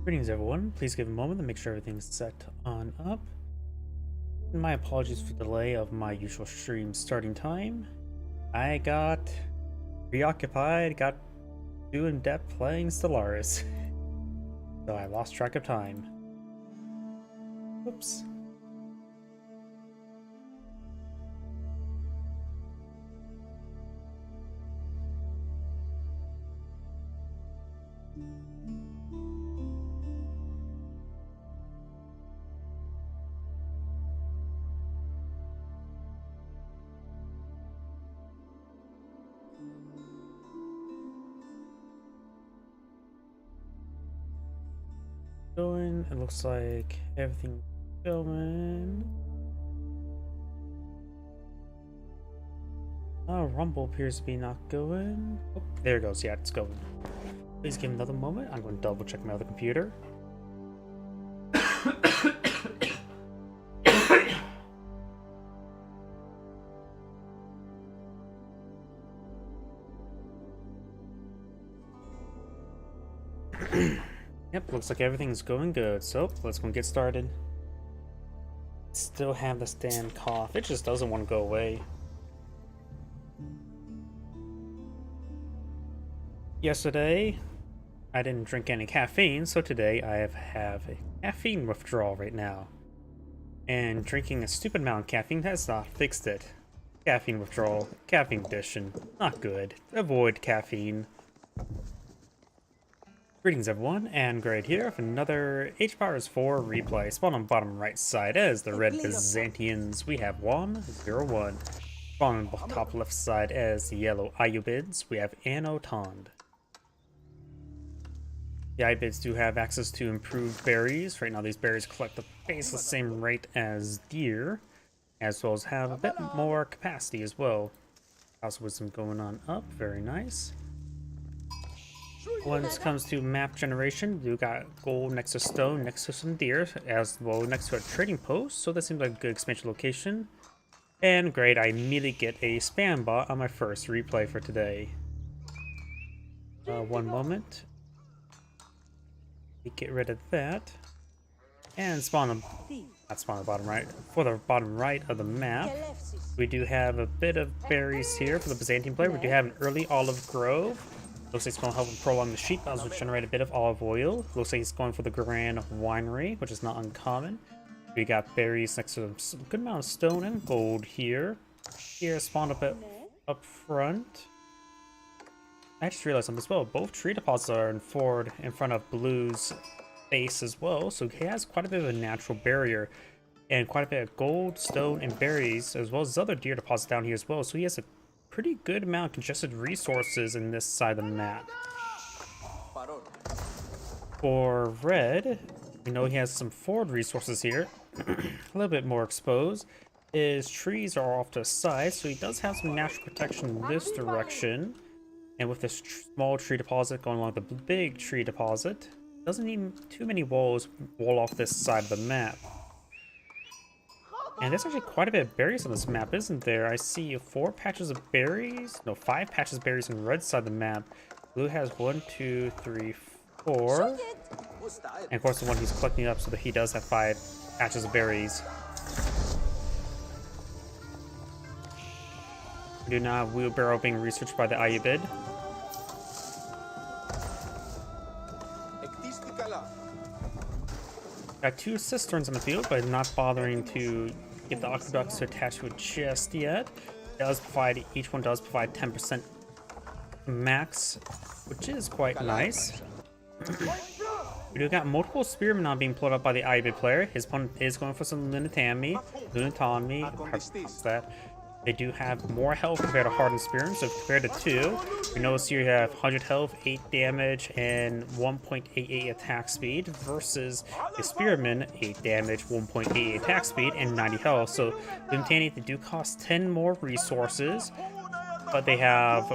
Greetings everyone, please give a moment to make sure everything's set on up. And my apologies for the delay of my usual stream starting time. I got preoccupied, got too in depth playing Stellaris. So I lost track of time. Oops. Going, it looks like everything's going. Oh, Rumble appears to be not going. Oh, there it goes, yeah, it's going. Please give me another moment, I'm going to double check my other computer. Yep, looks like everything's going good, so let's go and get started. Still have this damn cough, it just doesn't want to go away. Yesterday, I didn't drink any caffeine, so today I have a caffeine withdrawal right now. And drinking a stupid amount of caffeine has not fixed it. Caffeine withdrawal, caffeine addiction, not good. Avoid caffeine. Greetings everyone, and Grade here with another H-Powers 4 replay. Spawn on bottom right side as the red Byzantians, we have 101. Spawn on top left side as the yellow Ayyubids, we have Anno Tond. The Ayyubids do have access to improved berries. Right now these berries collect the base the same rate as deer, as well as have a bit more capacity as well. Also with some going on up, very nice. When it comes to map generation, you got gold next to stone, next to some deer, as well next to a trading post, so that seems like a good expansion location. And great, I immediately get a spam bot on my first replay for today. One moment. We get rid of that. And not spawn on the bottom right, for the bottom right of the map, we do have a bit of berries here for the Byzantine player. We do have an early olive grove. Looks like it's going to help him prolong the sheep bells, which generate a bit of olive oil. Looks like he's going for the Grand Winery, which is not uncommon. We got berries next to a good amount of stone and gold here. Here spawned up front. I just realized something as well. Both tree deposits are in front of Blue's base as well, so he has quite a bit of a natural barrier and quite a bit of gold, stone, and berries, as well as other deer deposits down here as well. So he has a pretty good amount of congested resources in this side of the map. For red, we know he has some forward resources here, a little bit more exposed. His trees are off to the side, so he does have some natural protection in this direction. And with this small tree deposit going along the big tree deposit, doesn't need too many walls wall off this side of the map. And there's actually quite a bit of berries on this map, isn't there? I see 4 patches of berries. No, 5 patches of berries on the red side of the map. Blue has 1, 2, 3, 4. And of course the one he's collecting up so that he does have 5 patches of berries. We do not have wheelbarrow being researched by the Ayyubid. Got 2 cisterns in the field, but not bothering to get the aqueducts to attach to it just yet. Each one does provide 10% max, which is quite nice. We do got multiple spearmen now being pulled up by the Ayyubid player. His opponent is going for some Lunatami, that. They do have more health compared to hardened spearmen, so compared to 2, we notice here you have 100 health, 8 damage, and 1.88 attack speed, versus the spearmen, 8 damage, 1.88 attack speed, and 90 health. So Lunatani, they do cost 10 more resources, but they have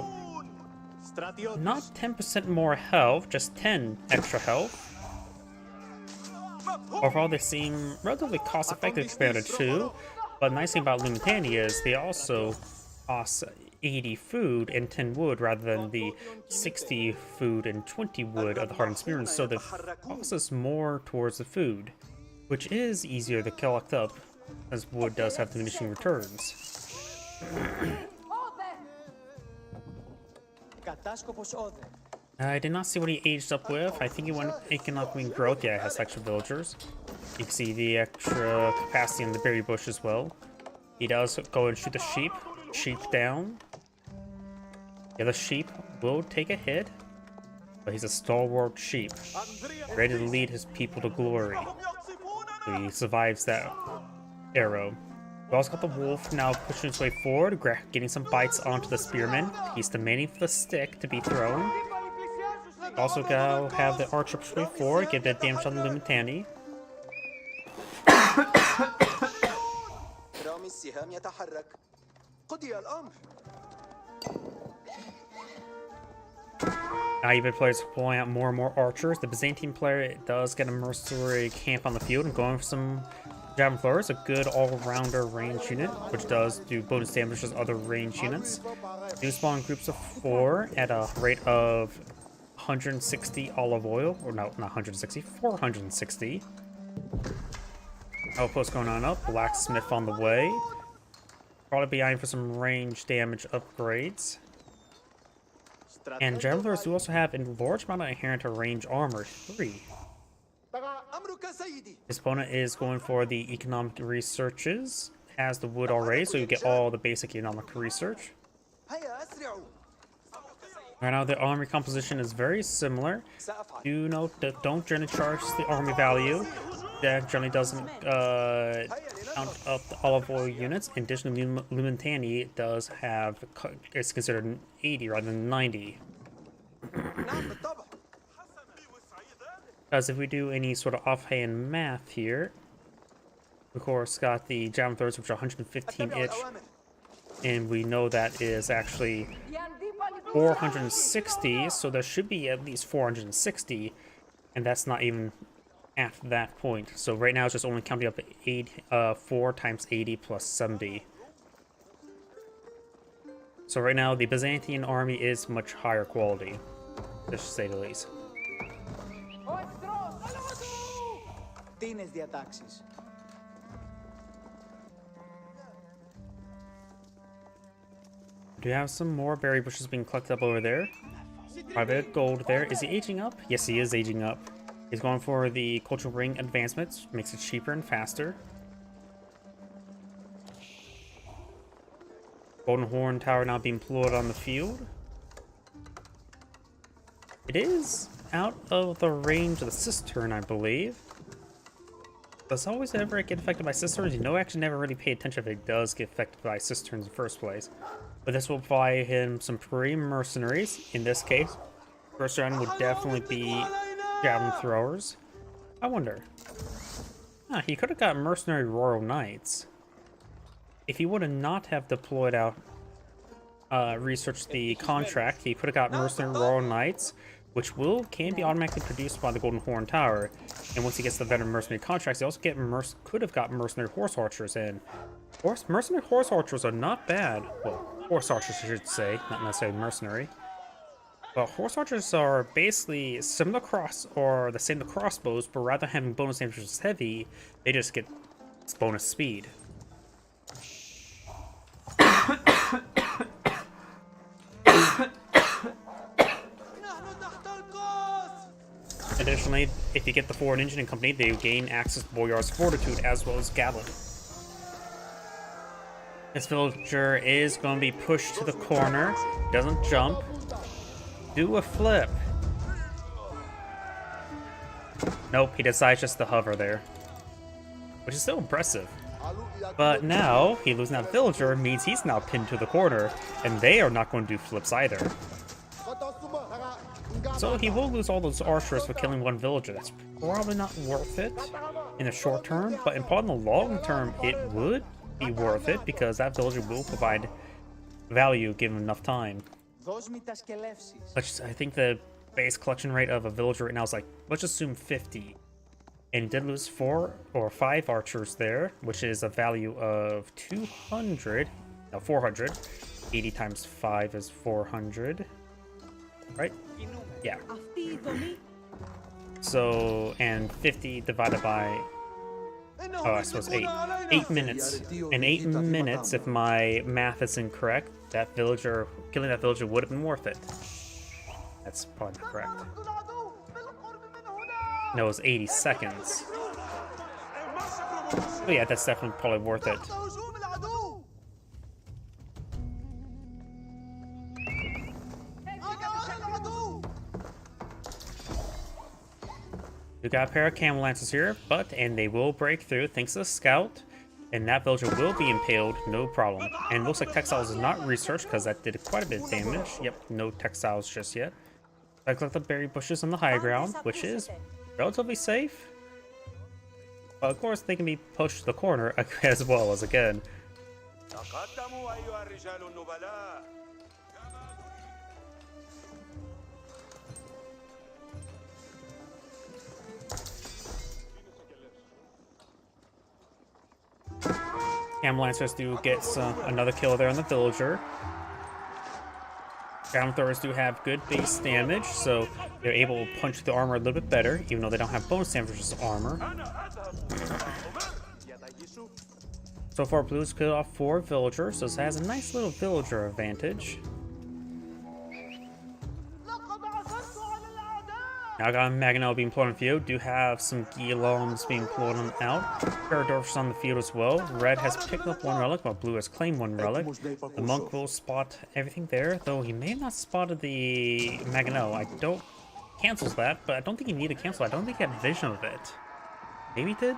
not 10% more health, just 10 extra health. Overall, they seem relatively cost effective compared to 2. But the nice thing about Lunatani is they also cost 80 food and 10 wood rather than the 60 food and 20 wood of the Hardened Spearmen, so that costs us more towards the food, which is easier to collect up, as wood does have diminishing returns. I did not see what he aged up with. I think he went economic growth. Yeah, it has extra villagers. You can see the extra capacity in the berry bush as well. He does go and shoot the sheep. Sheep down. Yeah, the sheep will take a hit, but he's a stalwart sheep, ready to lead his people to glory. So he survives that arrow. We also got the wolf now pushing his way forward, getting some bites onto the spearman. He's demanding for the stick to be thrown. Also gotta have the archer push way forward, get that damage on the Lumitani. Now even players are pulling out more and more archers. The Byzantine player does get a mercenary camp on the field and going for some javelin throwers, a good all-rounder range unit, which does do bonus damage as other range units. New spawn groups of 4 at a rate of 160 olive oil, or no, not 160, 460. Outpost going on up, blacksmith on the way. Probably be eyeing for some range damage upgrades. And javelins do also have a large amount of inherent range armor, 3. His opponent is going for the economic researches, has the wood already, so you get all the basic economic research. Right now, the army composition is very similar. Do note that don't generally charge the army value. That generally doesn't count up the olive oil units. In addition to Lumitani, does have, it's considered 80 rather than 90. Because if we do any sort of offhand math here, of course, got the javelin throwers, which are 115 each, and we know that is actually 460, so there should be at least 460, and that's not even at that point. So right now it's just only counting up 4 times 80 plus 70. So right now the Byzantine army is much higher quality, just to say the least. Do you have some more berry bushes being collected up over there? Private gold there. Is he aging up? Yes, he is aging up. He's going for the cultural ring advancements, makes it cheaper and faster. Golden Horn Tower now being deployed on the field. It is out of the range of the cistern, I believe. Does always ever get affected by cisterns? You know, I actually never really pay attention if it does get affected by cisterns in the first place. But this will buy him some free mercenaries. In this case, first round would definitely be javelin throwers. I wonder. He could have got mercenary royal knights. If he would have not have deployed out, researched the contract, he could have got mercenary royal knights, which can be automatically produced by the Golden Horn Tower. And once he gets the veteran mercenary contracts, he also could have got mercenary horse archers in. Mercenary horse archers are not bad. Well, horse archers, I should say, not necessarily mercenary. But horse archers are basically similar the same to crossbows, but rather than having bonus damage as heavy, they just get bonus speed. Additionally, if you get the Foreign Engineering Company, they gain access to Boyar's Fortitude as well as Gallon. This villager is going to be pushed to the corner. Doesn't jump. Do a flip. Nope, he decides just to hover there. Which is so impressive. But now, he losing that villager means he's now pinned to the corner, and they are not going to do flips either. So he will lose all those archers for killing one villager. That's probably not worth it in the short term, but in the long term, it would be worth it because that villager will provide value given enough time. I think the base collection rate of a villager right now is like, let's assume 50. And he did lose 4 or 5 archers there, which is a value of 400. 80 times 5 is 400. Right? Yeah. So, and 50 divided by... Oh, I suppose 8. 8 minutes. In 8 minutes, if my math is incorrect, that villager, killing that villager would have been worth it. That's probably not correct. No, it was 80 seconds. Oh yeah, that's definitely probably worth it. We got a pair of camel lancers here, and they will break through thanks to the scout, and that villager will be impaled, no problem. And looks like textiles is not researched because that did quite a bit of damage. Yep, no textiles just yet. I collect the berry bushes on the high ground, which is relatively safe. But of course, they can be pushed to the corner as well as again. Camel Lancers do get another kill there on the villager. Javelin throwers do have good base damage, so they're able to punch the armor a little bit better, even though they don't have bonus damage versus armor. So far, Blue's killed off 4 villagers, so it has a nice little villager advantage. Now I got Maganel being pulled on the field. Do have some Guillaumes being pulled out. Paradorf's on the field as well. Red has picked up 1 relic, while Blue has claimed 1 relic. The monk will spot everything there, though he may have not spotted the Maganel. I don't... Cancels that, but I don't think he needed to cancel. I don't think he had vision of it. Maybe he did?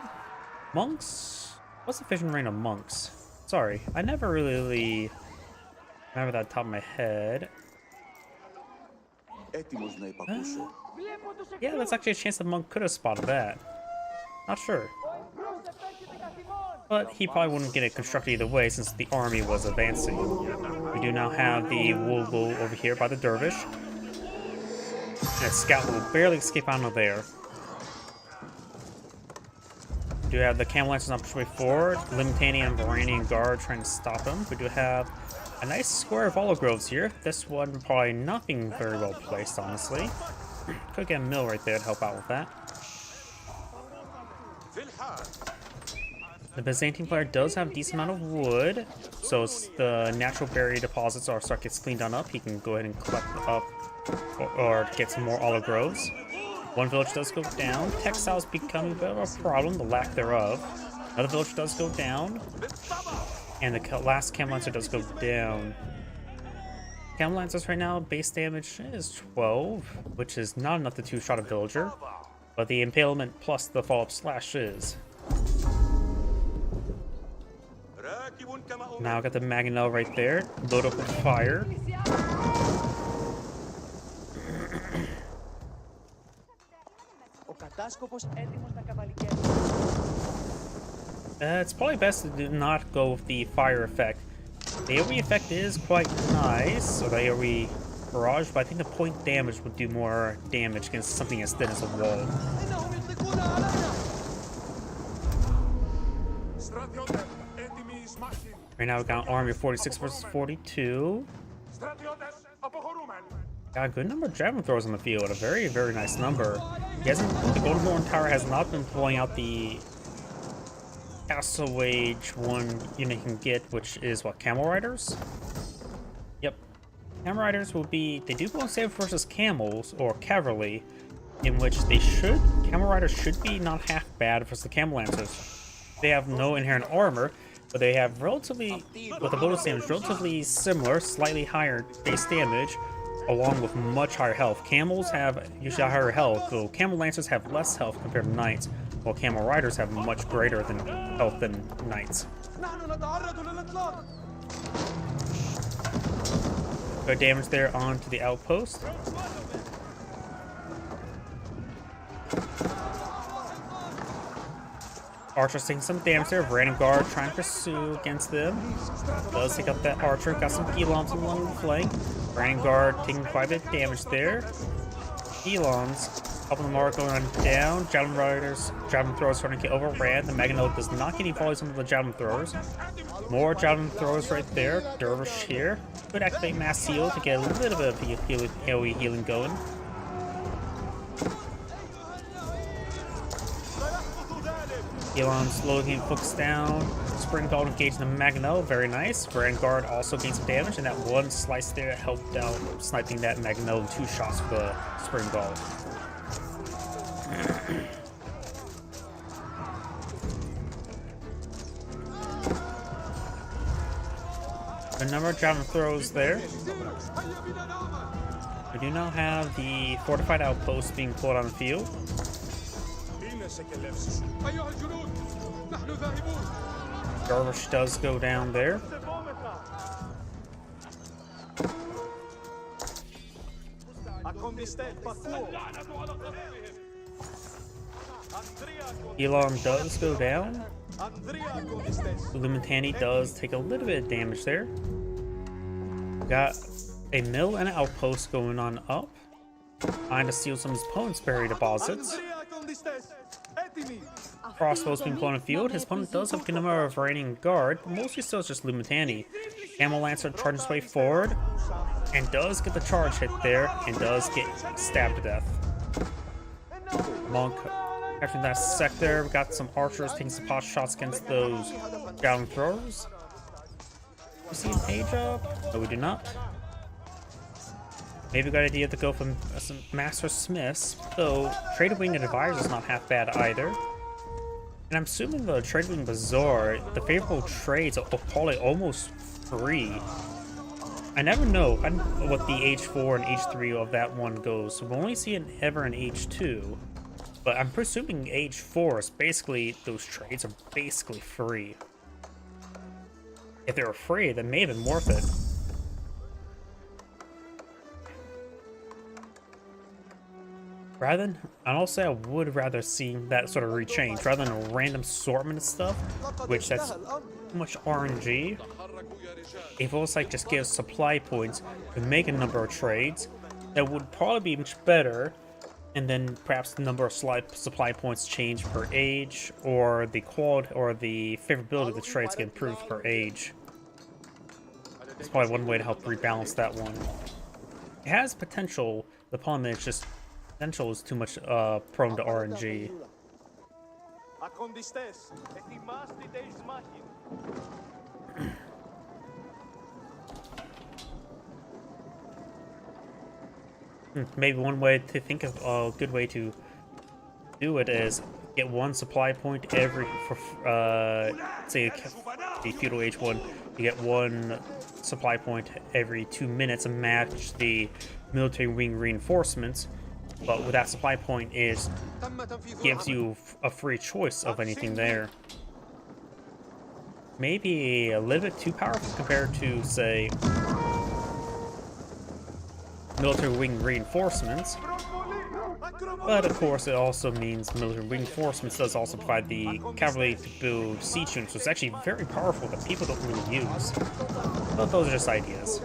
Monks? What's the vision range of monks? Sorry, I never really remember that on top of my head. Yeah, that's actually a chance the monk could have spotted that. Not sure. But he probably wouldn't get it constructed either way since the army was advancing. We do now have the wool bull over here by the dervish. And a scout will barely escape out of there. We do have the camel lancers on pushing forward. Limitani and Varanian guard trying to stop him. We do have a nice square of olive groves here. This one probably not being very well placed, honestly. Could get a mill right there to help out with that. The Byzantine player does have a decent amount of wood, so as the natural berry deposits are start gets cleaned on up, he can go ahead and collect up or get some more olive groves. 1 village does go down. Textiles becoming a bit of a problem, the lack thereof. Another village does go down. And the last Camel Lancer does go down. Camel Lancers right now, base damage is 12, which is not enough to 2-shot a villager. But the impalement plus the follow-up slash is. Now I got the Maganel right there. Load up with fire. It's probably best to do not go with the fire effect. The AoE effect is quite nice, or the AoE barrage, but I think the point damage would do more damage against something as thin as a wall. Right now we got an army of 46 versus 42. Got a good number of javelin throwers on the field, a very, very nice number. He hasn't, the Golden Horn Tower has not been pulling out the Castle Wage one unit you can get, which is what, Camel Riders? Yep. Camel Riders will be, they do go and save versus camels or cavalry, in which they should, Camel Riders should be not half bad versus the Camel Lancers. They have no inherent armor, but they have relatively, with the bonus damage, relatively similar, slightly higher base damage, along with much higher health. Camels have usually higher health, though Camel Lancers have less health compared to Knights, while Camel Riders have much greater than health than Knights. Good damage there onto the outpost. Archer's taking some damage there. Random guard trying to pursue against them. Does take up that archer. Got some Guillaumes along the flank. Random guard taking quite a bit of damage there. Guillaumes helping the mark going down. Javelin riders, javelin throwers starting to get overran. The Maganel does not get any volleys into the javelin throwers. More javelin throwers right there. Dervish here. Could activate Mass Heal to get a little bit of AoE healing going. Elon slowly focused down. Spring Guard engaged the Magneto, very nice. Vanguard also gained some damage, and that one slice there helped out sniping that Magneto 2 shots for the Spring Guard. A number of javelin throws there. We do now have the fortified outpost being pulled on the field. Garvish does go down there. Elon does go down. Lumitani does take a little bit of damage there. We got a mill and an outpost going on up. Trying to steal some of his opponent's buried deposits. Crossbow's being blown in the field. His opponent does have a number of Varanian Guard, but mostly still it's just Lumitani. Camel Lancer charges way forward and does get the charge hit there and does get stabbed to death. Monk capturing that sector. We got some archers taking some pot shots against those javelin throwers. We see an age up? No, we do not. Maybe we got an idea to go from some Master Smiths, though Trade Wing Advisor is not half bad either. And I'm assuming the Trade Wing Bazaar, the favorable trades are probably almost free. I never know what the H4 and H3 of that one goes. So we'll only see it ever in H2. But I'm presuming H4 is basically, those trades are basically free. If they were free, that may have been worth it. Rather than, and also I would rather see that sort of rechange rather than a random assortment of stuff, which that's too much RNG. If it was like just give supply points to make a number of trades, that would probably be much better. And then perhaps the number of supply points change per age, or the quality or the favorability of the trades get improved per age. It's probably one way to help rebalance that one. It has potential. The problem is just potential is too much prone to RNG. Maybe one way to think of a good way to do it is get one supply point every, say the feudal age one, you get one supply point every 2 minutes and match the military wing reinforcements. But with that supply point is gives you a free choice of anything there. Maybe a little bit too powerful compared to, say, military wing reinforcements. But of course it also means military reinforcements does also provide the cavalry to build siege units, which is actually very powerful that people don't really use. But those are just ideas.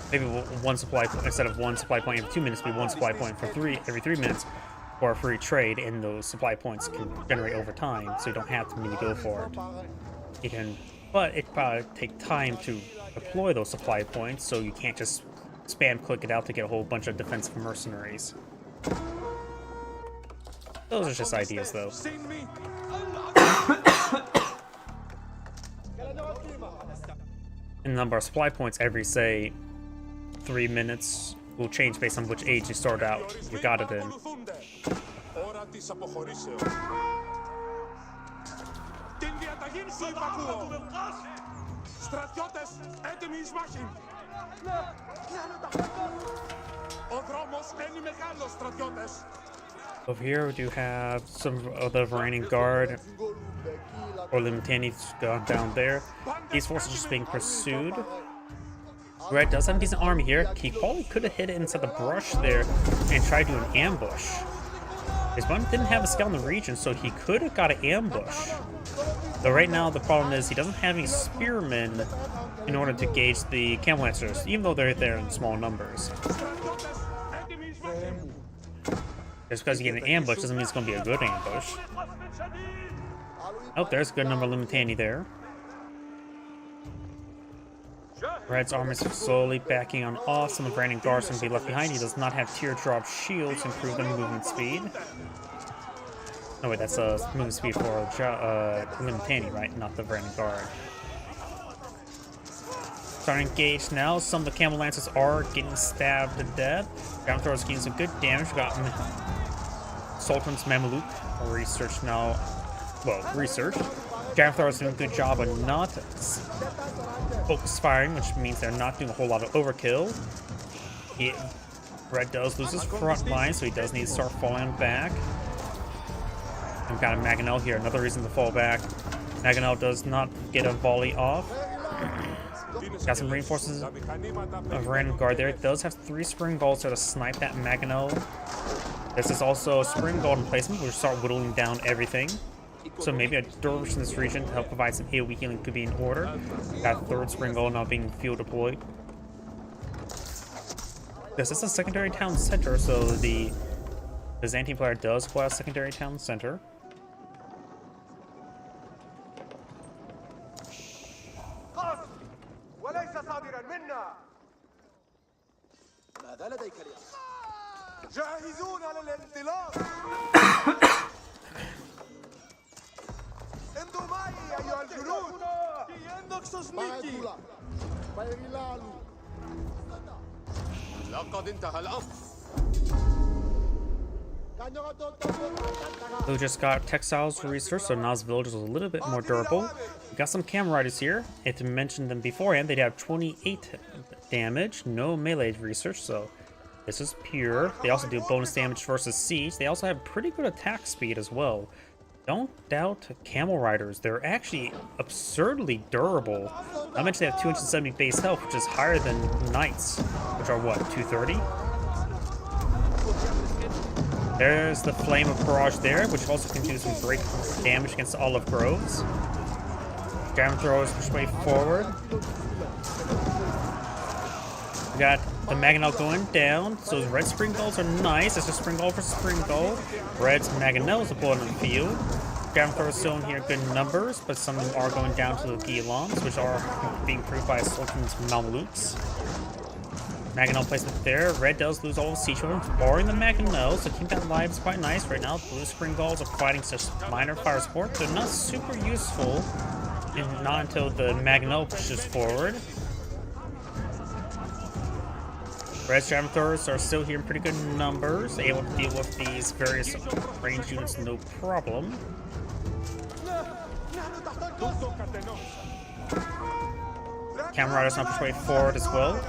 Maybe one supply instead of one supply point every 2 minutes, be one supply point for every 3 minutes, or a free trade, and those supply points can generate over time, so you don't have to really go for it. You can, but it probably take time to deploy those supply points, so you can't just spam click it out to get a whole bunch of defensive mercenaries. Those are just ideas, though. And the number of supply points every, say, 3 minutes will change based on which age you start out. You got it in. Over here we do have some of the Varanian Guard or Lumitani's gone down there. These forces are just being pursued. Red does have a decent army here. He probably could have hit it inside the brush there and tried to do an ambush. His opponent didn't have a scout in the region, so he could have got an ambush. But right now the problem is he doesn't have any spearmen in order to gauge the camel lancers, even though they're there in small numbers. Just because you get an ambush doesn't mean it's going to be a good ambush. Oh, there's a good number of Lumitani there. Red's armies are slowly backing on off. Some of Brandon Garson will be left behind. He does not have teardrop shields to improve their movement speed. No wait, that's a movement speed for Limitani, right? Not the Brandon Guard. Starting to engage now. Some of the Camel Lancers are getting stabbed to death. Ground Throwers getting some good damage. We got Sultan's Mameluke research now. Well, research. Ground Throwers doing a good job of not focus firing, which means they're not doing a whole lot of overkill. Red does lose his front line, so he does need to start falling back. We've got a Mangonel here, another reason to fall back. Mangonel does not get a volley off. Got some reinforcements of Random Guard there. It does have 3 Spring Golds to snipe that Mangonel. This is also a Spring Gold placement, which will start whittling down everything. So maybe a Dervish in this region to help provide some AoE healing could be in order. That 3rd Spring Gold now being field deployed. This is a secondary town center, so the Byzantine player does play a secondary town center. Who just got textiles research, so Nas Village is a little bit more durable. We got some Camel Riders here. If you mentioned them beforehand, they'd have 28 damage, no melee research, so this is pure. They also do bonus damage versus siege. They also have pretty good attack speed as well. Don't doubt Camel Riders. They're actually absurdly durable. I mentioned they have 270 base health, which is higher than Knights, which are what, 230? There's the Flame of Barrage there, which also can do some great damage against Olive Groves. Diamond Throwers push way forward. We got the Mangonel going down, so his Red Spring Golds are nice. It's a Spring Gold for Spring Gold. Red's Mangonel is deployed on the field. Diamond Throwers still in here good numbers, but some of them are going down to the Guilons, which are being proved by Sultan's Mamelukes. Mangonel placement there. Red does lose all of siege weapons, barring the Mangonel, so keep that alive is quite nice. Right now, Blue Spring Golds are providing such minor fire support. They're not super useful, and not until the Mangonel pushes forward. Red's Diamond Throwers are still here in pretty good numbers, able to deal with these various range units no problem. Camel Riders now push way forward as well.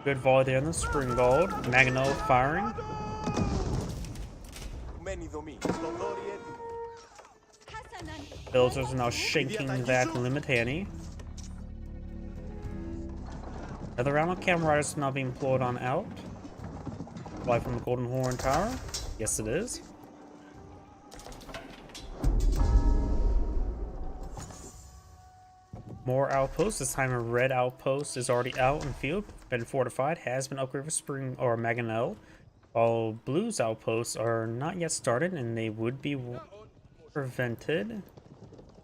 Good volley there in the Spring Gold. Mangonel firing. Villagers are now shaking that Limitani. Another round of Camel Riders now being deployed on out. Fly from the Golden Horn Tower. Yes, it is. More outposts. This time a red outpost is already out in the field. Been fortified. Has been upgraded for Spring or Mangonel. While Blue's outposts are not yet started and they would be prevented.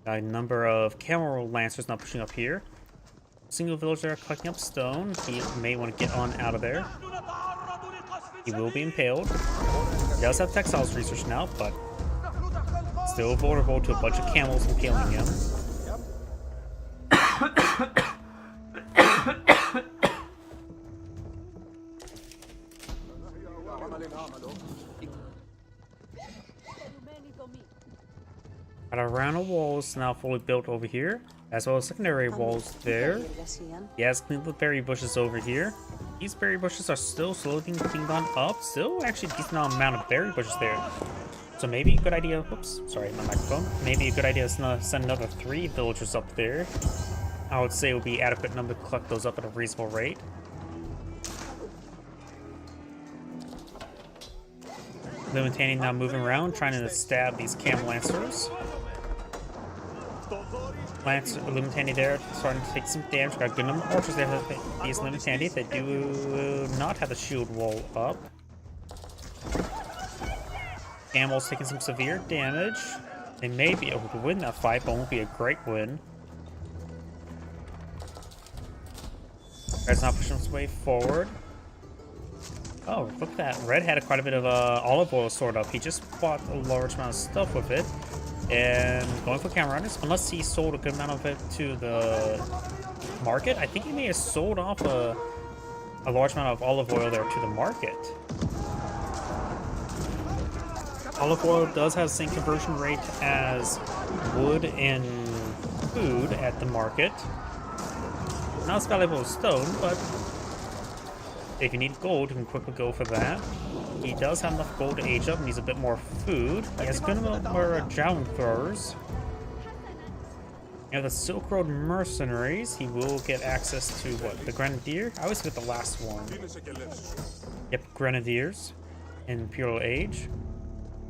A number of Camel Lancers now pushing up here. Single villager collecting up stone. He may want to get on out of there. He will be impaled. He does have textiles research now, but still vulnerable to a bunch of camels impaling him. Got a round of walls now fully built over here, as well as secondary walls there. He has cleaned the berry bushes over here. These berry bushes are still slowly being cleaned on up. Still actually a decent amount of berry bushes there. So maybe a good idea, oops, sorry, my microphone. Maybe a good idea is to send another 3 villagers up there. I would say it would be adequate number to collect those up at a reasonable rate. Limitani now moving around, trying to stab these Camel Lancers. Lance Illuminati there, starting to take some damage. Got a good number of archers there for these Illuminati. They do not have the shield wall up. Camel's taking some severe damage. They may be able to win that fight, but it won't be a great win. Red's not pushing his way forward. Oh, look at that. Red had quite a bit of olive oil stored up. He just bought a large amount of stuff with it. And going for camera runners, unless he sold a good amount of it to the market. I think he may have sold off a large amount of olive oil there to the market. Olive oil does have the same conversion rate as wood and food at the market. Not as valuable as stone, but if you need gold, you can quickly go for that. He does have enough gold to age up and needs a bit more food. He has a good amount more javelin throwers. You have the Silk Road Mercenaries. He will get access to what? The Grenadier? I always get the last one. Yep, Grenadiers in Imperial Age.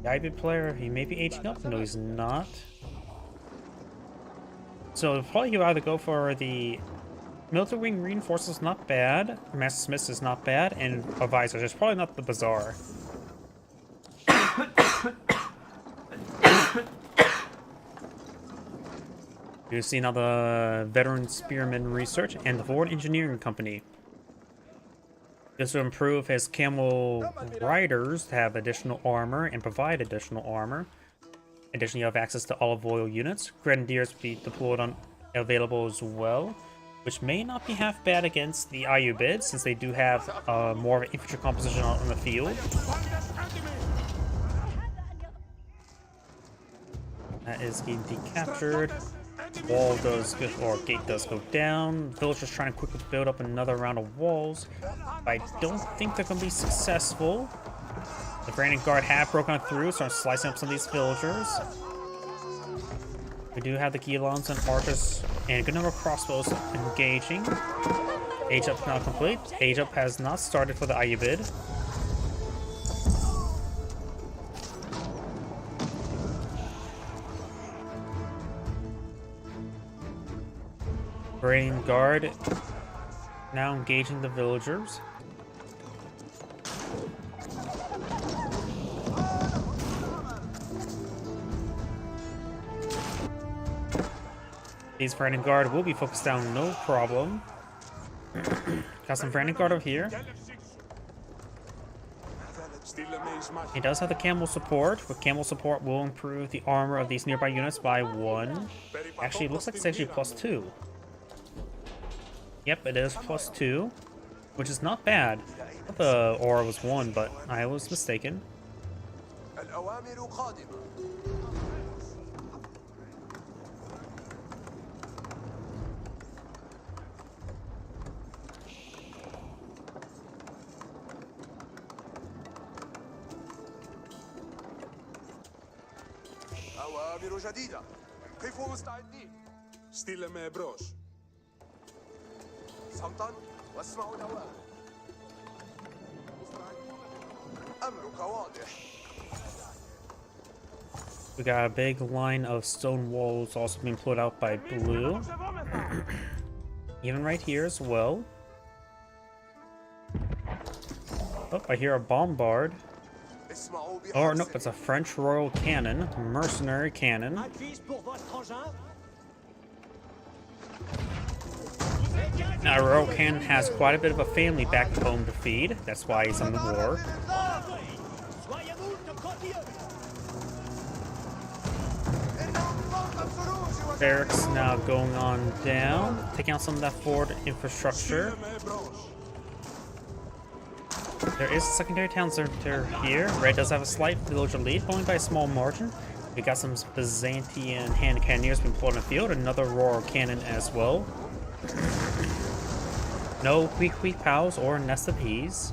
The Ibid player, he may be aging up. No, he's not. So probably he'll either go for the Military Wing Reinforcements, not bad. Master Smiths is not bad, and Advisors. It's probably not the Bazaar. You see now the Veteran Spearman Research and the Ford Engineering Company. This will improve his camel riders to have additional armor and provide additional armor. Additionally, you have access to olive oil units. Grenadiers will be deployed on available as well, which may not be half bad against the Ayubid, since they do have more of an infantry composition on the field. That is getting decaptured. Wall does go, or gate does go down. Villagers trying to quickly build up another round of walls. I don't think they're going to be successful. The Brandon Guard have broken through, so I'm slicing up some of these villagers. We do have the Guilons and archers and a good number of crossbows engaging. Age up now complete. Age up has not started for the Ayubid. Brandon Guard now engaging the villagers. These Brandon Guard will be focused down, no problem. Got some Brandon Guard over here. He does have the camel support. With camel support, will improve the armor of these nearby units by 1. Actually, it looks like it's actually +2. Yep, it is +2, which is not bad. I thought the aura was 1, but I was mistaken. أوامر جديدة. قفوا مستعدين. استلم بروش. صمتا واسمعوا الأوامر. أمرك واضح. We got a big line of stone walls also being put out by blue. Even right here as well. Oh, I hear a bombard. Oh, nope, it's a French Royal Cannon, mercenary cannon. Now, Royal Cannon has quite a bit of a family back home to feed. That's why he's on the war. Barracks now going on down, taking out some of that forward infrastructure. There is a secondary town center here. Red does have a slight villager lead, only by a small margin. We got some Byzantine hand cannoneers being deployed in the field, another Royal Cannon as well. No Quick Pals or Nest of Peas.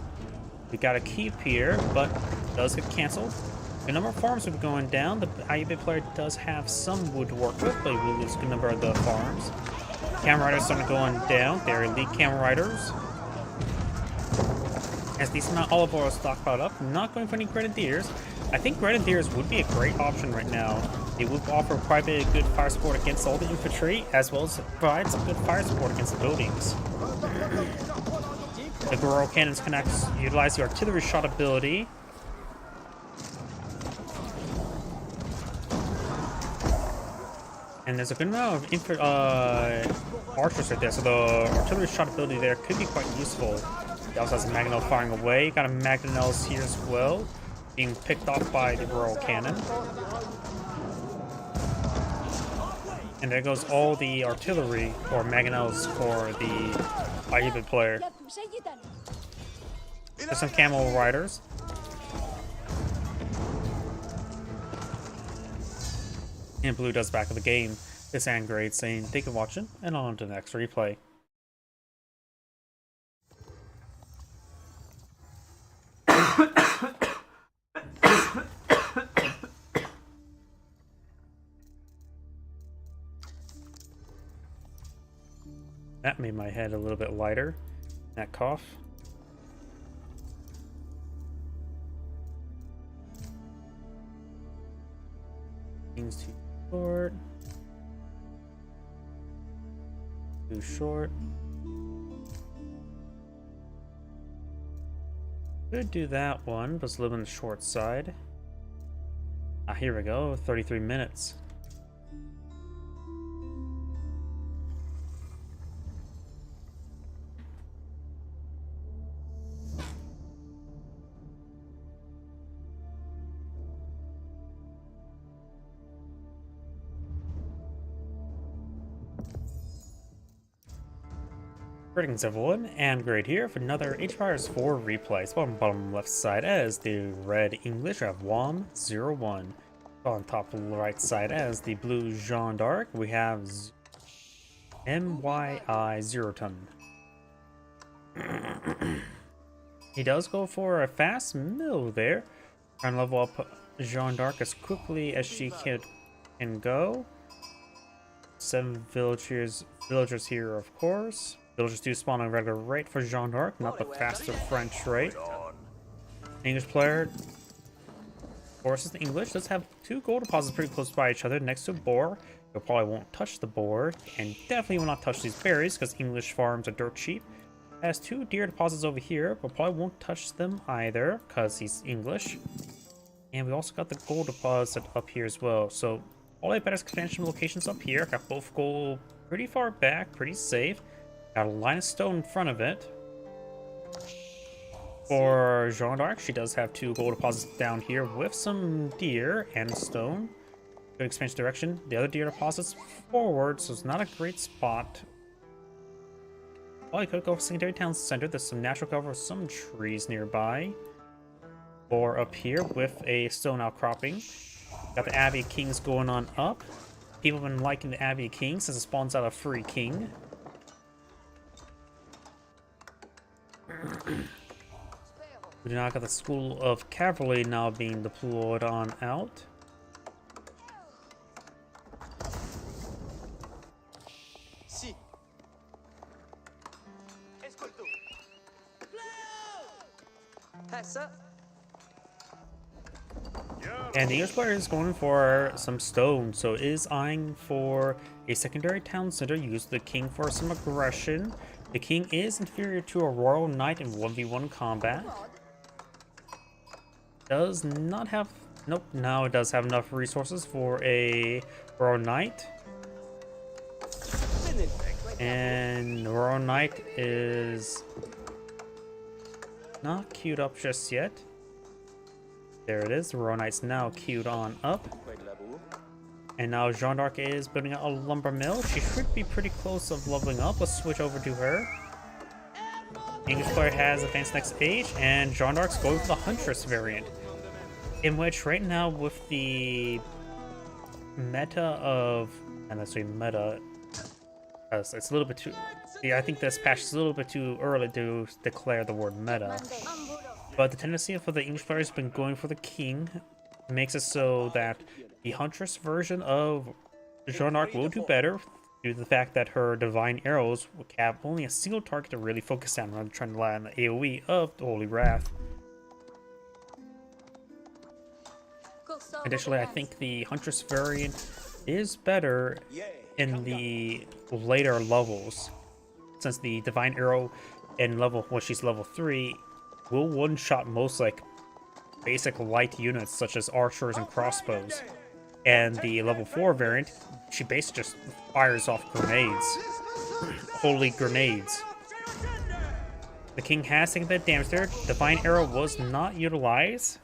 We got a keep here, but it does get cancelled. The number of farms will be going down. The Ayubid player does have some wood to work with, but he will lose a good number of the farms. Camel Riders starting going down. They're elite Camel Riders. Has decent amount of olive oil stockpiled up. Not going for any Grenadiers. I think Grenadiers would be a great option right now. It will offer quite a bit of good fire support against all the infantry, as well as provide some good fire support against the buildings. The Guerrero cannons can utilize the artillery shot ability. And there's a good amount of archers right there, so the artillery shot ability there could be quite useful. He also has a Mangonel firing away. Got a Mangonels here as well, being picked off by the Rural Cannon. And there goes all the artillery, or Mangonels, for the Ayyubid player. There's some camel riders. And blue does back of the game. This Angrade saying, thank you for watching, and on to the next replay. That made my head a little bit lighter. That cough. Things too short. Too short. Could do that one, but it's a little on the short side. Ah, here we go. 33 minutes. Greetings everyone, and Great here for another Age of Empires 4 replay. So on the bottom left side as the red English, we have WOM01. On top right side as the blue Jeanne d'Arc, we have MYI Zeroton. He does go for a fast mill there, trying to level up Jeanne d'Arc as quickly as she can go. 7 villagers here, of course. Villagers do spawn on regular rate for Jeanne d'Arc, not the faster French rate. English player, of course, is the English. Does have 2 gold deposits pretty close by each other next to a boar. You probably won't touch the boar, and definitely will not touch these berries because English farms are dirt cheap. Has 2 deer deposits over here, but probably won't touch them either because he's English. And we also got the gold deposit up here as well. So all the better expansion locations up here. Got both gold pretty far back, pretty safe. Got a line of stone in front of it. For Jeanne d'Arc, she does have 2 gold deposits down here with some deer and stone. Good expansion direction. The other deer deposits forward, so it's not a great spot. Well, you could go for secondary town center. There's some natural cover, some trees nearby. Or up here with a stone outcropping. Got the Abbey Kings going on up. People have been liking the Abbey Kings since it spawns out a free king. We now got the School of Cavalry now being deployed on out. Si. Escolto. And the English player is going for some stone, so is eyeing for a secondary town center. Use the king for some aggression. The king is inferior to a royal knight in 1v1 combat. Does not have... Nope, now it does have enough resources for a royal knight. And royal knight is not queued up just yet. There it is, the royal knight's now queued on up. And now Jeanne d'Arc is building out a lumber mill. She should be pretty close of leveling up. Let's switch over to her. English player has advanced next stage, and Jeanne d'Arc's going for the Huntress variant. In which right now with the meta of... and let's say meta... it's a little bit too... yeah, I think this patch is a little bit too early to declare the word meta. But the tendency for the English player has been going for the king. Makes it so that the Huntress version of Jeanne d'Arc will do better due to the fact that her divine arrows will have only a single target to really focus on rather than trying to rely on the AoE of the Holy Wrath. Additionally, I think the Huntress variant is better in the later levels, since the Divine Arrow in level, when she's level 3, will one-shot most like basic light units such as archers and crossbows. And the level 4 variant, she basically just fires off grenades. Holy grenades. The king has taken that damage there. Divine Arrow was not utilized.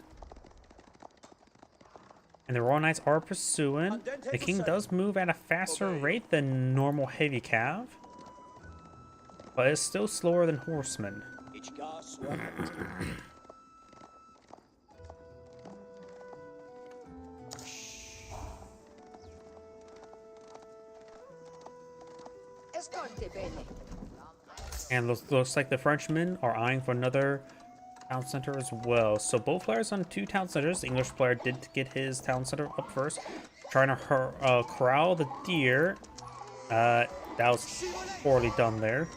And the Royal Knights are pursuing. The king does move at a faster rate than normal heavy cav, but is still slower than horsemen. And looks like the Frenchmen are eyeing for another town center as well. So both players on 2 town centers. The English player did get his town center up first, trying to corral the deer. That was poorly done there.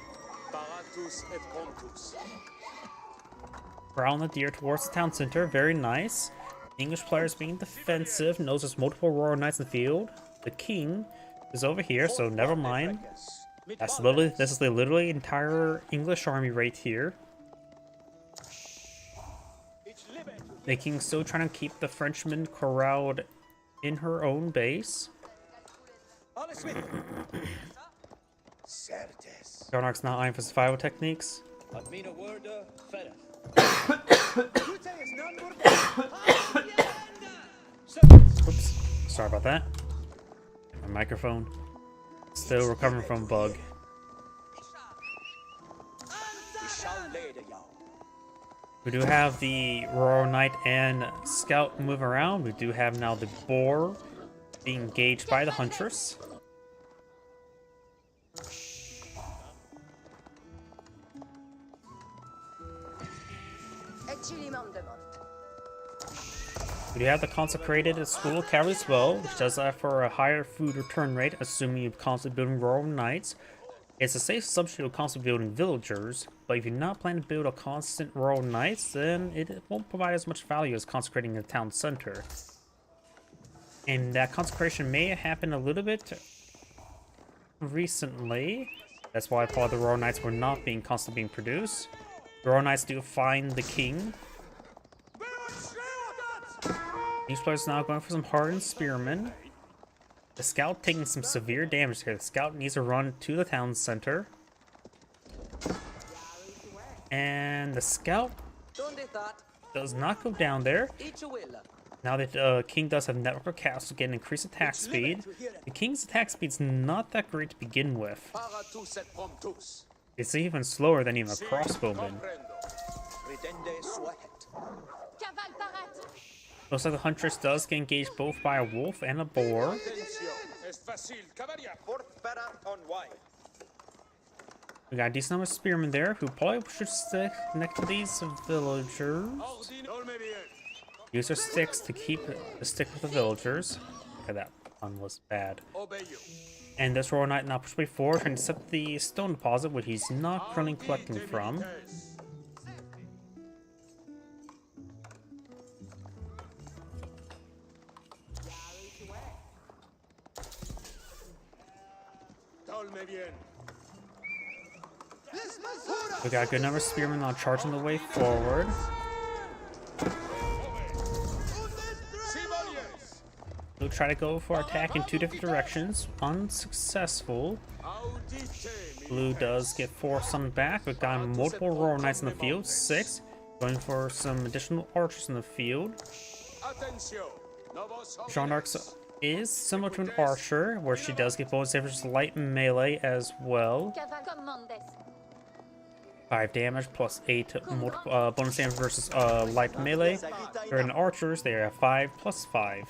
Corralling the deer towards the town center. Very nice. The English player is being defensive. Knows there's multiple Royal Knights in the field. The king is over here, so never mind. This is literally entire English army right here. The king's still trying to keep the Frenchmen corralled in her own base. Jarnark's not eyeing for survival techniques. Oops, sorry about that. My microphone. Still recovering from a bug. We do have the Royal Knight and Scout move around. We do have now the Boar being engaged by the Huntress. We do have the Consecrated School of Cavalry as well, which does offer a higher food return rate, assuming you're constantly building Royal Knights. It's a safe assumption you're constantly building villagers, but if you're not planning to build a constant Royal Knights, then it won't provide as much value as consecrating a town center. And that consecration may have happened a little bit recently. That's why part of the Royal Knights were not being constantly being produced. The Royal Knights do find the king. These players now going for some hardened spearmen. The scout taking some severe damage here. The scout needs to run to the town center. And the scout does not go down there. Now that king does have network of castle, get an increased attack speed. The king's attack speed's not that great to begin with. It's even slower than even a crossbowman. Looks like the Huntress does get engaged both by a wolf and a boar. We got a decent number of spearmen there who probably should stick next to these villagers. Use their sticks to keep the stick with the villagers. Okay, that one was bad. And this Royal Knight now push way forward, trying to set the stone deposit, which he's not currently collecting from. We got a good number of spearmen now charging the way forward. We'll try to go for attack in 2 different directions. Unsuccessful. Blue does get 4 summoned back. We've got multiple Royal Knights in the field. 6. Going for some additional archers in the field. Jeanne d'Arc is similar to an archer, where she does get bonus damage light melee as well. 5 damage plus 8 bonus damage versus light melee. For an archers, they are 5 plus 5.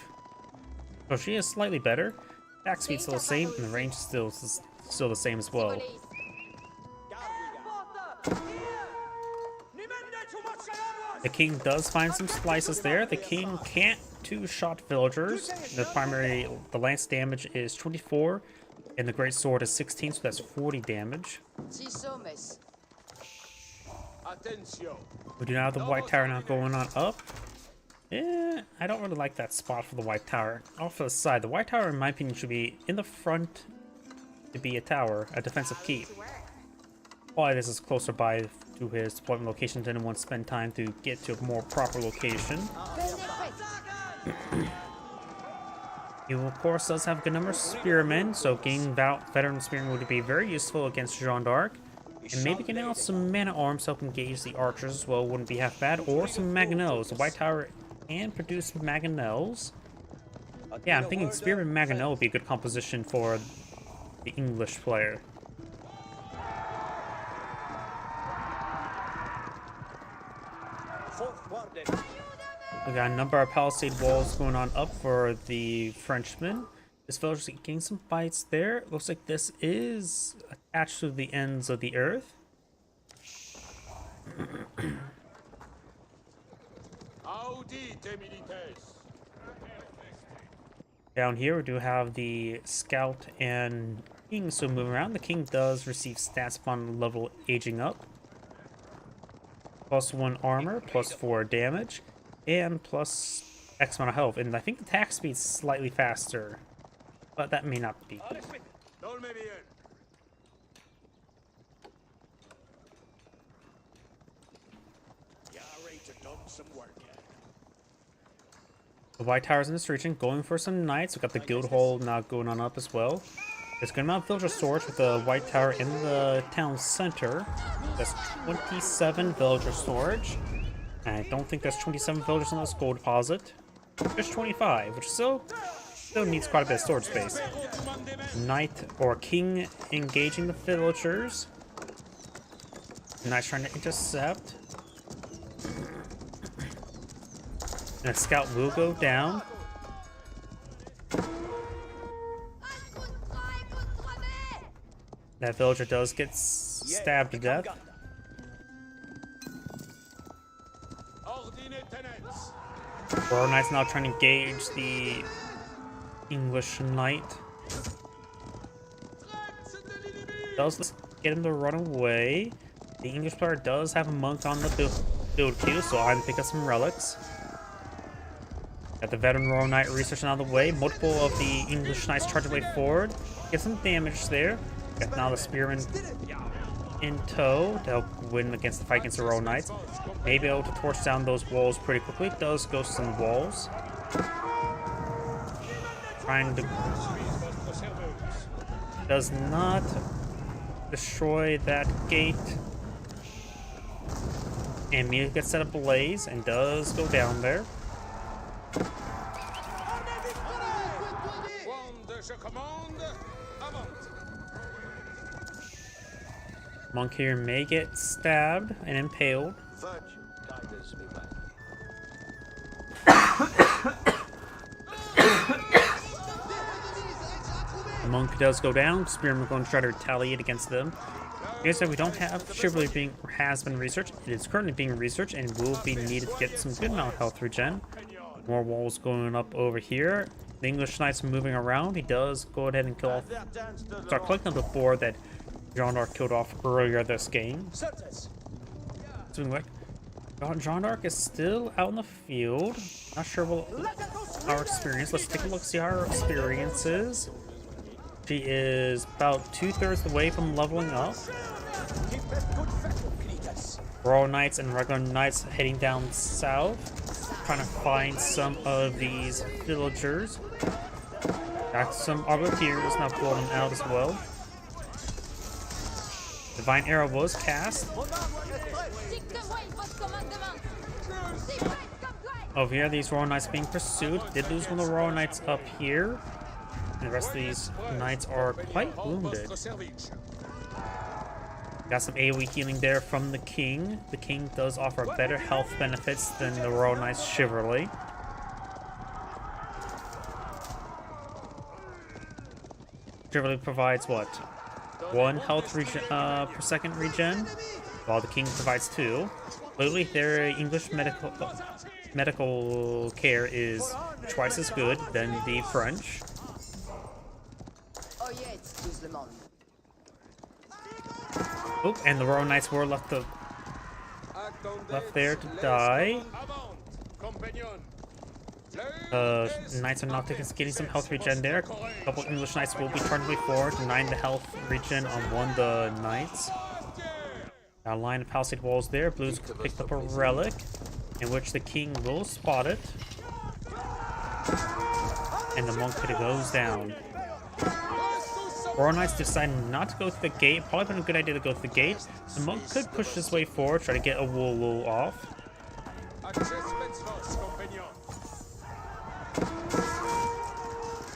So she is slightly better. Attack speed's still the same, and the range is still the same as well. The king does find some slices there. The king can't 2-shot villagers. The lance damage is 24, and the great sword is 16, so that's 40 damage. We do now have the white tower now going on up. I don't really like that spot for the White Tower. Off to the side. The White Tower, in my opinion, should be in the front to be a tower, a defensive keep. Why this is closer by to his deployment location, didn't want to spend time to get to a more proper location. He, of course, does have a good number of spearmen, so gaining veteran spearmen would be very useful against Jeanne d'Arc. And maybe getting out some man-at-arms to help engage the archers as well wouldn't be half bad, or some mangonels. The White Tower can produce mangonels. Yeah, I'm thinking spearman mangonel would be a good composition for the English player. We got a number of palisade walls going on up for the Frenchmen. This villager's getting some fights there. Looks like this is attached to the ends of the earth. Down here we do have the scout and king still moving around. The king does receive stats upon level aging up. +1 armor, +4 damage, and plus X amount of health. And I think the attack speed's slightly faster, but that may not be. The White Tower's in this region, going for some knights. We've got the guild hall now going on up as well. There's a good amount of villager storage with the White Tower in the town center. That's 27 villager storage. And I don't think there's 27 villagers on this gold deposit. There's 25, which still needs quite a bit of storage space. Knight or king engaging the villagers. Knight trying to intercept. And a scout will go down. That villager does get stabbed to death. Royal Knight's now trying to engage the English Knight. Does get him to run away. The English player does have a monk on the build queue, so I'm gonna pick up some relics. Got the veteran Royal Knight researching out of the way. Multiple of the English Knights charge away forward. Get some damage there. Got now the Spearman in tow to help win against the fight against the Royal Knights. May be able to torch down those walls pretty quickly. It does go to some walls. Trying to... Does not destroy that gate. And immediately gets set ablaze and does go down there. Monk here may get stabbed and impaled. The monk does go down. Spearman going to try to retaliate against them. Like I said, we don't have chivalry has been researched. It is currently being researched and will be needed to get some good amount of health regen. More walls going up over here. The English Knight's moving around. He does go ahead and kill off. Start collecting the 4 that Jeanne d'Arc killed off earlier this game. Doing what? Jeanne d'Arc is still out in the field. Not sure what our experience. Let's take a look, see how our experience is. She is about 2/3 the way from leveling up. Royal Knights and regular Knights heading down south, trying to find some of these villagers. Got some Arbaletiers now floating out as well. Divine Arrow was cast. Over here, these Royal Knights being pursued. Did lose one of the Royal Knights up here. And the rest of these Knights are quite wounded. Got some AoE healing there from the King. The King does offer better health benefits than the Royal Knights Chivalry. Chivalry provides what? 1 health per second regen, while the King provides 2. Literally, their English medical care is twice as good than the French. Oh, and the Royal Knights were left there to die. Knights are not getting some health regen there. A couple English Knights will be trying to move forward, denying the health regen on one of the Knights. Now, line of palisade walls there. Blues picked up a relic, in which the king will spot it. And the monk goes down. Royal Knights decided not to go through the gate. Probably been a good idea to go through the gate. The monk could push his way forward, try to get a wool off.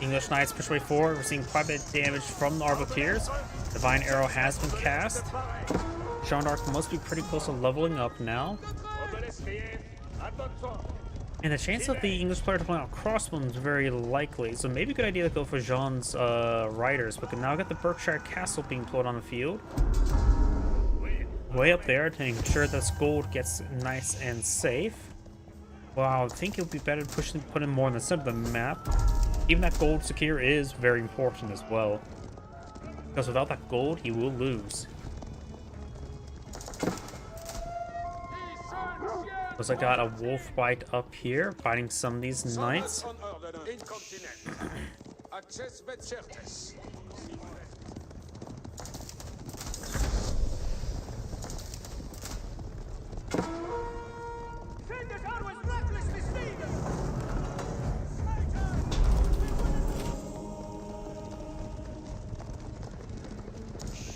English Knights push way forward. We're seeing quite a bit of damage from the Arbaletiers. Divine Arrow has been cast. Jeanne d'Arc must be pretty close to leveling up now. And the chance of the English player to pull out crossbow is very likely, so maybe a good idea to go for Jean's riders. But now got the Berkshire Castle being put on the field. Way up there to ensure this gold gets nice and safe. Well, I think it would be better to put him more in the center of the map. Even that gold secure is very important as well. Because without that gold, he will lose. Looks like I got a wolf bite up here, biting some of these knights.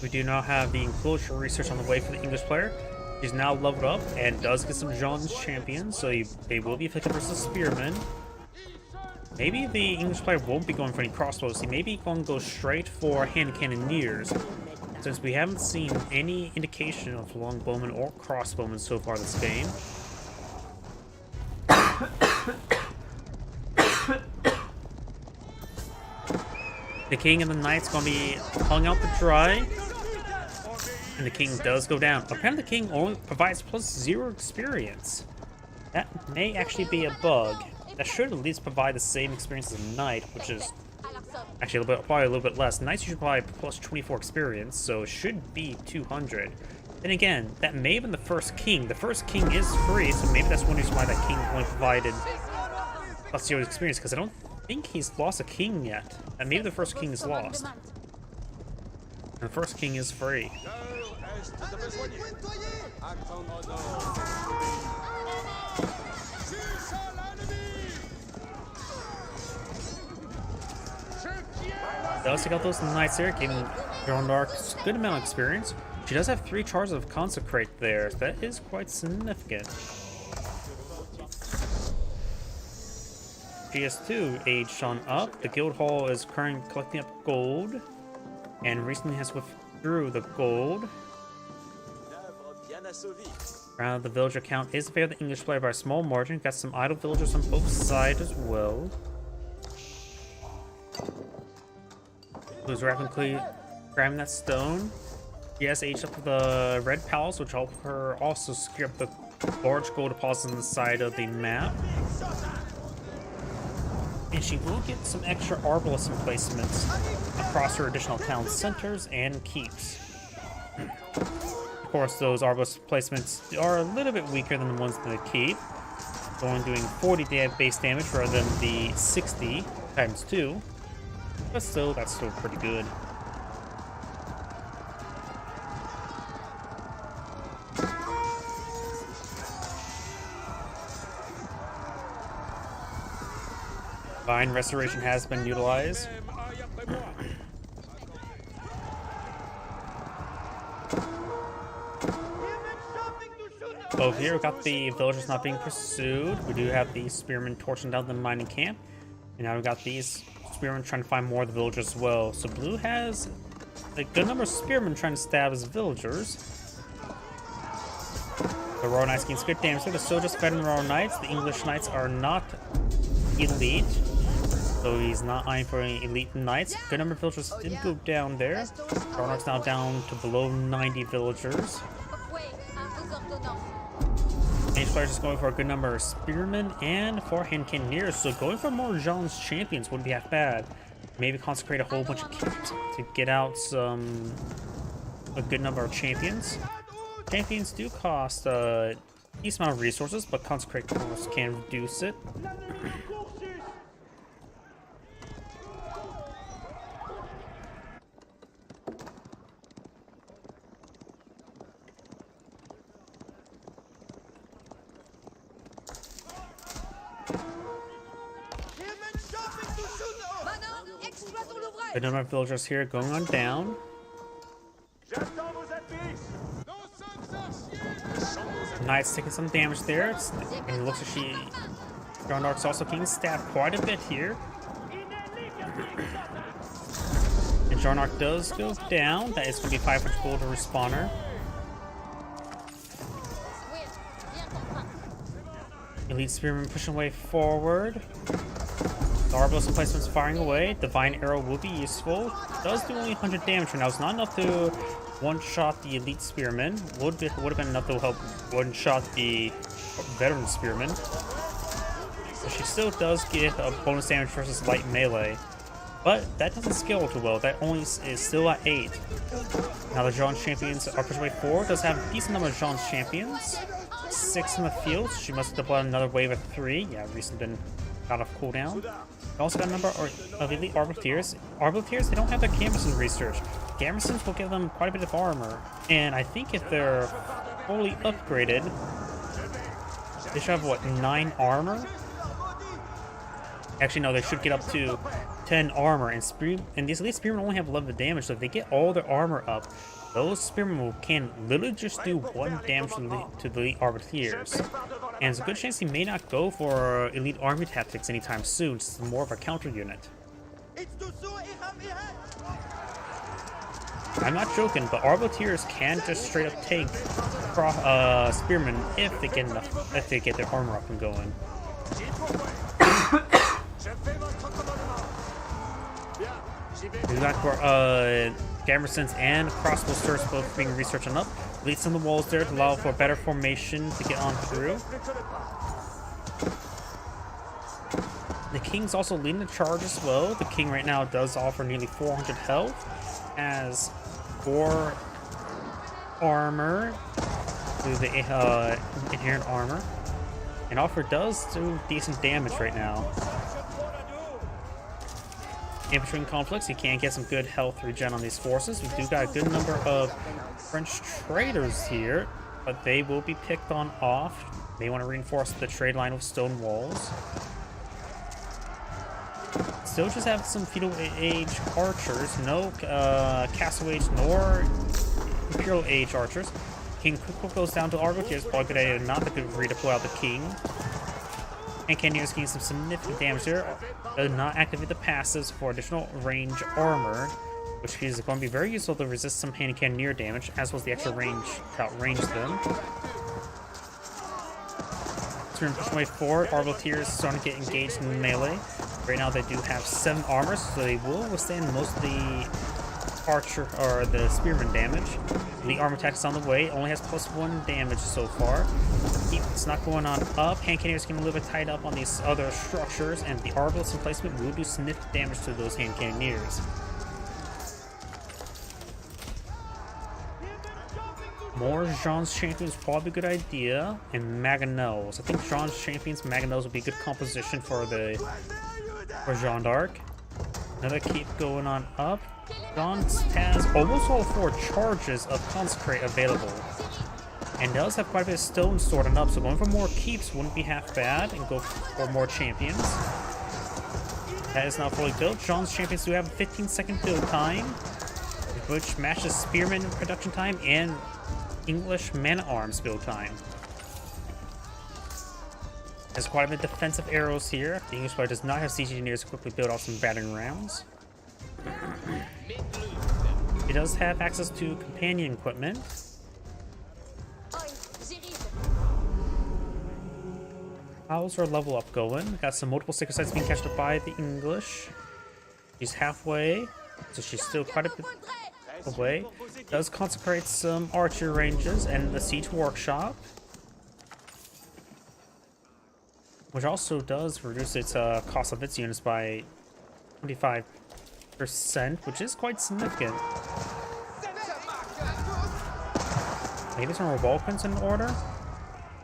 We do now have the enclosure research on the way for the English player. He's now leveled up and does get some Jean's champions, so they will be effective versus Spearmen. Maybe the English player won't be going for any crossbows. He may be going to go straight for hand cannoneers, since we haven't seen any indication of longbowmen or crossbowmen so far this game. The king and the knight's going to be hung out to dry. And the king does go down. Apparently the king only provides +0 experience. That may actually be a bug. That should at least provide the same experience as a knight, which is actually probably a little bit less. Knights usually provide +24 experience, so it should be 200. Then again, that may have been the first king. The first king is free, so maybe that's one reason why that king only provided +0 experience, because I don't think he's lost a king yet. And maybe the first king is lost. And the first king is free. Does take out those knights there, giving Jeanne d'Arc a good amount of experience. She does have 3 charges of Consecrate there. So that is quite significant. GS2 aged on up. The guild hall is currently collecting up gold, and recently has withdrew the gold. The villager count is fair to the English player by a small margin. Got some idle villagers on both sides as well. Who's rapidly grabbing that stone. She has aged up to the Red Palace, which will help her also secure up the large gold deposits on the side of the map. And she will get some extra Arbalest emplacements across her additional town centers and keeps. Of course, those Arbalest placements are a little bit weaker than the ones in the keep. Only doing 40 base damage rather than the 60 times 2. But still, that's still pretty good. Divine Restoration has been utilized. Over here, we've got the villagers not being pursued. We do have the spearmen torching down the mining camp. And now we've got these spearmen trying to find more of the villagers as well. So blue has a good number of spearmen trying to stab his villagers. The Royal Knights gains good damage there. They're still just fighting the Royal Knights. The English Knights are not elite, so he's not eyeing for any elite knights. Good number of villagers did go down there. Royal now down to below 90 villagers. Mage players is going for a good number of spearmen and 4 hand cannoneers, so going for more Jean's champions wouldn't be half bad. Maybe consecrate a whole bunch of kits to get out a good number of champions. Champions do cost a decent amount of resources, but consecrate, of course, can reduce it. Good number of villagers here going on down. J'attends vos affiches. Knight's taking some damage there. And it looks like Jeanne d'Arc's also getting stabbed quite a bit here. And Jeanne d'Arc does go down. That is going to be 500 gold to respawn her. Elite Spearman pushing way forward. The Arbalest emplacements firing away. Divine Arrow will be useful. Does do only 100 damage right now. It's not enough to one-shot the Elite Spearman. Would have been enough to help one-shot the Veteran Spearman. But she still does get a bonus damage versus light melee. But that doesn't scale too well. That only is still at 8. Now the Jeanne champions are pushing way forward. Does have a decent number of Jeanne's champions. 6 in the field. She must deploy another wave of 3. Yeah, recently been out of cooldown. We also got a number of elite Arbaletiers. Arbaletiers, they don't have their Gambeson research. Gambesons will give them quite a bit of armor. And I think if they're fully upgraded, they should have, what, 9 armor? Actually, no, they should get up to 10 armor. And these elite spearmen only have 11 damage, so if they get all their armor up, those spearmen can literally just do 1 damage to the elite Arbaletiers. And there's a good chance he may not go for elite army tactics anytime soon. It's more of a counter unit. I'm not joking, but Arbaletiers can just straight up tank spearmen if they get their armor up and going. We got Gambersons and crossbow swords both being researched up. Lead some of the walls there to allow for better formation to get on through. The King's also leading the charge as well. The King right now does offer nearly 400 health, has 4 armor through the inherent armor, and offer does do decent damage right now. In between conflicts, you can get some good health regen on these forces. We do got a good number of French traders here, but they will be picked on off. They want to reinforce the trade line with stone walls. Still just have some feudal age archers, no castle age nor imperial age archers. King quickly goes down to Arbaletiers, probably good idea not to redeploy out the King. And Cannoneers getting some significant damage there. Does not activate the passives for additional range armor, which is going to be very useful to resist some hand cannoneer damage, as well as the extra range to outrange them. Turn push way forward. Arbaletiers starting to get engaged in melee. Right now they do have 7 armor, so they will withstand most of the archer or the spearman damage. The armor attack is on the way. Only has +1 damage so far. It's not going on up. Hand cannoneers can a little bit tied up on these other structures, and the arbalest emplacement will do significant damage to those hand cannoneers. More Jeanne's champions probably a good idea, and Mangonels. I think Jeanne's champions, Mangonels would be a good composition for Jeanne d'Arc. Another keep going on up. Jeanne has almost all 4 charges of Consecrate available, and does have quite a bit of stone stored up, so going for more keeps wouldn't be half bad, and go for more champions. That is now fully built. Jeanne's champions do have a 15-second build time, which matches Spearman production time and English man-at-arms build time. There's quite a bit of defensive arrows here. The English player does not have siege engineers to quickly build off some battering rams. It does have access to companion equipment. How's our level up going? We got some multiple sacred sites being captured by the English. She's halfway, so she's still quite a bit away. Does consecrate some archer ranges and the siege workshop, which also does reduce its cost of its units by 25%, which is quite significant. Maybe some more Vulcans in order.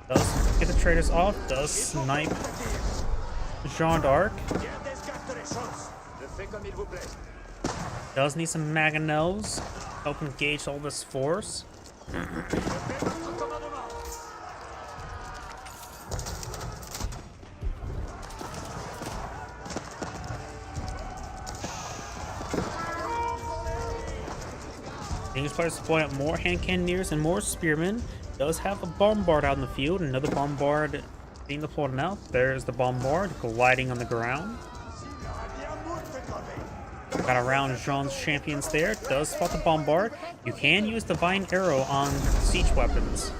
Does get the traders off. Does snipe Jeanne d'Arc. Does need some Mangonels. Help engage all this force. English players deploy up more hand cannoneers and more spearmen. Does have a bombard out in the field. Another bombard being deployed now. There's the bombard gliding on the ground. Got around Jean's champions there. Does spot the bombard. You can use Divine Arrow on siege weapons.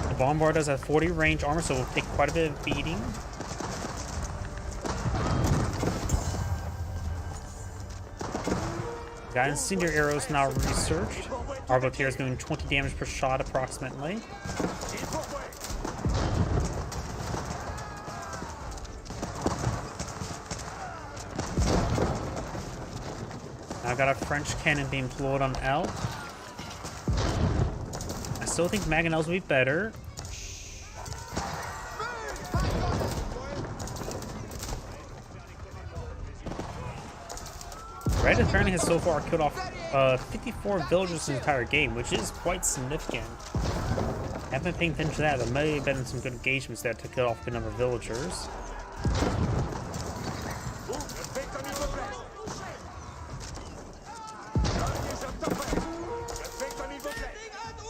The bombard does have 40 range armor, so it will take quite a bit of beating. Got incendiary arrows now researched. Arbiter is doing 20 damage per shot approximately. Now got a French cannon being deployed on L. I still think Mangonels will be better. Red apparently has so far killed off 54 villagers in the entire game, which is quite significant. I haven't been paying attention to that. There may have been some good engagements there to kill off a good number of villagers.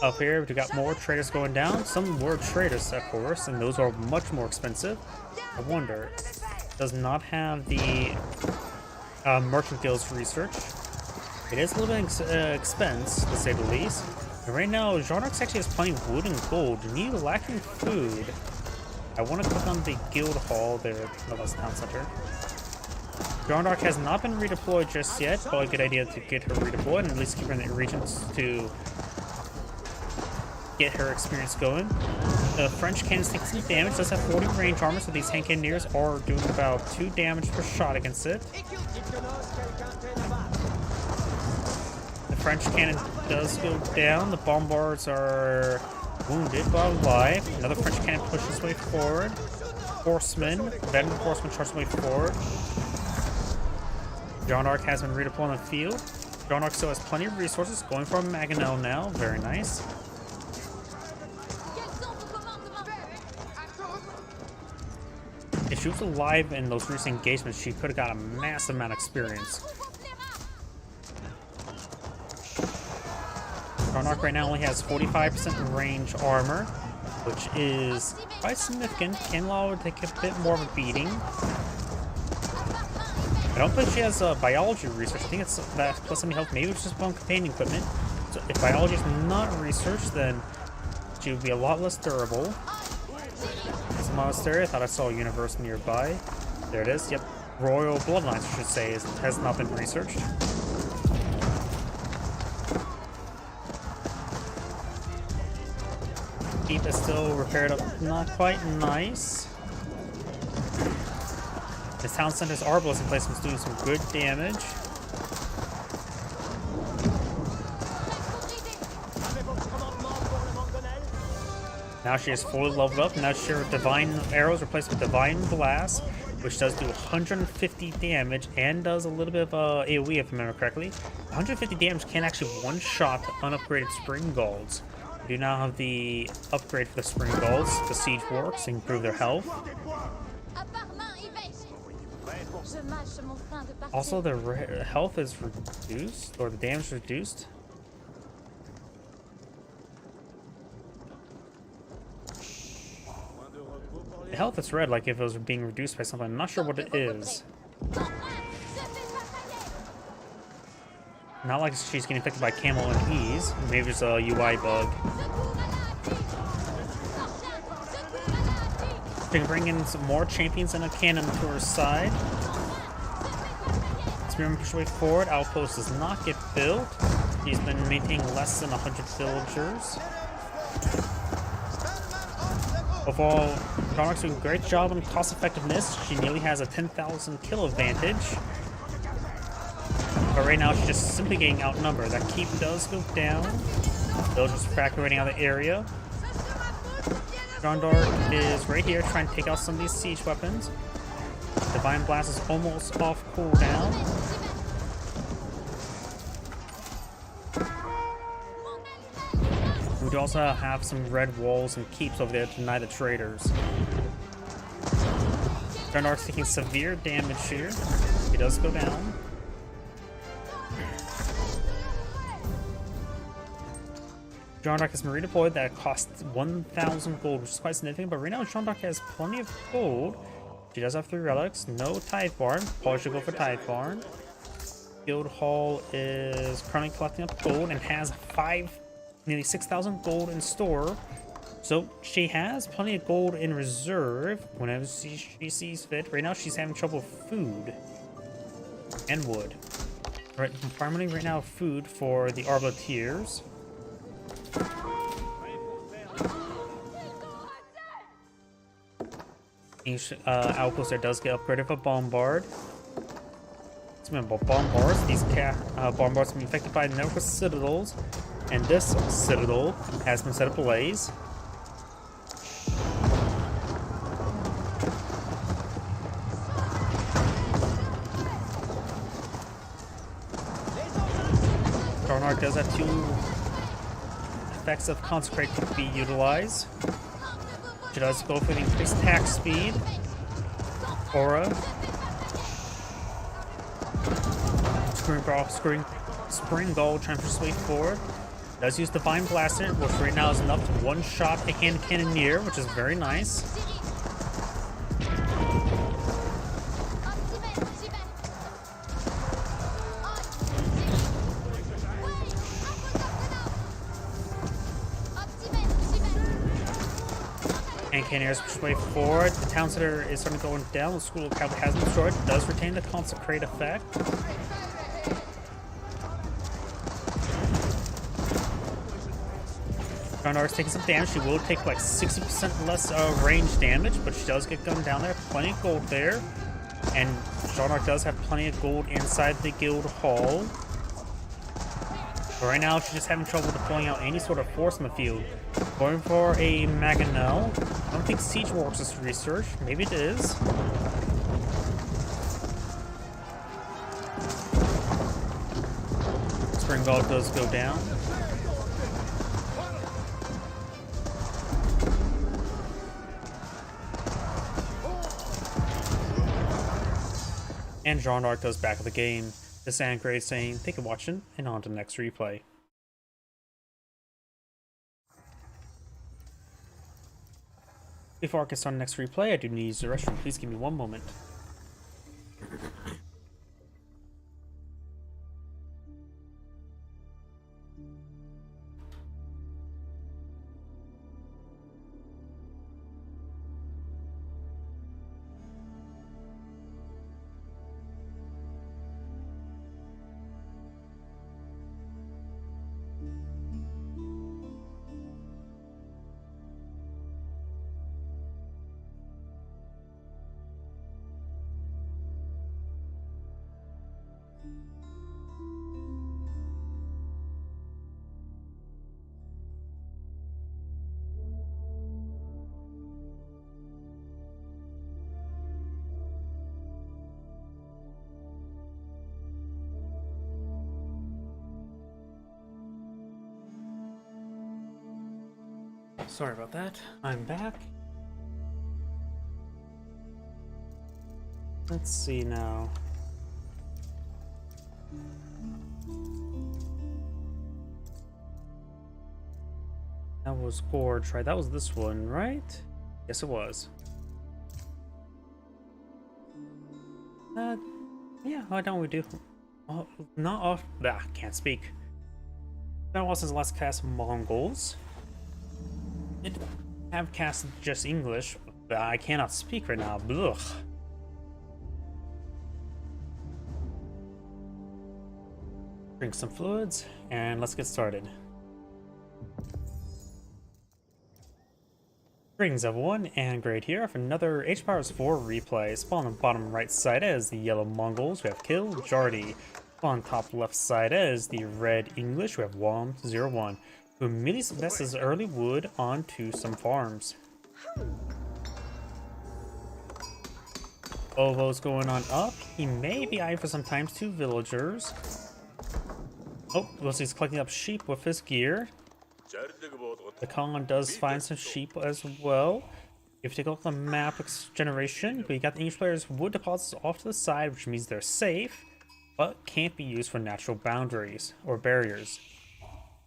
Up here, we got more traders going down. Some were traders, of course, and those are much more expensive. I wonder, does not have the merchant guilds research. It is a little bit expense, to say the least. And right now, Jean d'Arc actually has plenty of wood and gold. You lacking food. I want to click on the guild hall there. No, that's the town center. Jean d'Arc has not been redeployed just yet. Probably a good idea to get her redeployed and at least keep her in the regions to get her experience going. The French cannons take some damage. Does have 40 range armor, so these hand cannoneers are doing about 2 damage per shot against it. The French cannon does go down. The bombards are wounded but alive. Another French cannon pushes his way forward. Horsemen, veteran horsemen charge his way forward. Jean d'Arc has been redeployed on the field. Jean d'Arc still has plenty of resources. Going for a Mangonel now. Very nice. If she was alive in those recent engagements, she could have got a massive amount of experience. Jean d'Arc right now only has 45% range armor, which is quite significant. Can allow her to take a bit more of a beating. I don't think she has biology research. I think it's that plus some health. Maybe it's just one companion equipment. So if biology is not researched, then she would be a lot less durable. Monastery. I thought I saw a universe nearby. There it is. Yep. Royal Bloodlines, I should say, has not been researched. Keep is still repaired up. Not quite nice. This town center's Arbalest in place was doing some good damage. Now she is fully leveled up. Now her Divine Arrows replaced with Divine Blast, which does do 150 damage and does a little bit of AoE if I remember correctly. 150 damage can actually one-shot unupgraded Spring Guards. We do now have the upgrade for the Spring Guards. The siege works and improve their health. Also, the health is reduced, or the damage is reduced. The health is red, like if it was being reduced by something. I'm not sure what it is. Not like she's getting affected by Camel and Ease. Maybe it's a UI bug. She can bring in some more champions and a cannon to her side. Spearman push way forward. Outpost does not get built. He's been maintaining less than 100 villagers. Overall, Jean d'Arc's doing a great job on cost effectiveness. She nearly has a 10,000 kill advantage. But right now she's just simply getting outnumbered. That keep does go down. Villagers evacuating out of the area. Jean d'Arc is right here trying to take out some of these siege weapons. Divine Blast is almost off cooldown. We do also have some red walls and keeps over there to deny the traders. Bernard's taking severe damage here. He does go down. Jean d'Arc is marine deployed. That costs 1,000 gold, which is quite significant. But right now, Jean d'Arc has plenty of gold. She does have 3 relics. No Tithe Barn. Probably should go for Tithe Barn. Guild Hall is currently collecting up gold and has nearly 6,000 gold in store. So she has plenty of gold in reserve whenever she sees fit. Right now, she's having trouble with food and wood. Right, I'm farming right now food for the Arbaletiers. Outpost there does get upgraded for Bombard. Remember, Bombards, these Bombards can be affected by network citadels, and this citadel has been set ablaze. Darnark does have 2 effects of Consecrate to be utilized. She does go for the increased attack speed, Aura, Spring Gold, trying to persuade forward. Does use Divine Blaster, which right now is enough to one-shot a hand cannoneer, which is very nice. And cannoneers persuade forward. The town center is starting to go down. The school of Cavalry has been destroyed. Does retain the Consecrate effect. Darnar's taking some damage. She will take like 60% less range damage, but she does get gunned down there. Plenty of gold there. And Darnar does have plenty of gold inside the guild hall. But right now, she's just having trouble deploying out any sort of force in the field. Going for a Mangonel. I don't think Siege Works is research. Maybe it is. Springald does go down. And Jean d'Arc goes back of the game. This is Angrade saying, thank you for watching, and on to the next replay. Before I get started on the next replay, I do need to use the restroom. Please give me one moment. Sorry about that. I'm back. Let's see now. That was Gorge, right? That was this one, right? Yes, it was. Yeah, why don't we do? Oh, not off. Ah, can't speak. That was his last cast Mongols. Did have cast just English, but I cannot speak right now. Ugh. Drink some fluids, and let's get started. Greetings everyone, and Great here for another Age of Empires 4 replay. Spawn on the bottom right side as the yellow Mongols, we have Kill Jardi. Spawn on top left side as the red English, we have Wom01. Who immediately invests early wood onto some farms. Ovo's going on up. He may be eyeing for some times 2 villagers. Oh, looks like he's collecting up sheep with his gear. The Khan does find some sheep as well. If you take a look at the map generation, we got the English players' wood deposits off to the side, which means they're safe, but can't be used for natural boundaries or barriers.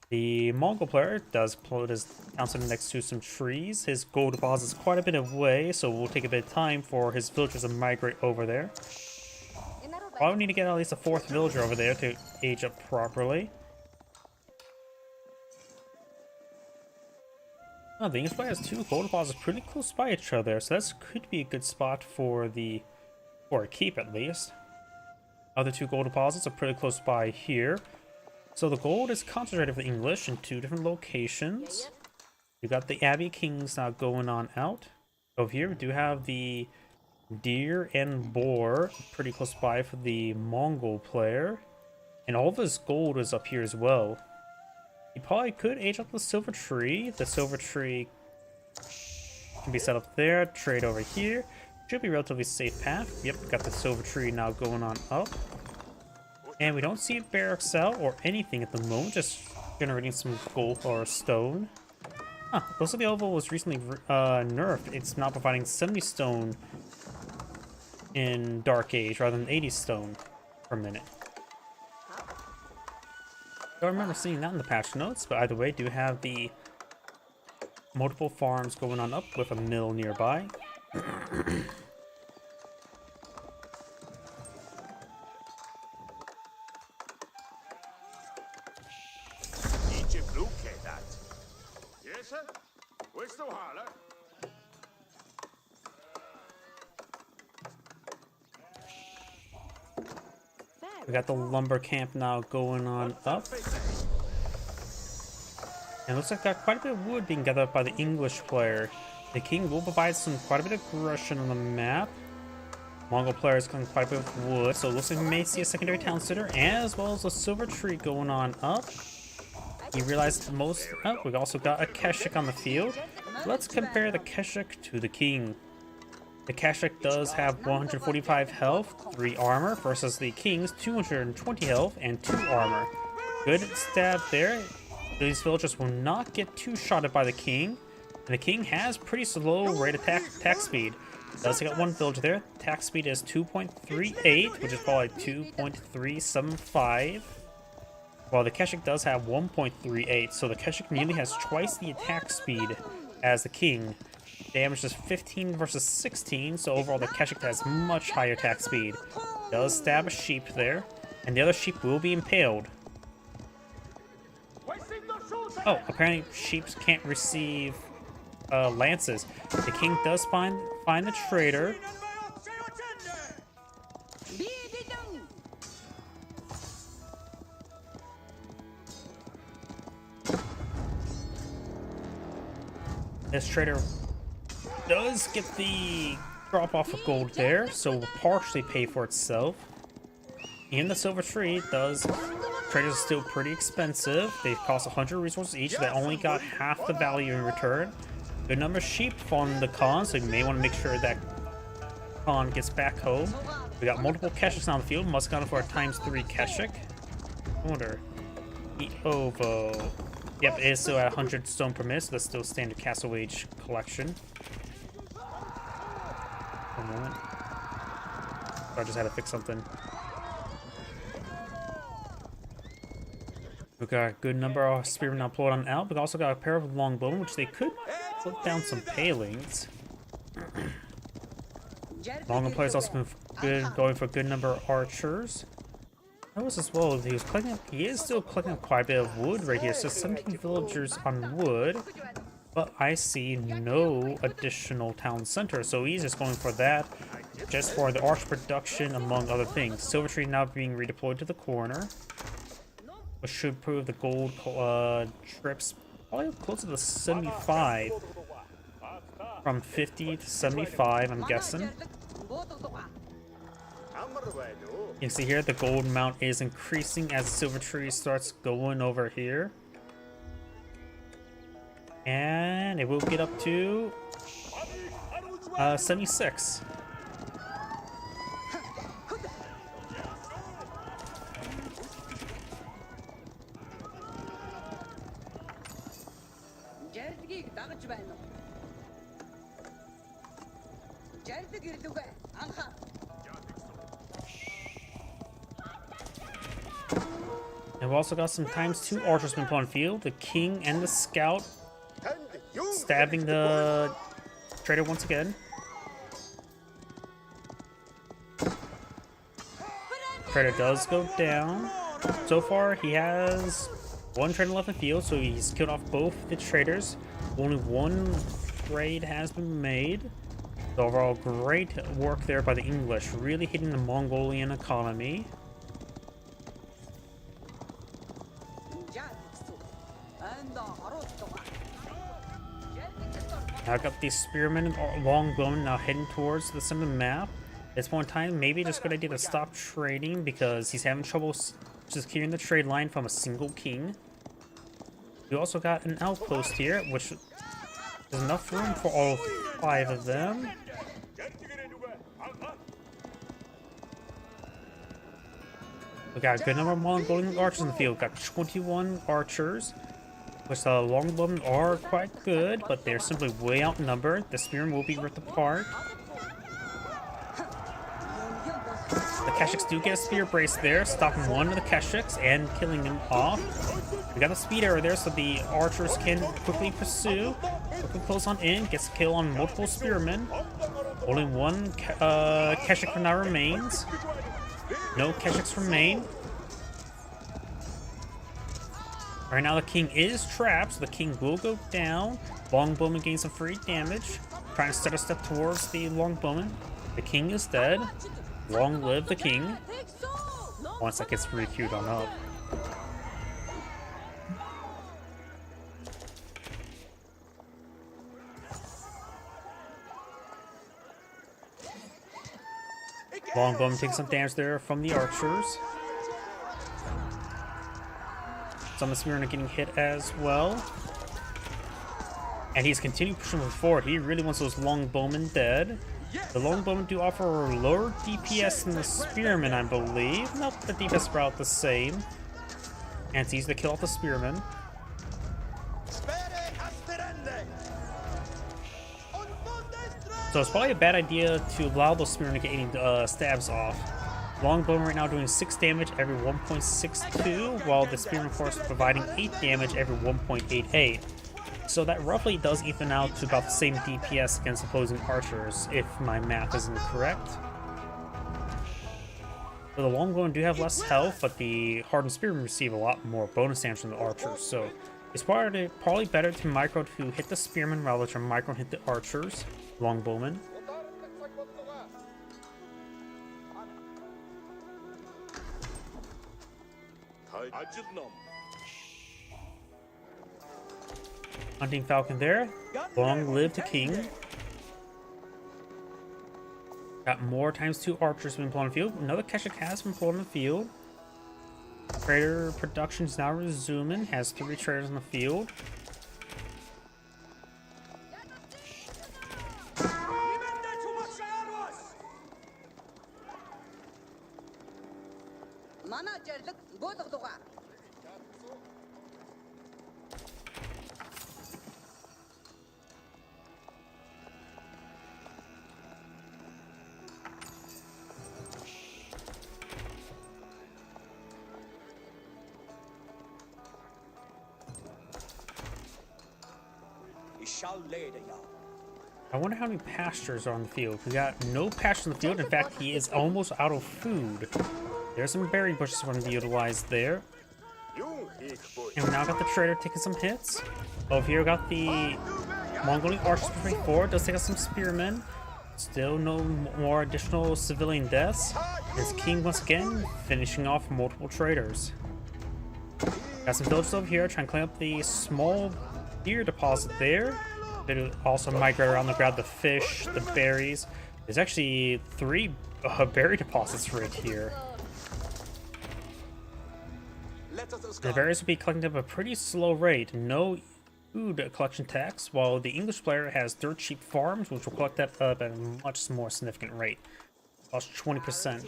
The Mongol player does put his town center next to some trees. His gold deposits quite a bit away, so we'll take a bit of time for his villagers to migrate over there. Probably need to get at least a 4th villager over there to age up properly. Oh, the English player has 2 gold deposits pretty close by each other, so that could be a good spot for a keep at least. Other 2 gold deposits are pretty close by here. So the gold is concentrated for the English in 2 different locations. We got the Abbey Kings now going on out. Over here we do have the deer and boar pretty close by for the Mongol player. And all of his gold is up here as well. He probably could age up the silver tree. The silver tree can be set up there, trade over here. Should be a relatively safe path. Yep, got the silver tree now going on up. And we don't see a barracks out or anything at the moment, just generating some gold or stone. Huh, looks like the oval was recently nerfed. It's now providing 70 stone in Dark Age rather than 80 stone per minute. I don't remember seeing that in the patch notes, but either way, do have the multiple farms going on up with a mill nearby. We got the lumber camp now going on up. And it looks like got quite a bit of wood being gathered up by the English player. The king will provide quite a bit of aggression on the map. Mongol players got quite a bit of wood, so it looks like we may see a secondary town center as well as a silver tree going on up. He realized most up. We've also got a Keshik on the field. Let's compare the Keshik to the king. The Keshik does have 145 health, 3 armor, versus the King's 220 health and 2 armor. Good stab there. These villagers will not get two-shotted by the King. And the King has pretty slow rate of attack speed. Does get 1 villager there. Attack speed is 2.38, which is probably 2.375. While the Keshik does have 1.38, so the Keshik nearly has twice the attack speed as the King. Damage is 15 versus 16, so overall the Keshik has much higher attack speed. Does stab a sheep there, and the other sheep will be impaled. Oh, apparently sheep can't receive lances. The king does find the traitor. This traitor does get the drop off of gold there, so will partially pay for itself. And the silver tree does. Traders are still pretty expensive. They cost 100 resources each. They only got half the value in return. Good number of sheep on the Khan, so you may want to make sure that Khan gets back home. We got multiple Keshiks on the field. Must account for a ×3 Keshik. I wonder. Ovo. Yep, it is still at 100 stone per minute, so that's still standard Castle Age collection. One moment. I just had to fix something. We got a good number of spearmen now pulled on out. We also got a pair of longbowmen, which they could put down some palings. Longbow players also been good, going for a good number of archers. Notice as well, he is still collecting quite a bit of wood right here. So 17 villagers on wood, but I see no additional town center. So he's just going for that, just for the arch production, among other things. Silver tree now being redeployed to the corner, which should prove the gold trips probably closer to 75, from 50 to 75, I'm guessing. You can see here the gold amount is increasing as the silver tree starts going over here. And it will get up to 76. And we've also got some ×2 archers been put on field. The king and the scout stabbing the trader once again. Trader does go down. So far, he has one trader left in the field, so he's killed off both the traders. Only one trade has been made. So overall, great work there by the English, really hitting the Mongolian economy. Now I've got the spearmen and longbowmen now heading towards the center of the map. At this point in time, maybe just a good idea to stop trading because he's having trouble securing the trade line from a single king. We also got an outpost here, which is enough room for all 5 of them. We got a good number of Mongolian archers in the field. Got 21 archers, which the longbowmen are quite good, but they're simply way outnumbered. The spearmen will be ripped apart. The Keshiks do get a spear brace there, stopping one of the Keshiks and killing him off. We got a speed arrow there, so the archers can quickly pursue. Quickly close on in, gets a kill on multiple spearmen. Only one Keshik now remains. No Keshiks remain. Right now the king is trapped, so the king will go down. Longbowman gains some free damage. Trying to set a step towards the longbowman. The king is dead. Long live the king. Once that gets requeued on up. Longbowman takes some damage there from the archers. Some of the spearmen are getting hit as well. And he's continuing pushing forward. He really wants those longbowmen dead. The longbowmen do offer lower DPS than the spearmen, I believe. Nope, the DPS are about the same. And it's easy to kill off the spearmen. So it's probably a bad idea to allow those spearmen to get any stabs off. Longbowman right now doing 6 damage every 1.62, while the spearman of course providing 8 damage every 1.88. So that roughly does even out to about the same DPS against opposing archers, if my math is incorrect. So the longbowmen do have less health, but the hardened spearmen receive a lot more bonus damage from the archers. So it's probably better to micro to hit the spearmen rather than micro hit the archers, longbowmen. Hunting falcon there. Long live the king. Got more ×2 archers been put on the field. Another Keshik has been put on the field. Trader production is now resuming. Has 3 traders on the field. I wonder how many pastures are on the field. We got no pastures on the field. In fact, he is almost out of food. There's some berry bushes going to be utilized there. And we now got the trader taking some hits. Over here, we got the Mongolian archers pushing forward. Does take out some spearmen. Still no more additional civilian deaths. His king once again finishing off multiple traders. Got some villagers over here trying to clean up the small deer deposit there. They also migrate around to grab the fish, the berries. There's actually 3 berry deposits right here. The berries will be collected at a pretty slow rate. No food collection tax, while the English player has dirt cheap farms, which will collect that up at a much more significant rate. Plus 20%.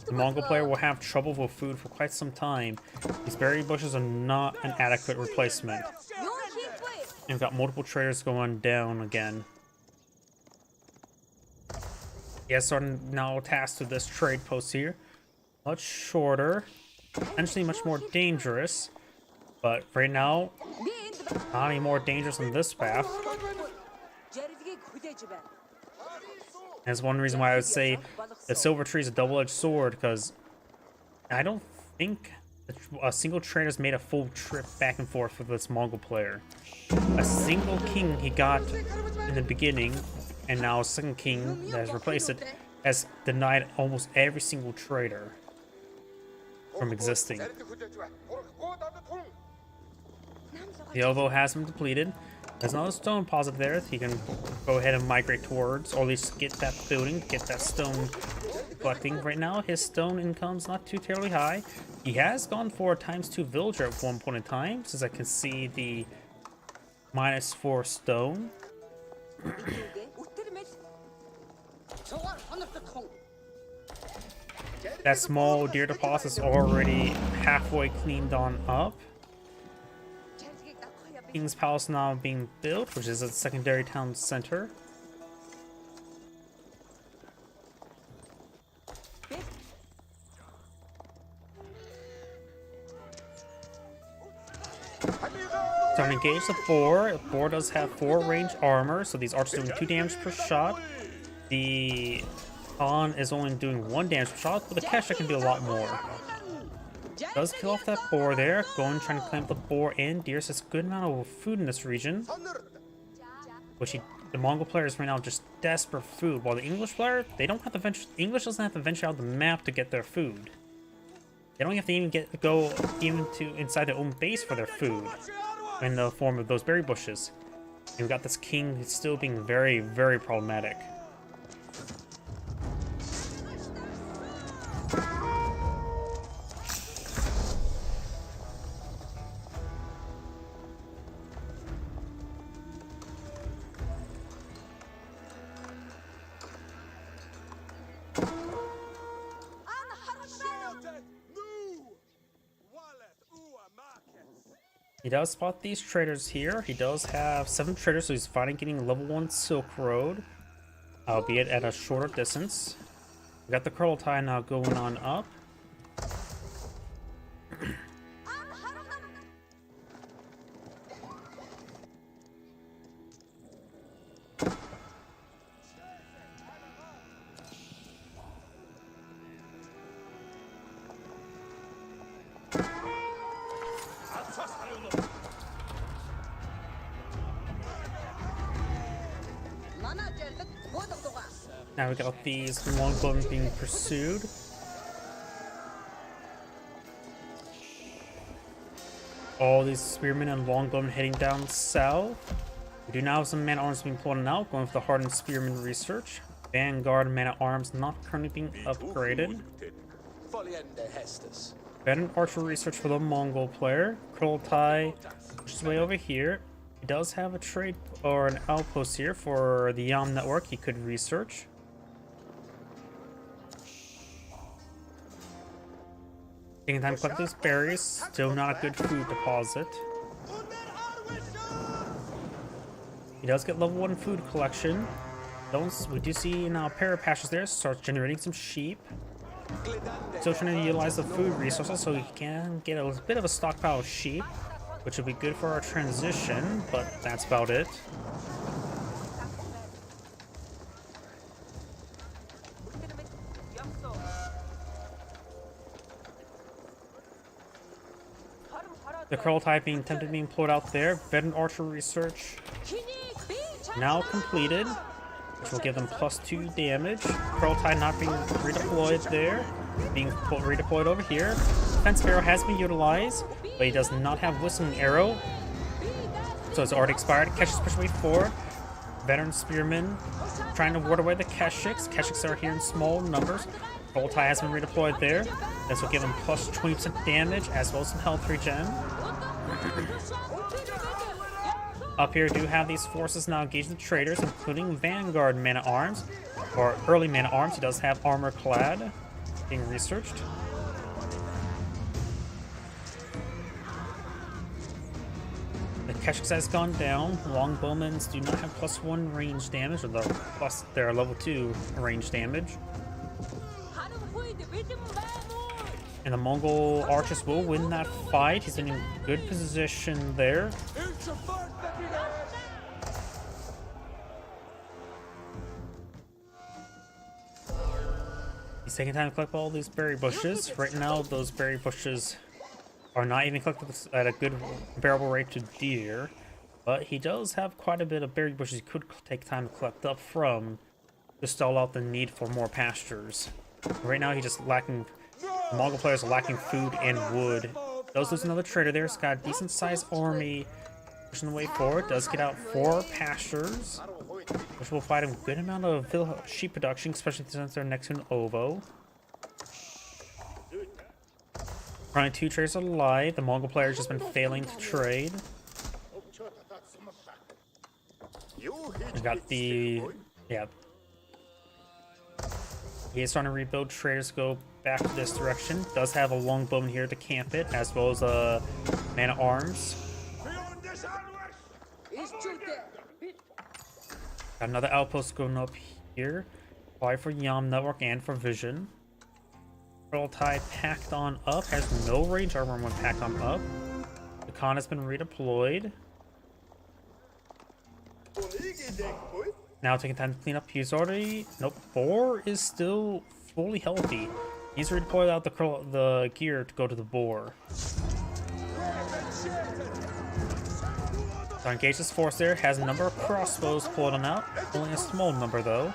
The Mongol player will have trouble with food for quite some time. These berry bushes are not an adequate replacement. And we've got multiple traders going down again. Yes, are now tasked with this trade post here. Much shorter, potentially much more dangerous, but right now, not any more dangerous than this path. That's one reason why I would say the silver tree is a double-edged sword, because I don't think a single trader has made a full trip back and forth with this Mongol player. A single king he got in the beginning, and now a second king that has replaced it, has denied almost every single trader from existing. The elbow has been depleted. There's another stone deposit there. He can go ahead and migrate towards, or at least get that building, get that stone collecting. Right now, his stone income's not too terribly high. He has gone for a ×2 villager at one point in time, since I can see the -4 stone. That small deer deposit is already halfway cleaned on up. King's Palace now being built, which is a secondary town center. Starting to engage the boar. The boar does have 4 range armor, so these archers doing 2 damage per shot. The Khan is only doing 1 damage per shot, but the Kesha can do a lot more. Does kill off that boar there. Going trying to claim the boar and deer. So it's a good amount of food in this region. Which the Mongol player is right now just desperate for food, while the English player, they don't have to venture. English doesn't have to venture out the map to get their food. They don't have to even go to inside their own base for their food, in the form of those berry bushes. And we've got this king who's still being very, very problematic. He does spot these traders here. He does have 7 traders, so he's finally getting level 1 Silk Road, albeit at a shorter distance. We got the Kurultai now going on up. Now we got these longbowmen being pursued. All these spearmen and longbowmen heading down south. We do now have some man-at-arms being pulled out, going for the hardened spearman research. Vanguard man-at-arms not currently being upgraded. Veteran archer research for the Mongol player. Kurultai, which is way over here. He does have a trade or an outpost here for the Yam network he could research. Taking time to collect those berries, still not a good food deposit. He does get level 1 food collection. We do see now Parapashes there, starts generating some sheep. Still trying to utilize the food resources so he can get a bit of a stockpile of sheep, which will be good for our transition, but that's about it. The Kurultai being attempted being pulled out there. Veteran archer research now completed, which will give them +2 damage. Kurultai not being redeployed there, being redeployed over here. Defense arrow has been utilized, but he does not have whistling arrow, so it's already expired. Keshiks push way forward. Veteran spearmen trying to ward away the Keshiks. Keshiks are here in small numbers. Kurultai has been redeployed there. This will give him +20% damage as well as some health regen. Up here do have these forces now engaging the traders, including Vanguard man-at-arms, or early man-at-arms. He does have armor clad. being researched. The Keshik has gone down. Longbowmens do not have +1 range damage, or they're level 2 range damage. And the Mongol archers will win that fight. He's in a good position there. He's taking time to collect all these berry bushes. Right now, those berry bushes are not even collected at a good comparable rate to deer. But he does have quite a bit of berry bushes he could take time to collect up from to stall out the need for more pastures. Right now, he's just lacking. The Mongol players are lacking food and wood. Does lose another trader there. He's got a decent sized army pushing the way forward. Does get out 4 pastures, which will provide him a good amount of sheep production, especially since they're next to an ovo. Running 2 traders alive. The Mongol player's just been failing to trade. We got the he is trying to rebuild traders to go back to this direction. Does have a longbowman here to camp it, as well as a man at arms. Got another outpost going up here. Apply for Yam Network and for Vision. Kurultai packed on up. Has no range armor when packed on up. The Khan has been redeployed. Now taking time to clean up. He's already... Nope. 4 is still fully healthy. He's redeployed out the gear to go to the boar. So engage this force there. Has a number of crossbows pulling out. Only a small number though.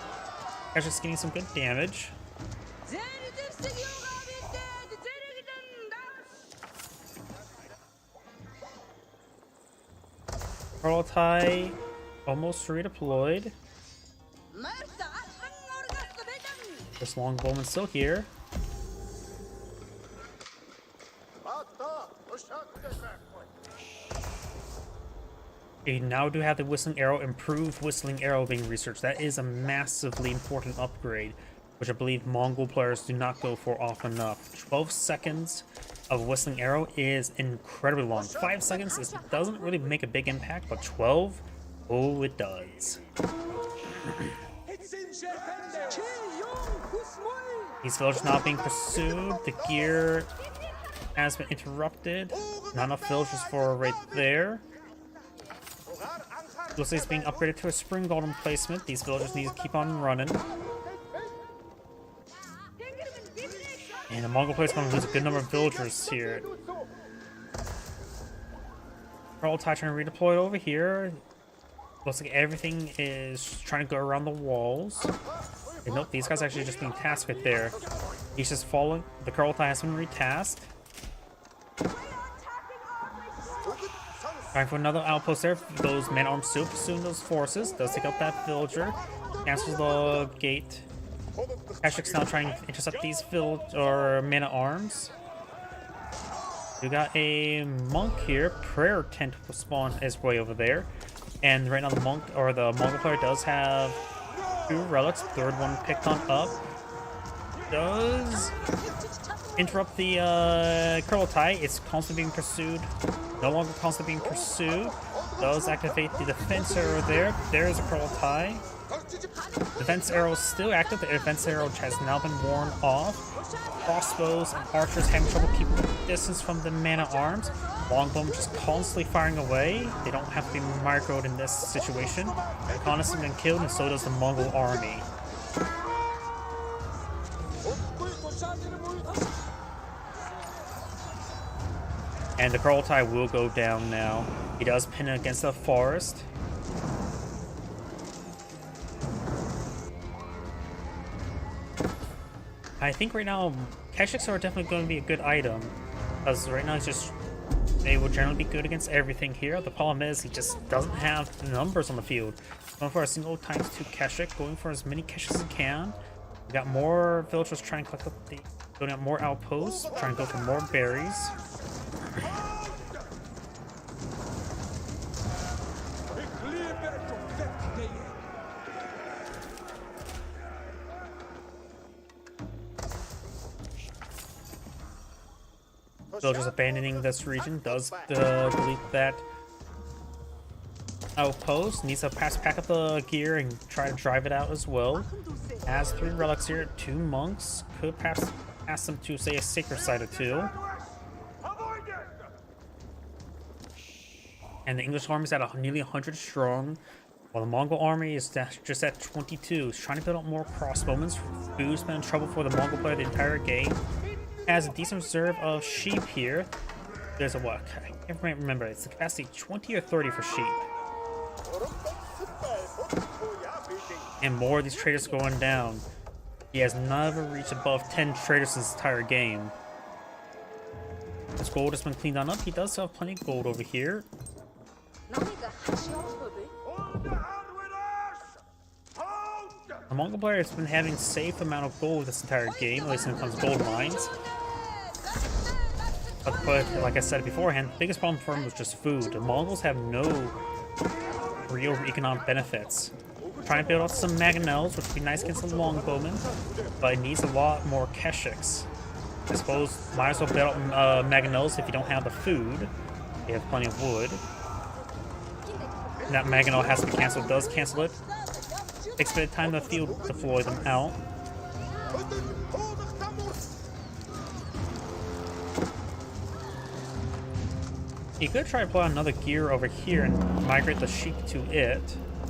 Actually just getting some good damage. Kurultai almost redeployed. This longbowman's still here. You now do have the Whistling Arrow, improved Whistling Arrow being researched. That is a massively important upgrade, which I believe Mongol players do not go for often enough. 12 seconds of Whistling Arrow is incredibly long. 5 seconds doesn't really make a big impact, but 12, oh, it does. These villagers not being pursued. The gear has been interrupted. Not enough villagers for right there. Looks like it's being upgraded to a spring golden placement. These villagers need to keep on running. And the Mongol players going to lose a good number of villagers here. Kurultai trying to redeploy over here. Looks like everything is trying to go around the walls. And nope, these guys are actually just being tasked right there. He's just following. The Kurultai has been retasked. Trying for another outpost there. Those man-armed still pursuing those forces. Does take out that villager. Cancels the gate. Keshik's now trying to intercept these man-at-arms. We got a monk here. Prayer tent will spawn his way over there. And right now the Mongol player does have 2 relics. Third one picked on up. Does interrupt the Kurultai. It's constantly being pursued. No longer constantly being pursued. Does activate the defense arrow there. There's a Kurultai. Defense arrow is still active. The defense arrow has now been worn off. Crossbows and archers having trouble keeping the distance from the man-at-arms. Longbowmen just constantly firing away. They don't have to be microed in this situation. The Khan has been killed, and so does the Mongol army. And the Kurultai will go down now. He does pin it against the forest. I think right now, Keshiks are definitely going to be a good item. Because right now, they will generally be good against everything here. The problem is, he just doesn't have the numbers on the field. Going for a single ×2 Keshik, going for as many Keshiks as he can. We got more villagers trying to collect up building up more outposts, trying to go for more berries. villagers abandoning this region does delete that outpost. Needs to pack up the gear and try to drive it out as well. Has 3 relics here, 2 monks. Could perhaps ask them to say a sacred site or 2. And the English army is at nearly 100 strong, while the Mongol army is just at 22. It's trying to build up more crossbowmen. Food's been in trouble for the Mongol player the entire game. Has a decent reserve of sheep here. There's a what? I can't remember. It's the capacity 20 or 30 for sheep. And more of these traders going down. He has never reached above 10 traders this entire game. His gold has been cleaned on up. He does have plenty of gold over here. The Mongol player has been having safe amount of gold this entire game, at least when it comes to gold mines. But like I said beforehand, the biggest problem for him was just food. The Mongols have no real economic benefits. Trying to build out some mangonels, which would be nice against the longbowmen, but it needs a lot more keshiks. I suppose might as well build out mangonels if you don't have the food. You have plenty of wood. And that mangonel has to be cancelled. Does cancel it. Takes a bit of time to field deploy them out. He could try to put another gear over here and migrate the sheep to it.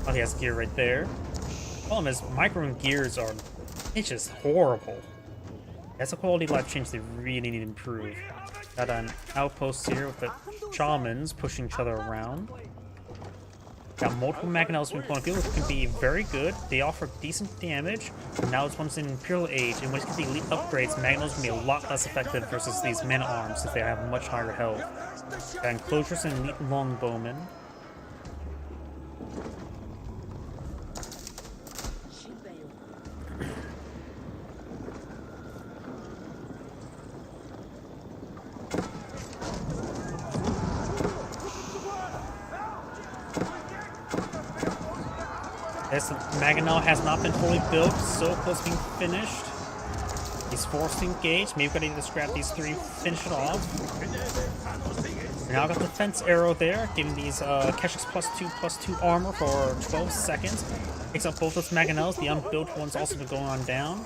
Oh, he has gear right there. Problem is, microing gears are... it's just horrible. That's a quality of life change they really need to improve. Got an outpost here with the shamans pushing each other around. Got multiple mangonels from point of view, which can be very good. They offer decent damage. Now it's once in Imperial Age, in which the elite upgrades, mangonels can be a lot less effective versus these men at arms, since they have much higher health. Got enclosures and elite longbowmen. This mangonel has not been fully built, so close to being finished. He's forced to engage. Maybe we gotta just grab these 3, finish it off. We now got the fence arrow there, giving these Keshiks +2/+2 armor for 12 seconds. Picks up both those mangonels. The unbuilt one's also been going on down.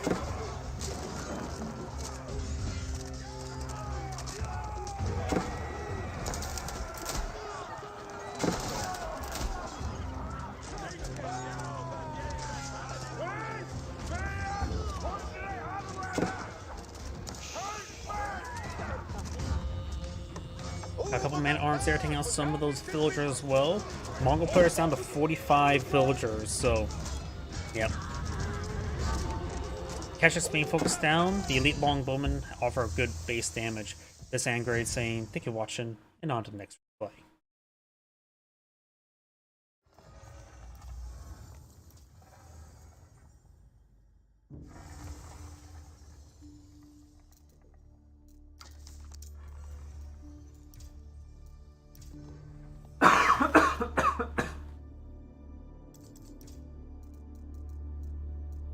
A couple man-at-arms there, taking out some of those villagers as well. Mongol players down to 45 villagers, so... yep. Keshiks being focused down, the elite longbowmen offer a good base damage. This Angrade saying, thank you for watching, and on to the next play.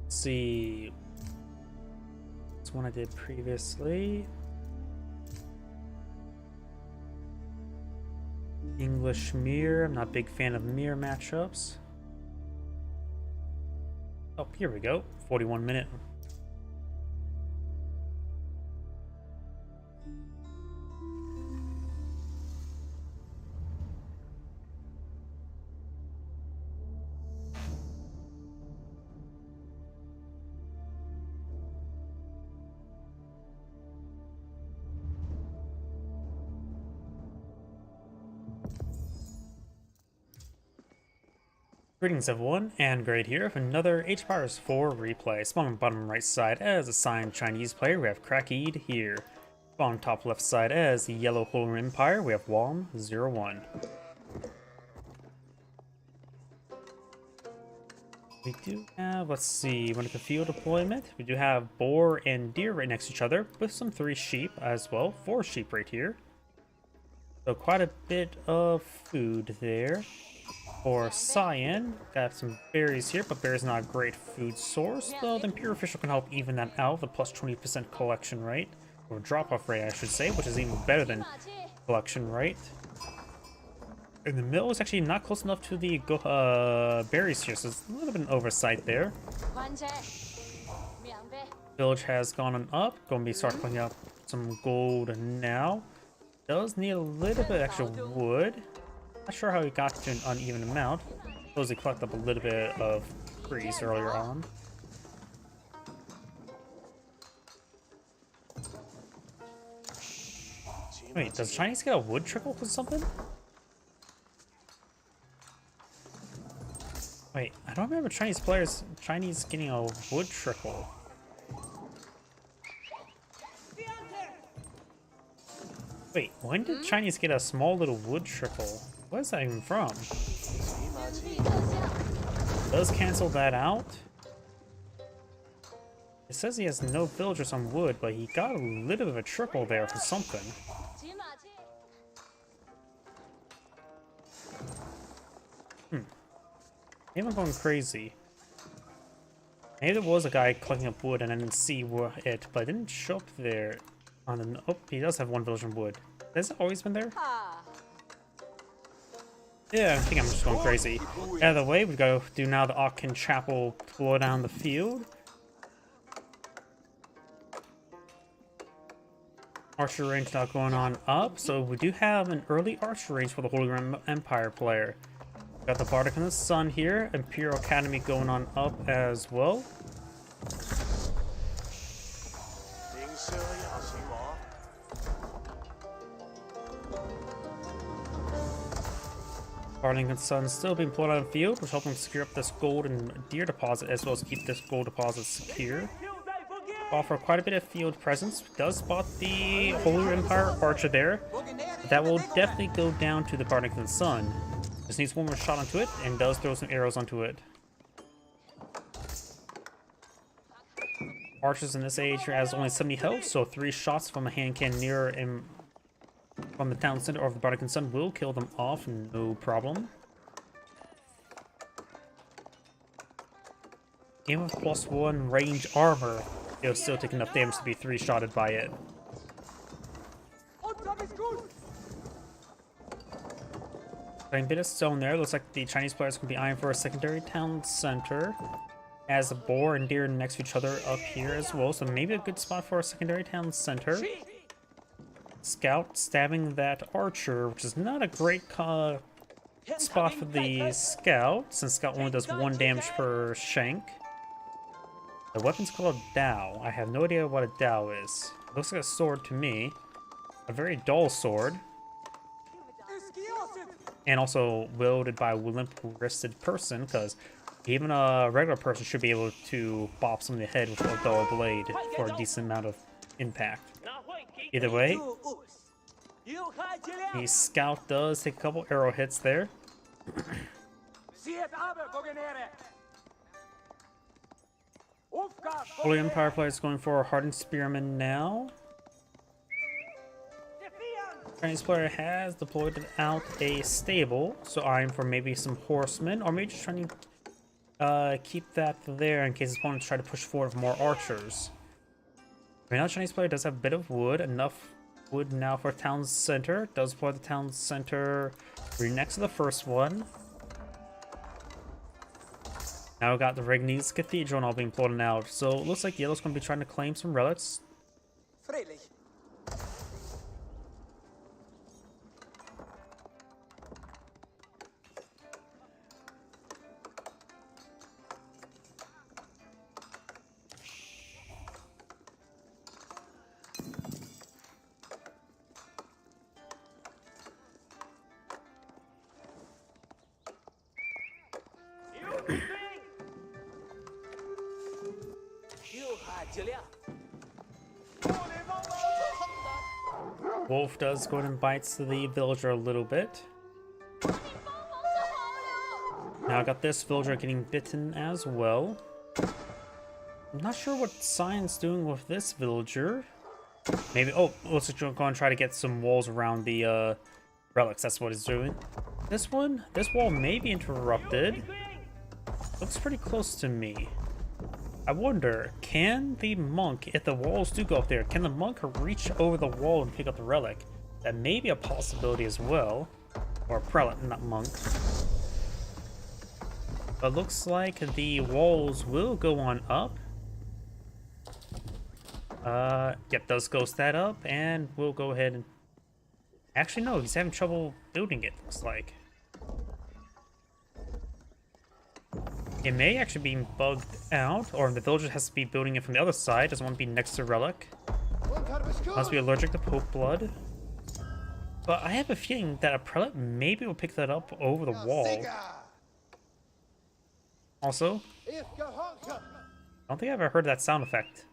See, this one I did previously. English mirror. I'm not a big fan of mirror matchups. Oh, here we go. 41 minute. Greetings everyone, Angrade here with another Age of Empires 4 replay. Spawn on bottom right side as a signed Chinese player, we have Krakid here. Spawn on top left side as the Yellow Holy Empire, we have Walm01. We do have, let's see, when it's a field deployment, we do have boar and deer right next to each other, with some 3 sheep as well, 4 sheep right here. So quite a bit of food there. For Cyan, got some berries here, but berries not a great food source, though the Imperial Official can help even that out, the plus 20% collection rate, or drop-off rate, I should say, which is even better than collection rate. And the mill is actually not close enough to the berries here, so it's a little bit of an oversight there. Village has gone on up. Going to be start putting up some gold now. Does need a little bit extra wood. Not sure how he got to an uneven amount. Suppose he collected up a little bit of trees earlier on. Wait, does Chinese get a wood trickle or something? Wait, I don't remember Chinese getting a wood trickle. Wait, when did Chinese get a small little wood trickle? What is that even from? Does cancel that out? It says he has no villagers on wood, but he got a little bit of a trickle there for something. Maybe I'm going crazy. Maybe there was a guy collecting up wood and I didn't see it, but it didn't show up there. On the, oh, he does have one village in wood. Has it always been there? Yeah, I think I'm just going crazy. Out of the way, we go do now the Aachen Chapel blow down the field. Archer range now going on up, so we do have an early archer range for the Holy Roman Empire player. Got the Bardic and the Sun here, Imperial Academy going on up as well. Bardic and Sun still being pulled out of the field, which helping secure up this gold and deer deposit, as well as keep this gold deposit secure. Offer quite a bit of field presence. Does spot the Holy Empire archer there. That will definitely go down to the Bardic and Sun. Just needs one more shot onto it, and does throw some arrows onto it. Archers in this age has only 70 health, so 3 shots from a hand cannon near and from the town center of the Bardic and Sun will kill them off, no problem. Even with +1 range armor, it'll still take enough damage to be 3-shotted by it. A bit of stone there. Looks like the Chinese players can be eyeing for a secondary town center. As a boar and deer next to each other up here as well, so maybe a good spot for a secondary town center. Scout stabbing that archer, which is not a great spot for the scout, since scout only does 1 damage per shank. The weapon's called a dao. I have no idea what a dao is. It looks like a sword to me. A very dull sword. And also wielded by a limp-wristed person, because even a regular person should be able to bop someone in the head with a dull blade for a decent amount of impact. Either way, the scout does take a couple arrow hits there. Holy Empire players going for a hardened spearman now. Chinese player has deployed out a stable, so eyeing for maybe some horsemen, or maybe just trying to keep that there in case his opponents try to push forward with more archers. Right now, Chinese player does have a bit of wood, enough wood now for town center. Does deploy the town center right next to the first one. Now we got the Regni's Cathedral and all being plotted out, so it looks like Yellow's going to be trying to claim some relics. Wolf does go and bites the villager a little bit. Now I got this villager getting bitten as well. I'm not sure what Cyan's doing with this villager. Maybe, oh, let's just go and try to get some walls around the relics. That's what he's doing. This wall may be interrupted. Looks pretty close to me. I wonder, can the monk, if the walls do go up there, can the monk reach over the wall and pick up the relic? That may be a possibility as well. Or prelate, not monk. But looks like the walls will go on up. Yep, does ghost that up, and we'll go ahead and... Actually, no, he's having trouble building it, looks like. It may actually be bugged out, or the villager has to be building it from the other side, doesn't want to be next to Relic. Must be allergic to Pope blood. But I have a feeling that a prelate maybe will pick that up over the wall. Also, I don't think I've ever heard that sound effect.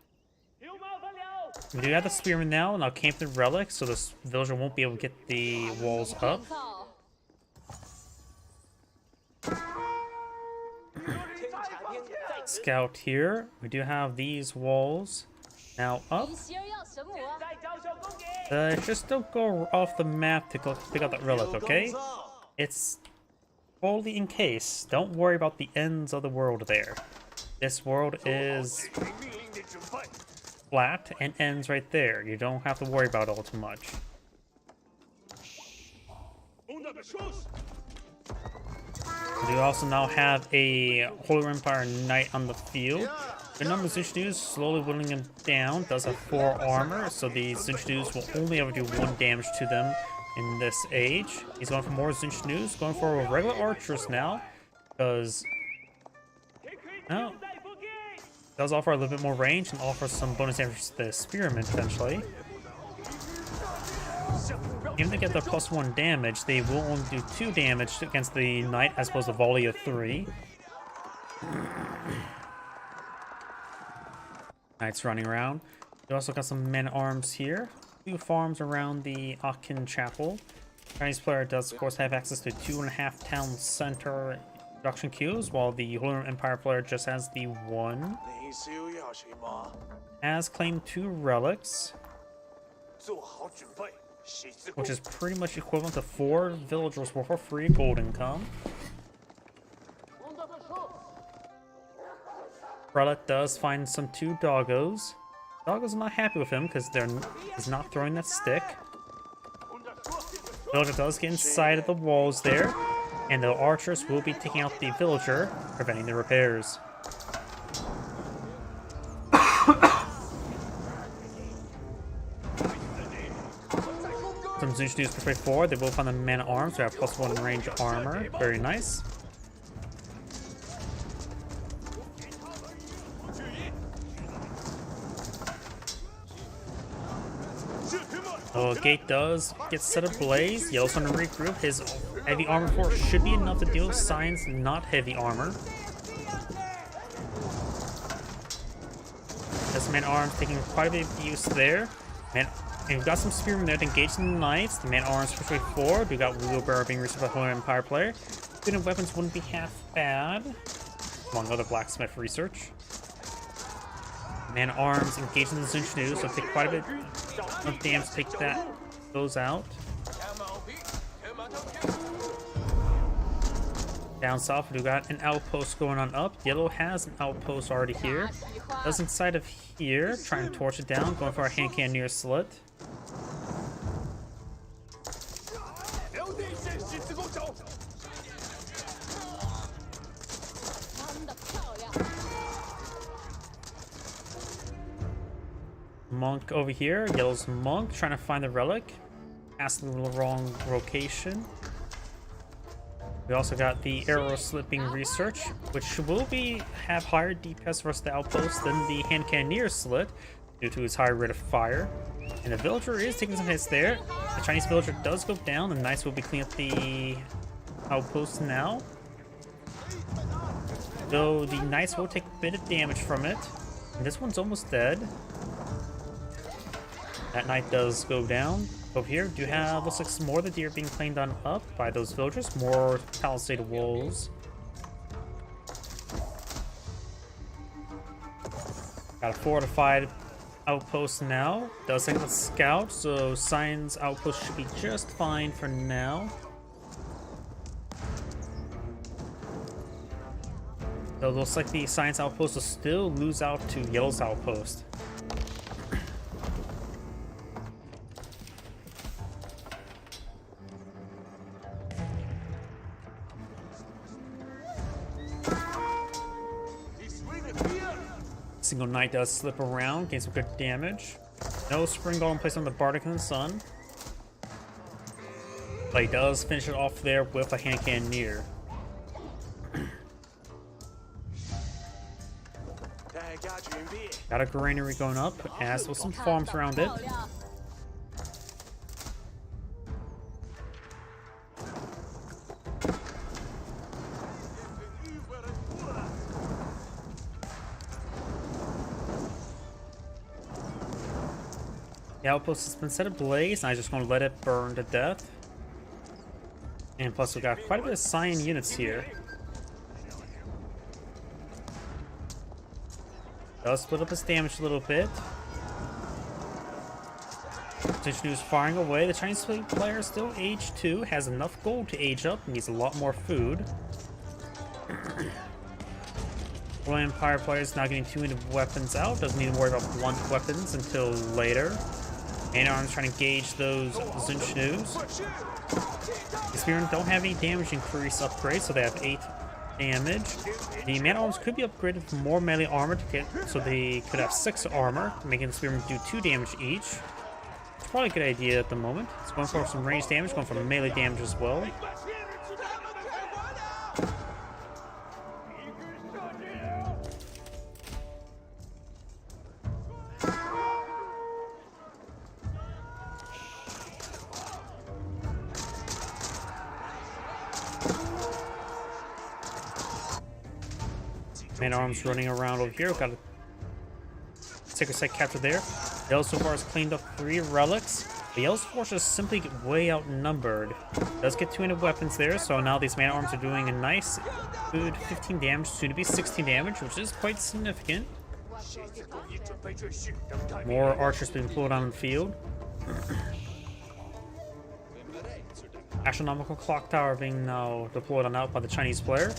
We do have the spearman now, and I'll camp the relic so this villager won't be able to get the walls up. Scout here. We do have these walls now up. Just don't go off the map to go pick up that relic, okay? It's only in case. Don't worry about the ends of the world there. This world is flat and ends right there. You don't have to worry about it all too much. We also now have a Holy Empire Knight on the field. The number of Zinchnews slowly whittling him down. Does have 4 armor, so the Zinchnews will only ever do 1 damage to them in this age. He's going for more Zinchnews, going for regular archers now, because no, does offer a little bit more range and offers some bonus damage to the spearman potentially. Even to get the +1 damage, they will only do 2 damage against the knight as opposed to volley of 3. Knight's running around. We also got some men-at-arms here. 2 farms around the Akin Chapel. Chinese player does, of course, have access to 2.5 town center production queues, while the Holy Empire player just has the 1. Has claimed 2 relics, which is pretty much equivalent to 4 villagers worth of free gold income. Prelate does find some 2 doggos. Doggos are not happy with him because he's not throwing that stick. Villager does get inside of the walls there, and the archers will be taking out the villager, preventing the repairs. Some Zinchnews prepare forward. They will find the man-at-arms who have +1 range armor. Very nice. Oh, gate does get set ablaze. Yellow's going to regroup. His heavy armor force should be enough to deal with Signs not heavy armor. This man-at-arms taking quite a bit of use there. And we've got some spearmen there to engage the knights. The man-at-arms push way forward. We've got wheelbarrow being reached by the Holy Empire player. Good of weapons wouldn't be half bad, among other blacksmith research. Man-at-arms engaging the Zinchnews, so take quite a bit of damage to take those out. Down south, we've got an outpost going on up. Yellow has an outpost already here. Does inside of here, trying to torch it down, going for a hand cannoneer slit. Monk over here. Yellow's monk trying to find the relic. Passed the wrong location. We also got the arrow slipping research, which will have higher DPS versus the outpost than the hand cannoneer slit due to its higher rate of fire. And the villager is taking some hits there. The Chinese villager does go down. The knights will be cleaning up the outpost now. Though the knights will take a bit of damage from it. And this one's almost dead. That knight does go down. Over here, do have, looks like some more of the deer being claimed on up by those villagers. More palisade wolves. Got a fortified outpost now. Does take the scout, so Signs outpost should be just fine for now. So it looks like the Science Outpost will still lose out to Yellow's Outpost. Single Knight does slip around, gains some good damage. No Spring Golem placed on the Bardic in the Sun. But he does finish it off there with a hand cannoneer. Got a granary going up, as with some farms around it. The outpost has been set ablaze, and I'm just going to let it burn to death. And plus, we got quite a bit of Cyan units here. Does split up his damage a little bit. Zinchnu is firing away. The Chinese player is still age 2, has enough gold to age up, needs a lot more food. Royal Empire player is now getting 2 into weapons out, doesn't need to worry about blunt weapons until later. Man-at-arms trying to gauge those Zinchnus. The Spearmen don't have any damage increase upgrades, so they have 8 damage. The Man-at-arms could be upgraded for more melee armor to get, so they could have 6 armor, making the Spearmen do 2 damage each. It's probably a good idea at the moment. It's going for some range damage, going for melee damage as well. Man-at-arms running around over here. Got a Sacred Site captured there. Yellow so far has cleaned up 3 relics. The Yellow's force is simply way outnumbered. Does get 2 into weapons there, so now these Man-at-arms are doing a nice, good 15 damage, soon to be 16 damage, which is quite significant. More archers being deployed on the field. Astronomical Clock Tower being now deployed on out by the Chinese player.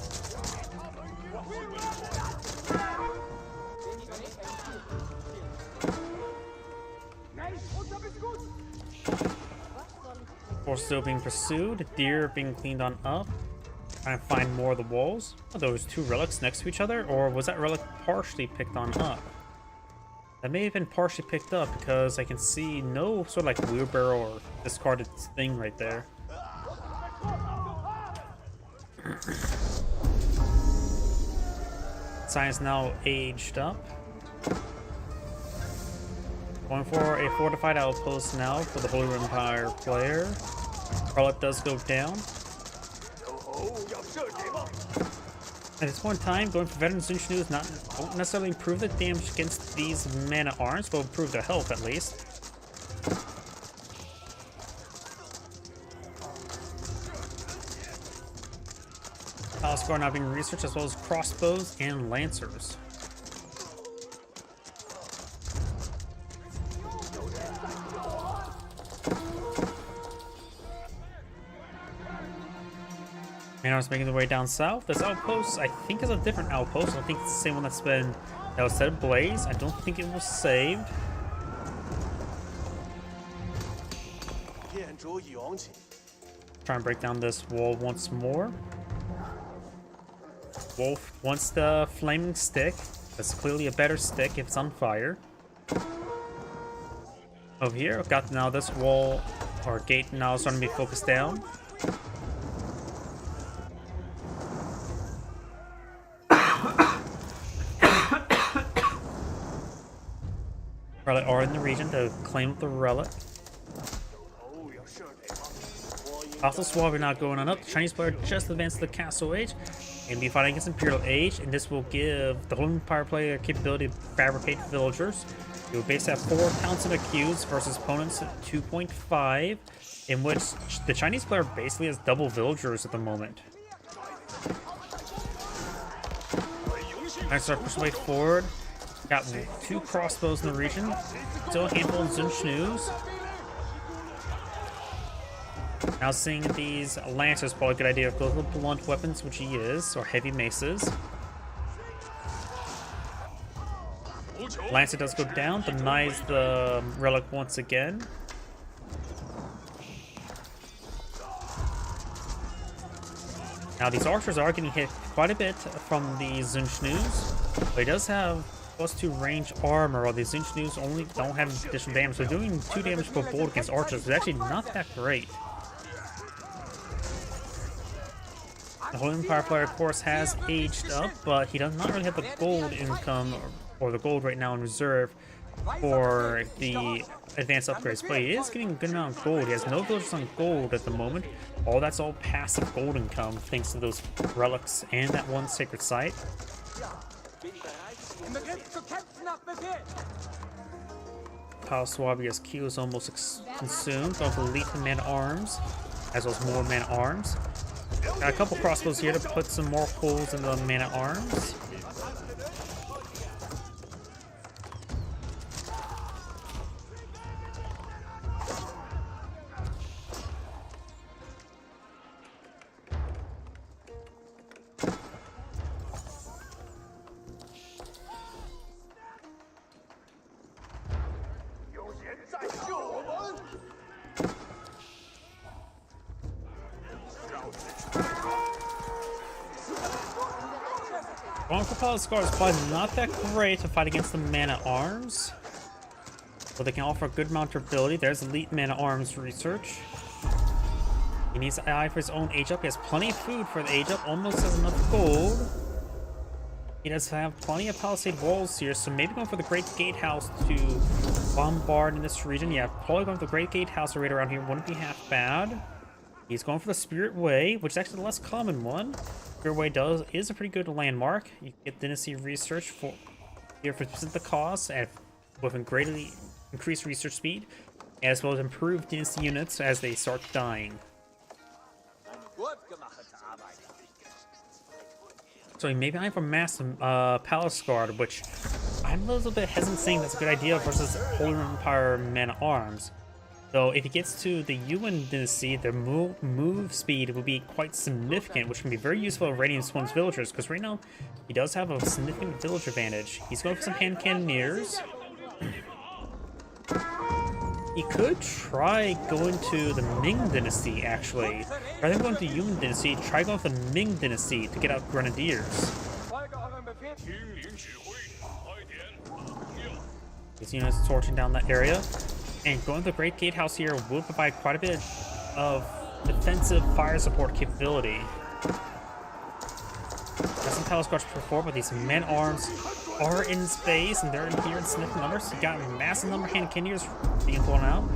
Force still being pursued, deer being cleaned on up. Trying to find more of the walls. Are those 2 relics next to each other, or was that relic partially picked on up? That may have been partially picked up because I can see no sort of like wheelbarrow or discarded thing right there. Science now aged up. Going for a fortified outpost now for the Holy Empire player. Charlotte does go down. At this point in time, going for veteran Zinchnu won't necessarily improve the damage against these Man-at-arms, but will improve their health at least. Palace Guard now being researched, as well as crossbows and lancers. Man-at-arms making their way down south. This outpost, I think, is a different outpost. I don't think it's the same one that was set ablaze. I don't think it was saved. Try and break down this wall once more. Wolf wants the flaming stick. That's clearly a better stick if it's on fire. Over here, I've got now this wall or gate now starting to be focused down. Relic are in the region to claim the relic. Also, Swab are not going on up. The Chinese player just advanced to the Castle Age and be fighting against Imperial Age, and this will give the Holy Empire player capability to fabricate villagers. You will basically have 4 counts of accused versus opponents at 2.5, in which the Chinese player basically has double villagers at the moment. Next, start pushing way forward. Got 2 crossbows in the region. Still a handful of Zinchnus. Now seeing these lancers, probably a good idea to go with blunt weapons, which he is, or heavy maces. Lancer does go down, denies the relic once again. Now these archers are getting hit quite a bit from the Zunchnoos, but he does have +2 range armor, while the Zunchnoos only don't have additional damage. So doing 2 damage per bolt against archers is actually not that great. The Holy Empire player, of course, has aged up, but he does not really have the gold income or the gold right now in reserve for the advanced upgrades. But he is getting a good amount of gold. He has no villagers on gold at the moment. All that's all passive gold income thanks to those relics and that one sacred site. Pal Swabia's Q is almost consumed. Going for elite man-at-arms, as well as more man-at-arms. Got a couple crossbows here to put some more holes in the man-at-arms. Going for Paliscar is probably not that great to fight against the man-at-arms, but they can offer a good amount of ability. There's elite man-at-arms research. He needs to eye for his own age up. He has plenty of food for the age up, almost has enough gold. He does have plenty of palisade walls here, so maybe going for the Great Gatehouse to bombard in this region. Yeah, probably going for the Great Gatehouse right around here wouldn't be half bad. He's going for the Spirit Way, which is actually the less common one. Spirit Way is a pretty good landmark. You get Dynasty research for here for the cost and with a greatly increased research speed, as well as improved Dynasty units as they start dying. So maybe I'm for Mass Palace Guard, which I'm a little bit hesitant saying that's a good idea versus Holy Empire Man-at-Arms. So if he gets to the Yuan Dynasty, the move speed will be quite significant, which can be very useful at Radiance one's villagers, because right now he does have a significant village advantage. He's going for some hand cannoneers. He could try going to the Ming Dynasty, actually. Rather than going to Yuan Dynasty, try going for the Ming Dynasty to get out Grenadiers. These units torching down that area. And going to the Great Gatehouse here will provide quite a bit of defensive fire support capability. Got some Palace Guards before, but these men-arms are in space and they're in here in significant numbers. You got a massive number of hand cannoneers being blown out.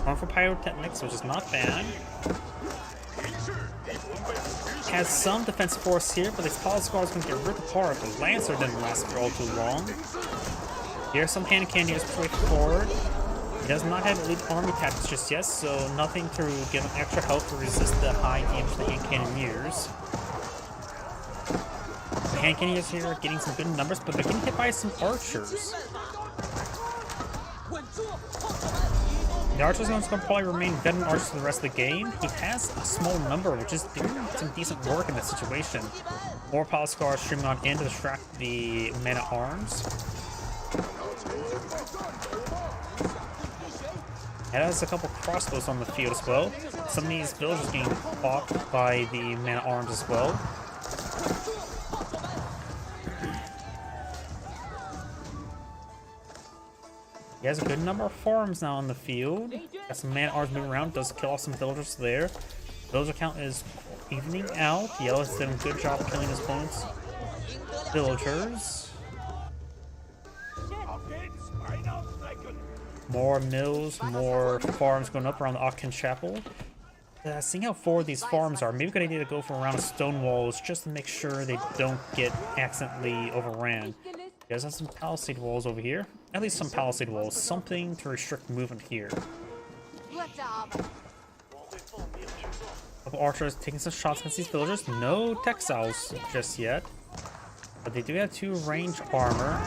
Going for pyrotechnics, which is not bad. Has some defensive force here, but these Palace Guards can get ripped apart. The Lancer didn't last for all too long. Here's some hand cannoneers pushing forward. He does not have elite army tactics just yet, so nothing to give him extra help to resist the high damage of the hand cannoneers. The hand cannoneers here are getting some good numbers, but they're getting hit by some archers. The archers are going to probably remain veteran archers for the rest of the game. He has a small number, which is doing some decent work in this situation. More Palace Guards streaming on in to distract the men-at-arms. It has a couple crossbows on the field as well. Some of these villagers getting fought by the man-at-arms as well. He has a good number of farms now on the field. Got some man-at-arms moving around. Does kill off some villagers there. Villager count is evening out. Yellow has done a good job killing his opponents' villagers. More mills, more farms going up around the Akhton Chapel. Seeing how forward these farms are, maybe a good idea to go for around stone walls just to make sure they don't get accidentally overran. He does have some palisade walls over here. At least some palisade walls. Something to restrict movement here. Couple archers taking some shots against these villagers. No textiles just yet. But they do have 2 range armor.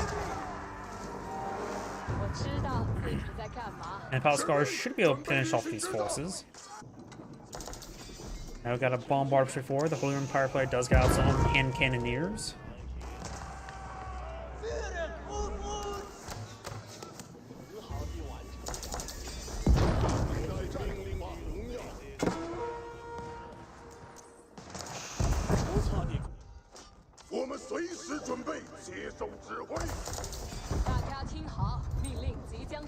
And Palace Guards should be able to finish off these forces. Now we've got a bombard before. The Holy Empire player does get out his own hand cannoneers.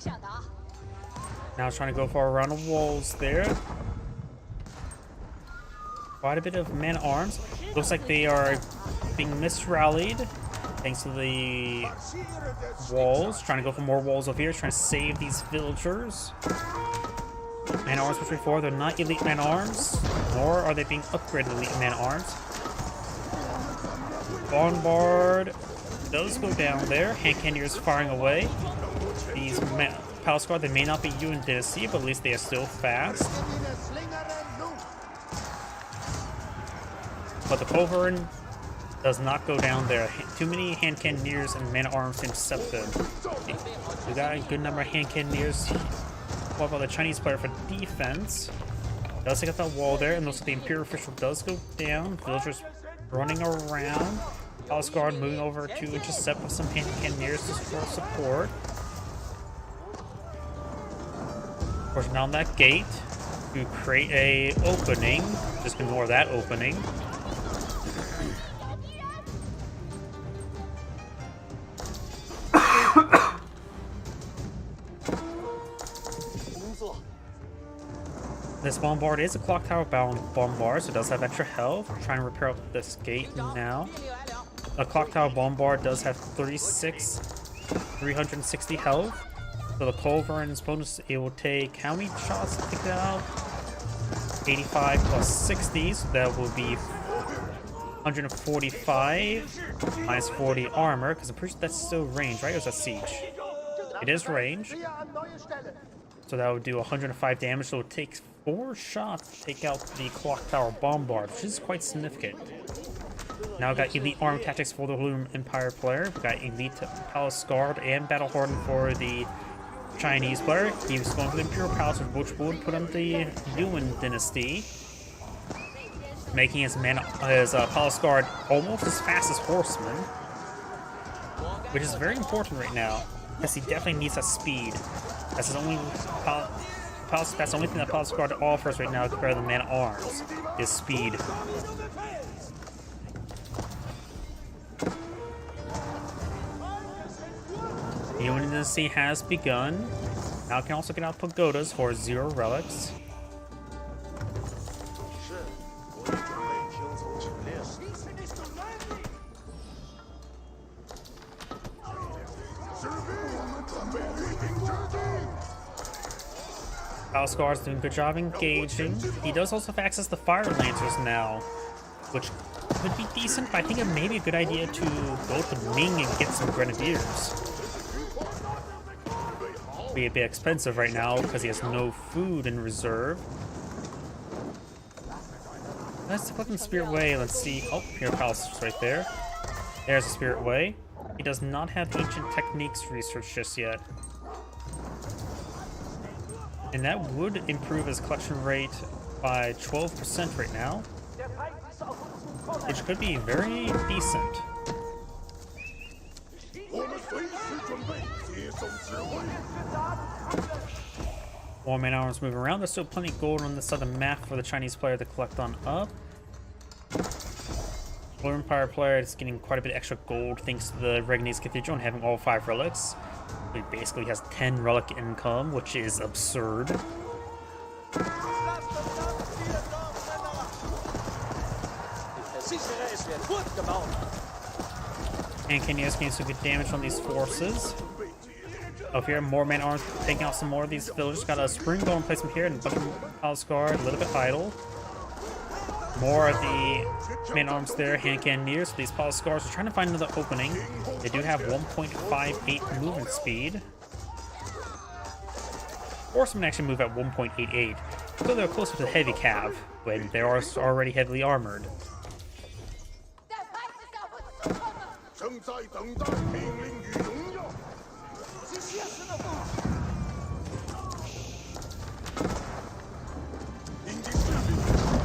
Now it's trying to go for around the walls there. Quite a bit of man-arms. Looks like they are being misrallied thanks to the walls. Trying to go for more walls over here, trying to save these villagers. Man-arms which before, they're not elite man-arms, nor are they being upgraded elite man-arms. Bombard does go down there. Hand Cannoneers firing away. These Palace Guard, they may not be Yuan Dynasty, but at least they are still fast. But the Culverin does not go down there. Too many Hand Cannoneers and man-arms to intercept them. We got a good number of Hand Cannoneers. What about the Chinese player for defense? Does take out that wall there, and looks like the Imperial Official does go down. Villagers running around. Palace Guard moving over to intercept with some Hand Cannoneers for support. Pushing down that gate to create a opening. Just ignore that opening. This bombard is a clock tower bound bombard, so it does have extra health. We're trying to repair up this gate now. A clock tower bombard does have 360 health. So the Culverin's bonus, it will take how many shots to take that out? 85 plus 60, so that will be 145 minus 40 armor, because I'm pretty sure that's still range, right? Or is that siege? It is range. So that would do 105 damage, so it takes 4 shots to take out the clock tower bombard, which is quite significant. Now we've got elite arm tactics for the Loom Empire player. We've got elite Palace Guard and Battle Hardened for the Chinese player. He's going for the Imperial Palace, which would put him the Yuan Dynasty, making his Palace Guard almost as fast as Horsemen, which is very important right now, because he definitely needs that speed. That's his only that's the only thing that Palace Guard offers right now compared to the man-at-arms, is speed. The Yuan Dynasty has begun. Now it can also get out pagodas for 0 relics. Palace Guard's doing a good job engaging. He does also have access to Fire Lancers now, which could be decent, but I think it may be a good idea to go to Ming and get some Grenadiers. Be a bit expensive right now because he has no food in reserve. Let's click on Spirit Way. Let's see. Oh, here Palace is right there. There's the Spirit Way. He does not have Ancient Techniques research just yet. And that would improve his collection rate by 12% right now, which could be very decent. More man-arms moving around. There's still plenty of gold on this side of the map for the Chinese player to collect on up. Loom Empire player is getting quite a bit of extra gold thanks to the Reganese Cathedral and having all 5 relics. He basically has 10 relic income, which is absurd. And Cannoneers getting some good damage on these forces. Over here, more man-arms taking out some more of these villagers. Got a spring bone placement here and a bunch of Palace Guard, a little bit idle. More of the man-arms there, Hand Cannoneers. So these Palace Guards are trying to find another opening. They do have 1.58 movement speed. Horsemen actually move at 1.88, so they're closer to the heavy cav when they are already heavily armored.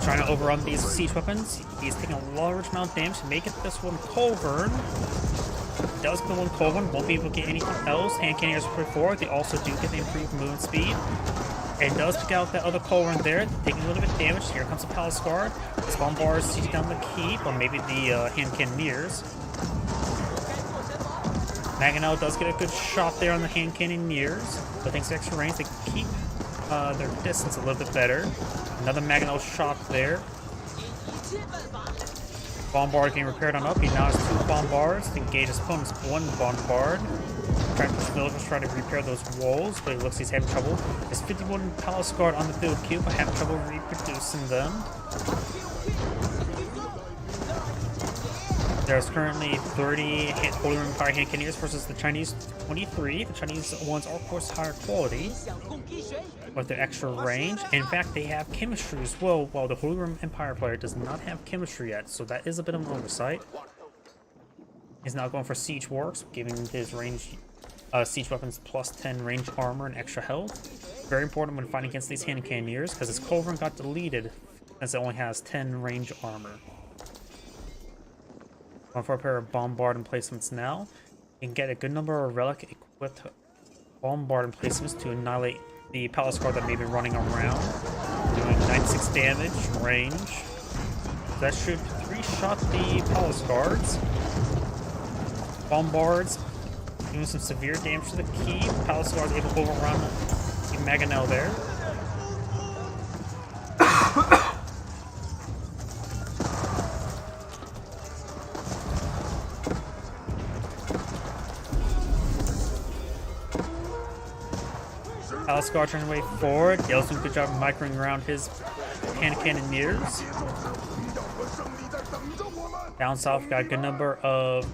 Trying to overrun these siege weapons. He's taking a large amount of damage to make it this one Culverin. Does get the one Culverin, won't be able to get anything else. Hand Cannoneers before, they also do get the improved movement speed. And does pick out that other Culverin there, taking a little bit of damage. Here comes the Palace Guard. This bombard is sieging down the keep, or maybe the Hand Cannoneers. Mangonel does get a good shot there on the hand cannoneers, but thanks to extra range, they keep their distance a little bit better. Another Mangonel shot there. Bombard getting repaired on up. He now has 2 bombards to engage his opponent's 1 bombard. Trying to push villagers, trying to repair those walls, but he looks he's having trouble. There's 51 Palace Guard on the field cube, but having trouble reproducing them. There's currently 30 Holy Roman Empire hand cannoneers versus the Chinese 23. The Chinese ones are, of course, higher quality with their extra range. In fact, they have chemistry as well, while the Holy Roman Empire player does not have chemistry yet, so that is a bit of an oversight. He's now going for Siege Works, giving his range siege weapons plus 10 range armor and extra health. Very important when fighting against these hand cannoneers, because his Culverin got deleted as it only has 10 range armor. Going for a pair of bombard emplacements now. You can get a good number of relic equipped bombard emplacements to annihilate the Palace Guard that may be running around. Doing 96 damage, range. That should 3-shot the Palace Guards. Bombards doing some severe damage to the keep. Palace Guards able to overrun the Mangonel there. Palace Guard turning way forward. Dale's doing a good job of microing around his hand cannoneers. Down south, got a good number of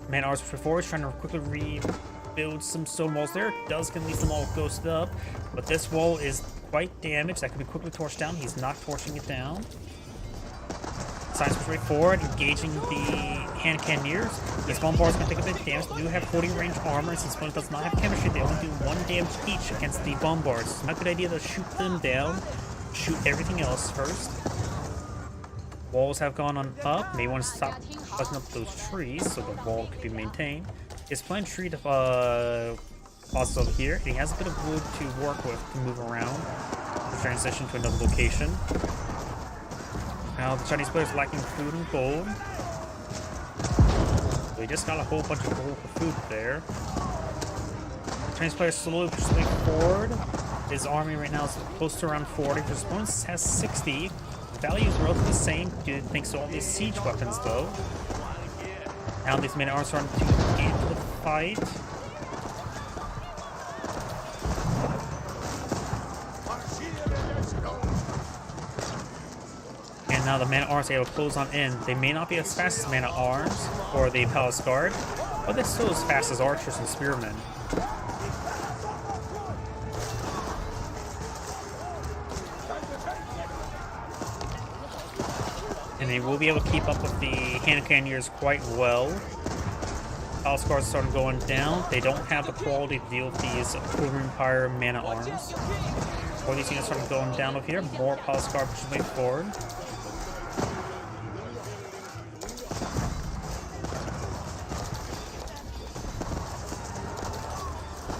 man arms for forwards, trying to quickly rebuild some stone walls there. Does can leave them all ghosted up, but this wall is quite damaged. That can be quickly torched down. He's not torching it down. Science push way forward, engaging the hand cannoneers. These bombards can take a bit of damage. They do have 40 range armor, and since one does not have chemistry, they only do 1 damage each against the bombards. It's not a good idea to shoot them down. Shoot everything else first. Walls have gone on up. May want to stop buzzing up those trees so the wall could be maintained. His planned tree deposits over here. He has a bit of wood to work with to move around to transition to another location. Now the Chinese players lacking food and gold. So he just got a whole bunch of gold for food there. The Chinese players slowly pushing forward. His army right now is close to around 40. His opponent has 60. The value is relatively the same thanks to all these siege weapons though. Now these men are starting to get into the fight. And now the man-at-arms are able to close on in. They may not be as fast as man-at-arms or the Palace Guard, but they're still as fast as archers and spearmen. And they will be able to keep up with the hand cannoneers quite well. Palace Guards started going down. They don't have the quality to deal with these Holy Empire man-at-arms. Before these units started going down over here, more Palace Guard pushing way forward.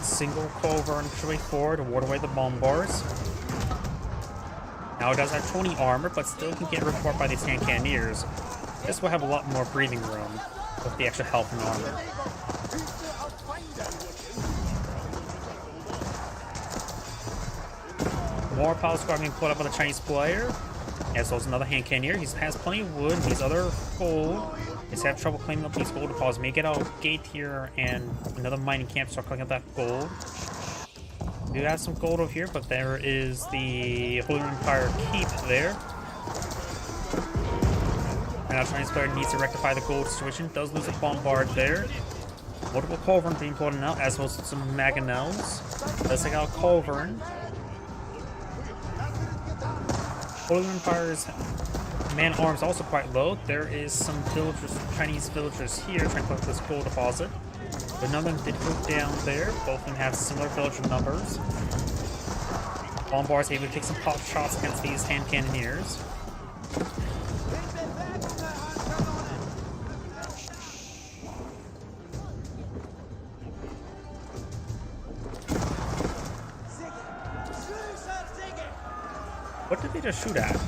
Single Culverin pushing way forward to ward away the bombards. Now it does have 20 armor, but still can get ripped apart by these hand cannoneers. This will have a lot more breathing room with the extra health and armor. More Palace Guard being put up by the Chinese player. As well as another hand cannoneer. He has plenty of wood, these other gold. He's having trouble cleaning up these gold deposits. May get a gate here and another mining camp start cleaning up that gold. We do have some gold over here, but there is the Holy Empire keep there. And our Chinese player needs to rectify the gold situation. Does lose a bombard there. Multiple Culverin being put out, as well as some Mangonels. Does take out Culverin. Holy Empire's man-arms also quite low. There is some villagers, Chinese villagers here trying to collect this gold deposit. But none of them did go down there. Both of them have similar villager numbers. Bombards able to take some pot shots against these hand cannoneers. What did they just shoot at?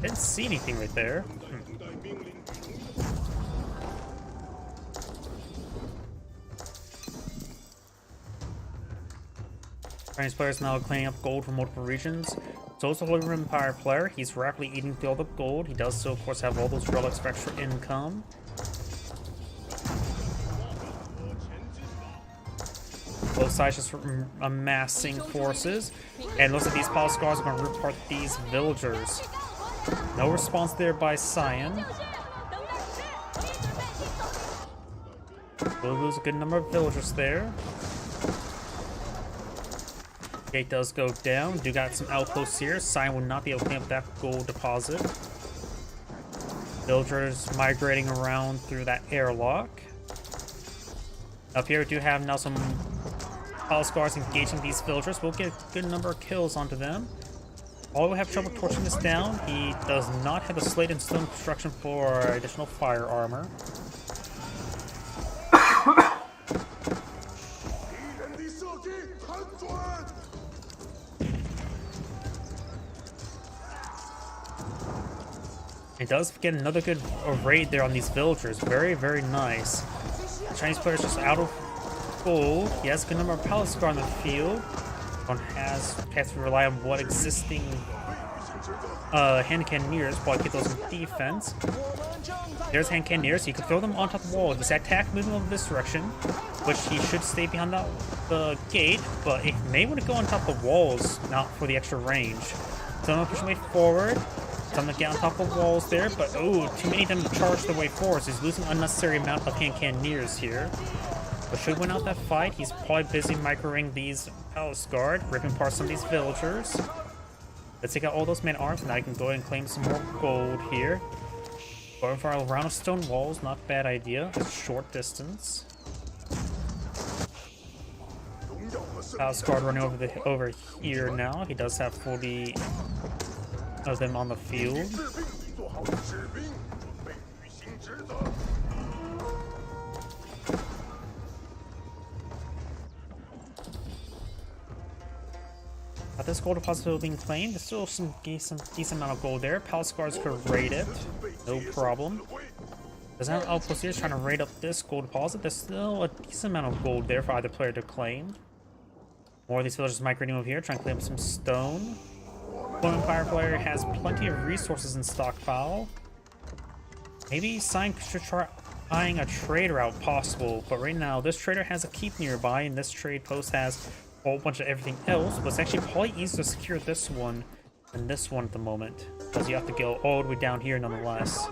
Didn't see anything right there. Chinese player is now cleaning up gold from multiple regions. So is the Holy Roman Empire player. He's rapidly eating through all the gold. He does so, of course, have all those relics for extra income. Both sides just amassing forces. And looks like these palace guards are going to rip apart these villagers. No response there by Cyan. We'll lose a good number of villagers there. Gate does go down. Do got some outposts here. Cyan will not be able to clean up that gold deposit. Villagers migrating around through that airlock. Up here we do have now some palace guards engaging these villagers. We'll get a good number of kills onto them. All we have trouble torching this down. He does not have a slate and stone construction for additional fire armor. It does get another good raid there on these villagers. Very, very nice. The Chinese player is just out of gold. He has a good number of palace guard on the field. One has to rely on what existing hand cannoneers while keep those in defense. There's hand cannoneers. He could throw them on top of the wall. He's attack moving over this direction, which he should stay behind the gate, but he may want to go on top of walls, not for the extra range. So I'm going to push my way forward. I'm gonna get on top of walls there, but oh, too many of them charge their way forward. So he's losing an unnecessary amount of hand cannoneers here. But should win out that fight. He's probably busy microing these palace guard, ripping apart some of these villagers. Let's take out all those man-arms, and I can go ahead and claim some more gold here. Going for a round of stone walls, not a bad idea. It's short distance. Palace guard running over here now. He does have 40 of them on the field. This gold deposit still being claimed. There's still some decent amount of gold there. Palace guards could raid it, no problem. Doesn't have outposts here trying to raid up this gold deposit. There's still a decent amount of gold there for either player to claim. More of these villagers migrating over here, trying to claim some stone. Roman Empire player has plenty of resources in stockpile. Maybe Cyan should try eyeing a trade route possible, but right now this trader has a keep nearby, and this trade post has a whole bunch of everything else, but it's actually probably easier to secure this one than this one at the moment, because you have to go all the way down here nonetheless.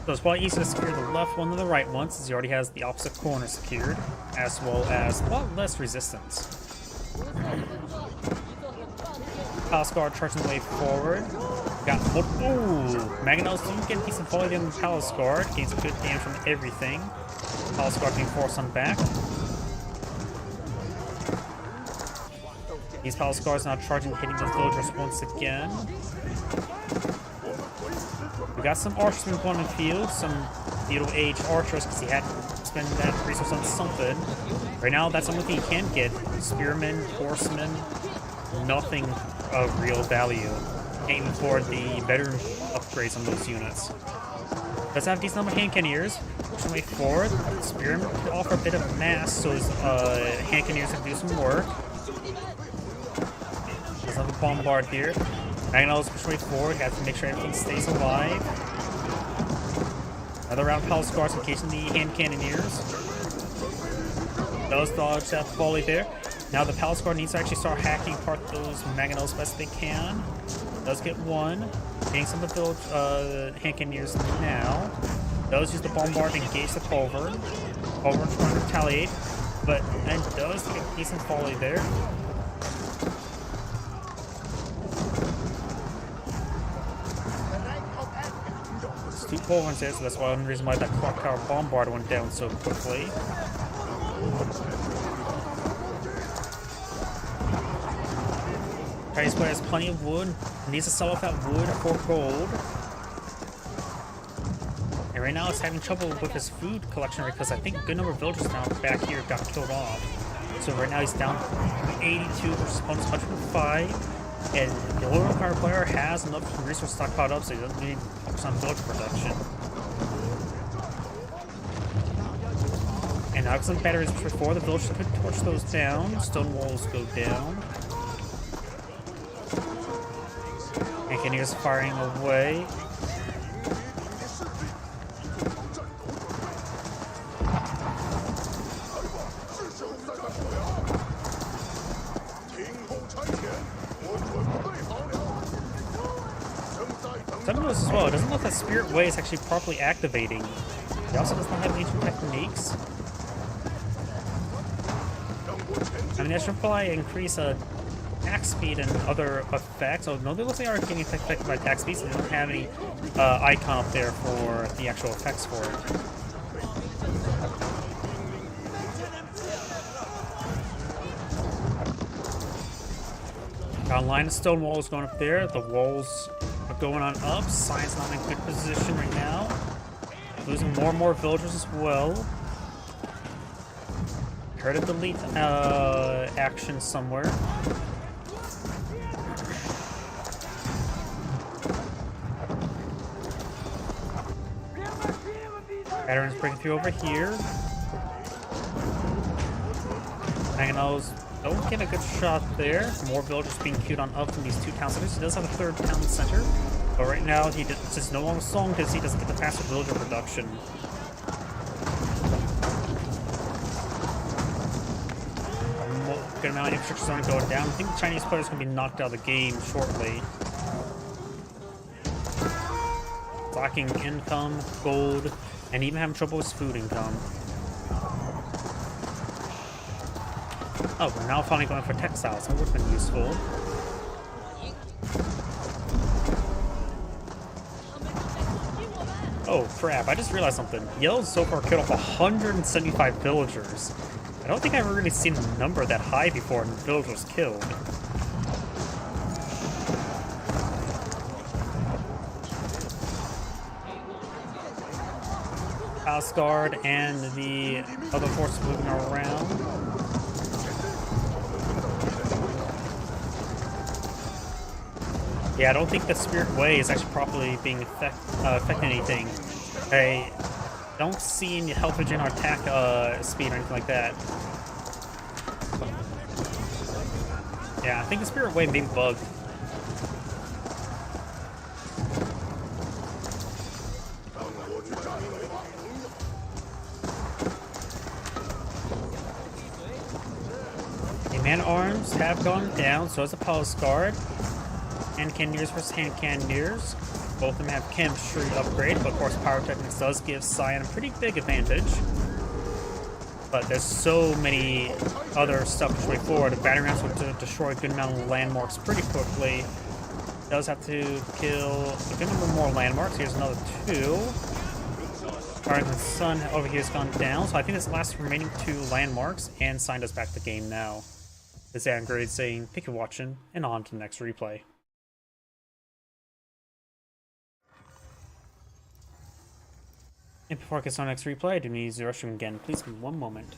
So it's probably easier to secure the left one than the right one, since he already has the opposite corner secured, as well as a lot less resistance. Palace guard charging the way forward. Got multiple. Ooh, Mangonels do get a decent volley on the Palace guard. Gains good damage from everything. Palace guard being forced on back. These Palace guards now charging, hitting the villagers once again. We got some archers in the field, some feudal age archers, because he had to spend that resource on something. Right now, that's the only thing he can get. Spearmen, horsemen, nothing of real value. Aiming for the better upgrades on those units. Does have a decent number of hand cannoneers. Pushing way forward. Spearmen could offer a bit of mass, so his hand cannoneers can do some work. Does have a bombard here. Mangonels push way forward. Have to make sure everything stays alive. Another round of Palace guards engaging the hand cannoneers. Does dodge that volley there. Now the Palace guard needs to actually start hacking apart those Mangonels best they can. Does get one. Getting some of the hand cannoneers now. Does use the bombard to engage the culvert. Culvert's trying to retaliate, but then does get a decent volley there. There's two culverts there, so that's one reason why that clock tower bombard went down so quickly. Chinese player has plenty of wood, needs to sell off that wood for gold. And right now it's having trouble with his food collection because I think a good number of villagers now back here got killed off. So right now he's down 82 versus opponent's 105. And the Roman Empire player has enough resource stockpiled up, so he doesn't need to focus on villager production. And now because of batteries before, the villagers could torch those down. Stone walls go down. And Cannoneers firing away. Something else as well, it doesn't look like Spirit Way is actually properly activating. It also does not have ancient techniques. I mean, that should probably increase attack speed and other effects. Oh, no, they look like they are getting affected by attack speed, so they don't have any icon up there for the actual effects for it. Got a line of stone walls going up there. The walls are going on up. Science not in a good position right now. Losing more and more villagers as well. Heard a delete action somewhere. Veterans breaking through over here. Mangonels don't get a good shot there. More villagers being queued on up from these two town centers. He does have a third town center, but right now it's just no longer strong because he doesn't get the faster villager production. Good amount of infrastructure zone going down. I think the Chinese players going to be knocked out of the game shortly. Lacking income, gold, and even having trouble with food income. Oh, we're now finally going for textiles. That would have been useful. Oh crap, I just realized something. Yellow's so far killed off 175 villagers. I don't think I've ever really seen a number that high before in villagers killed. Palace Guard and the other forces moving around. Yeah, I don't think the Spirit Way is actually properly being affecting anything. I don't see any health regen or attack speed or anything like that. Yeah, I think the Spirit Way may be bugged. The man-at-arms have gone down, so has the Palace Guard. Hand Cannoneers versus Hand Cannoneers. Both of them have chemistry upgrade, but of course Pyrotechnics does give Cyan a pretty big advantage. But there's so many other stuff to way forward. The battery rounds will destroy a good amount of landmarks pretty quickly. Does have to kill a good number more landmarks. Here's another 2. Alright, the sun over here has gone down, so I think this last remaining 2 landmarks, and Cyan us back to the game now. This is Angry saying thank you for watching, and on to the next replay. And before I get to the next replay, I do need to use the restroom again. Please give me one moment.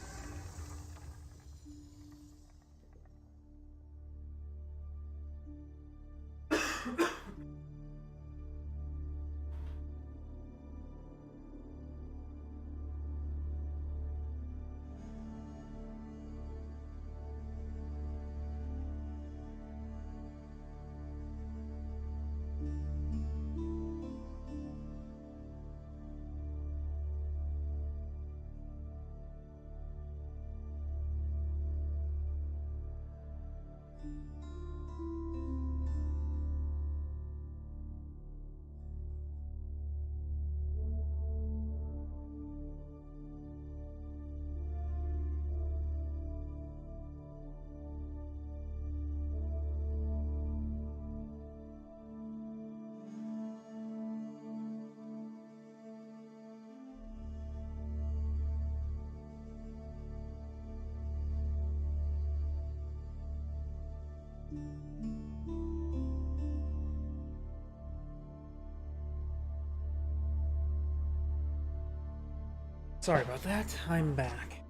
Sorry about that, I'm back.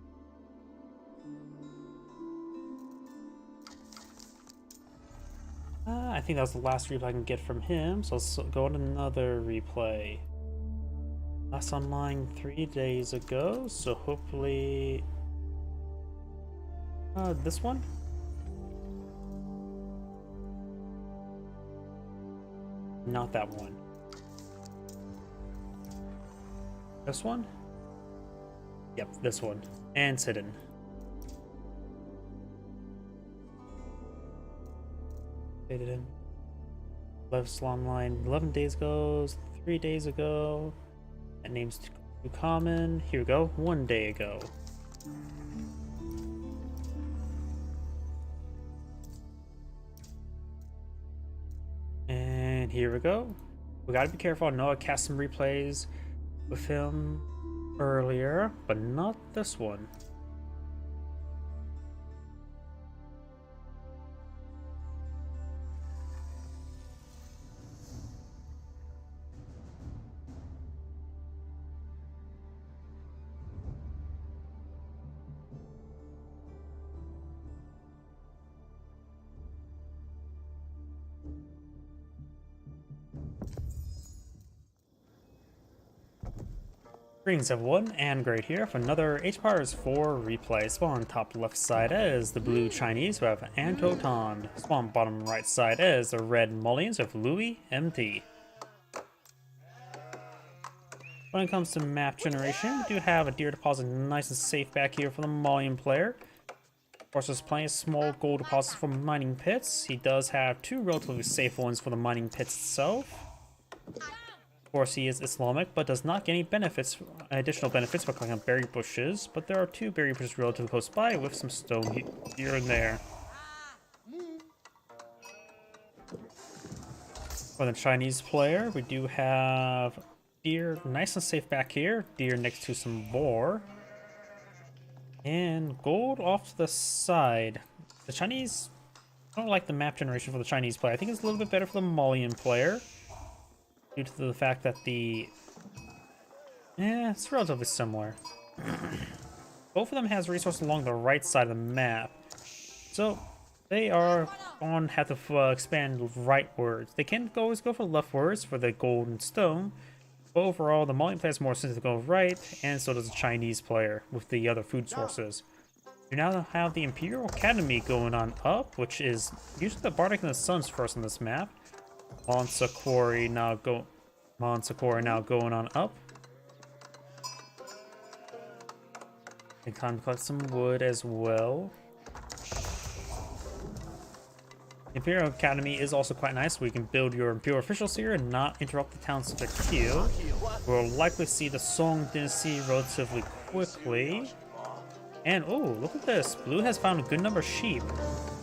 I think that was the last replay I can get from him, so let's go on another replay. Last online 3 days ago, so hopefully this one? Not that one. This one? Yep, this one. And Sidon. Sidon. Left Slum line 11 days ago, 3 days ago. That name's too common. Here we go, 1 day ago. And here we go. We gotta be careful. I know I cast some replays with him earlier, but not this one. Greetings everyone, and Great here for another HPowers 4 replay. Spawn top left side is the blue Chinese with Antoton. Spawn bottom right side is the red Mullions with Louis MT. When it comes to map generation, we do have a deer deposit nice and safe back here for the Mullion player. Of course, there's plenty of small gold deposits from mining pits. He does have 2 relatively safe ones for the mining pits itself. Of course, he is Islamic, but does not get any benefits, additional benefits by clicking on berry bushes. But there are 2 berry bushes relatively close by with some stone here and there. For the Chinese player, we do have deer nice and safe back here. Deer next to some boar. And gold off to the side. The Chinese, I don't like the map generation for the Chinese player. I think it's a little bit better for the Mullion player. Due to the fact that it's relatively similar. Both of them has resources along the right side of the map. So, they are going to have to expand rightwards. They can always go for leftwards for the gold and stone. But overall, the Mullion player is more sensitive to go right, and so does the Chinese player with the other food sources. You now have the Imperial Academy going on up, which is usually the Bardic and the Suns first on this map. Monsakori now going on up. And time to collect some wood as well. Imperial Academy is also quite nice, where you can build your Imperial officials here and not interrupt the town's queue. We'll likely see the Song Dynasty relatively quickly. And oh, look at this. Blue has found a good number of sheep.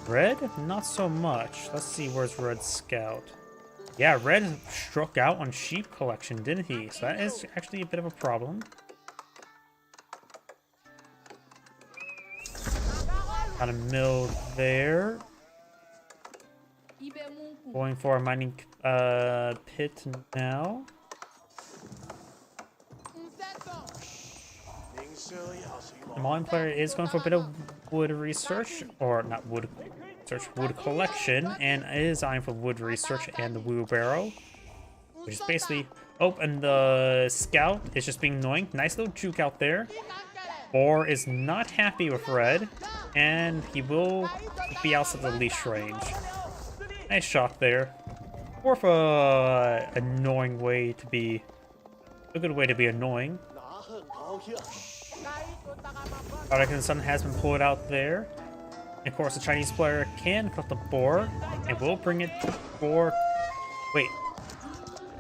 Red, not so much. Let's see, where's Red Scout? Yeah, Red struck out on sheep collection, didn't he? So that is actually a bit of a problem. Got a mill there. Going for a mining pit now. The Mullion player is going for a bit of wood research, or not wood research, wood collection, and is eyeing for wood research and the wheelbarrow, which is basically, oh, and the scout is just being annoying. Nice little juke out there. Boar is not happy with Red, and he will be outside the leash range. Nice shot there. More of a annoying way to be, a good way to be annoying. Bardic and the Sun has been pulled out there. And of course, the Chinese player can cut the boar and will bring it to boar. Wait.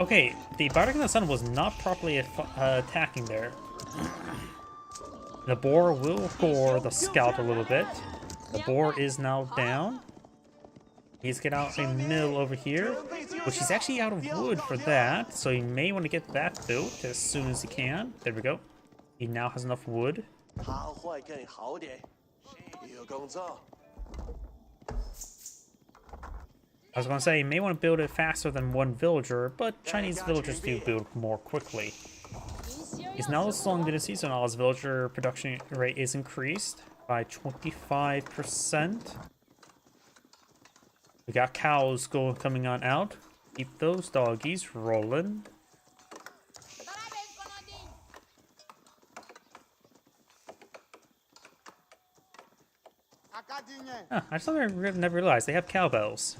Okay, the Bardic and the Sun was not properly attacking there. The boar will gore the scout a little bit. The boar is now down. He's getting out a mill over here, which he's actually out of wood for that, so he may want to get that built as soon as he can. There we go. He now has enough wood. I was going to say, he may want to build it faster than one villager, but Chinese villagers do build more quickly. He's now the Song Dynasty, so now his villager production rate is increased by 25%. We got cows coming on out. Keep those doggies rolling. Huh, I just never realized they have cowbells.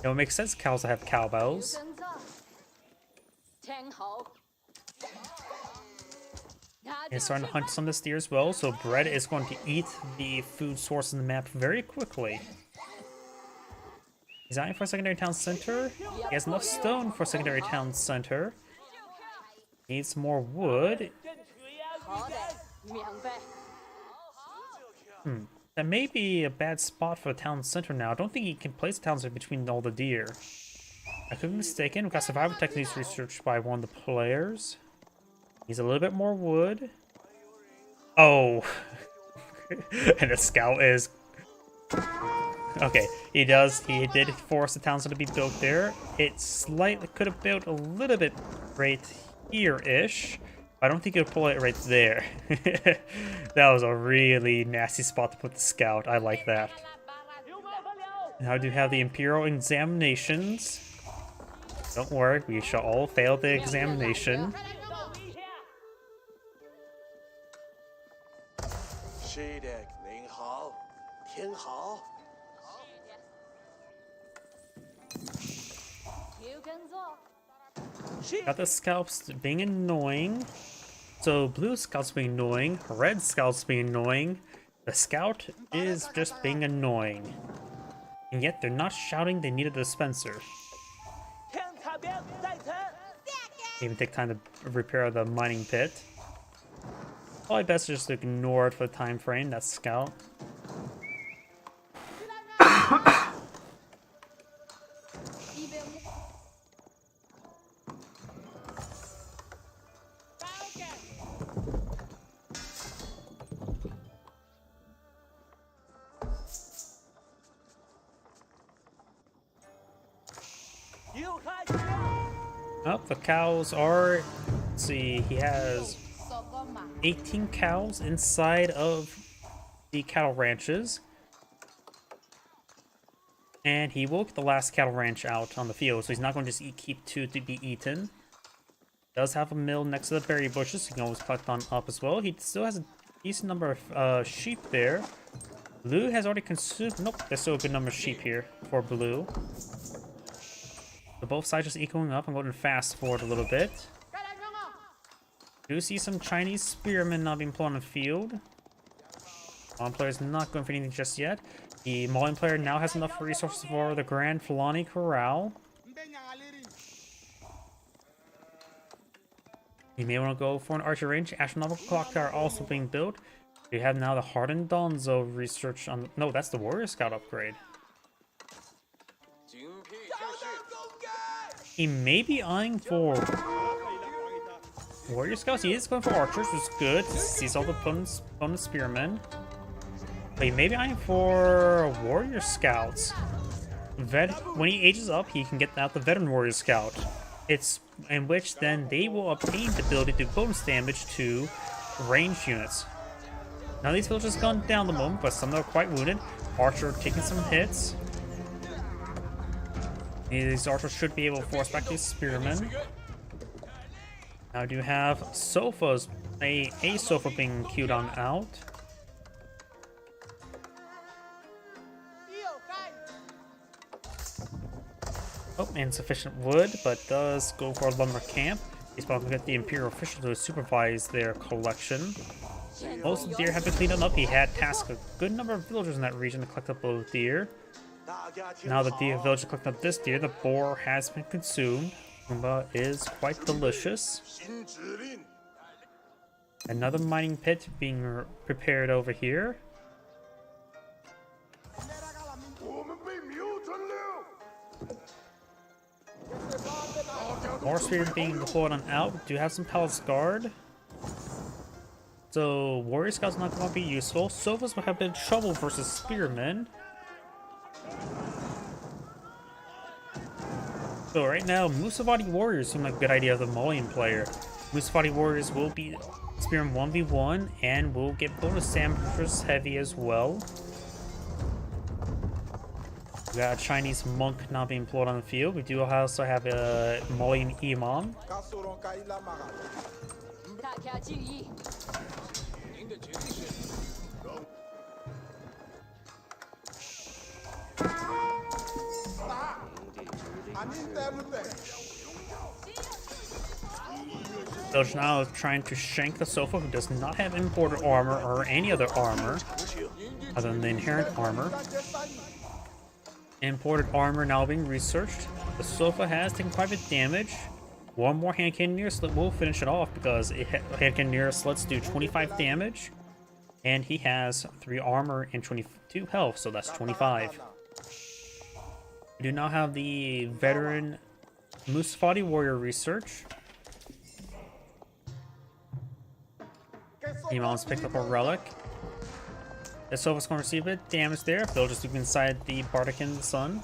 It would make sense cows to have cowbells. It's starting to hunt some of this deer as well, so Bread is going to eat the food source in the map very quickly. He's eyeing for a secondary town center. He has enough stone for a secondary town center. Needs more wood. That may be a bad spot for a town center now. I don't think he can place a town center between all the deer. I could be mistaken. We've got survival techniques researched by one of the players. Needs a little bit more wood. Oh. And the scout is... Okay, he did force the town center to be built there. It slightly could have built a little bit right here-ish. I don't think it would pull it right there. That was a really nasty spot to put the scout. I like that. Now do you have the Imperial examinations? Don't worry, we shall all fail the examination. Got the scouts being annoying. So blue scouts being annoying, red scouts being annoying. The scout is just being annoying. And yet they're not shouting they need a dispenser. Even take time to repair the mining pit. Probably best just to ignore it for the time frame, that scout. Oh, the cows are... Let's see, he has 18 cows inside of the cattle ranches. And he will get the last cattle ranch out on the field, so he's not going to just keep 2 to be eaten. Does have a mill next to the berry bushes, so you can always collect on up as well. He still has a decent number of sheep there. Blue has already consumed... Nope, there's still a good number of sheep here for blue. So both sides just equaling up. I'm going to fast forward a little bit. Do see some Chinese spearmen not being put on the field. Mauling player is not going for anything just yet. The Mauling player now has enough resources for the Grand Fulani Corral. You may want to go for an archer range. Astronomical clock tower also being built. We have now the Hardened Donzo research on... No, that's the Warrior Scout upgrade. He may be eyeing for Warrior Scouts. He is going for archers, which is good. Sees all the opponent's spearmen. But he may be eyeing for Warrior Scouts. When he ages up, he can get out the Veteran Warrior Scout. It's in which then they will obtain the ability to do bonus damage to ranged units. Now these villagers gone down the moment, but some are quite wounded. Archer taking some hits. These archers should be able to force back these spearmen. Now do you have sofas, a sofa being queued on out. Oh, insufficient wood, but does go for a lumber camp. He's probably going to get the Imperial official to supervise their collection. Most of the deer have been cleaned up. He had tasked a good number of villagers in that region to collect up those deer. Now that the villager collected up this deer, the boar has been consumed. Kumba is quite delicious. Another mining pit being prepared over here. More spear being deployed on out. We do have some palace guard. So Warrior Scouts not going to be useful. Sofas will have been trouble versus spearmen. So right now, Musavati Warriors seem like a good idea of the Mauling player. Musavati Warriors will be Spearman 1v1 and will get bonus damage heavy as well. We got a Chinese monk not being employed on the field. We do also have a Mauling Imam. 大家注意， Village now is trying to shank the Sofa, who does not have imported armor or any other armor other than the inherent armor. Imported armor now being researched. The Sofa has taken quite a bit of damage. One more hand cannoneer slit will finish it off because hand cannoneer slits do 25 damage. And he has 3 armor and 22 health, so that's 25. We do now have the veteran Musfati warrior research. Imam's picked up a relic. The Sofa's going to receive a bit of damage there. They'll just look inside the Bardican Sun.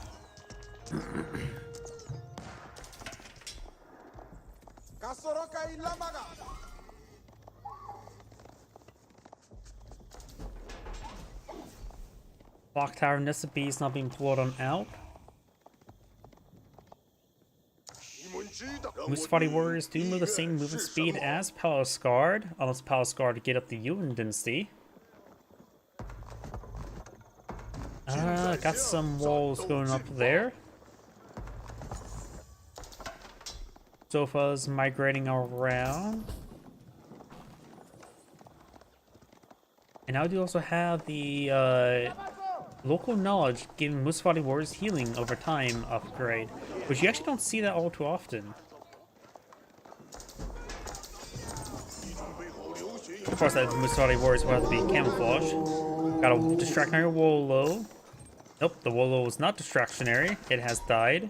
Clock Tower Nissa B is not being pulled on out. Musfati warriors do move the same movement speed as Palace Guard, unless Palace Guard to get up the Yuan Dynasty. Got some walls going up there. Sofa's migrating around. And now we do also have the local knowledge giving Musfati warriors healing over time upgrade, which you actually don't see that all too often. Of course, that Musfati warriors will have to be camouflage. Got a distractionary Wolo. Nope, the Wolo is not distractionary. It has died.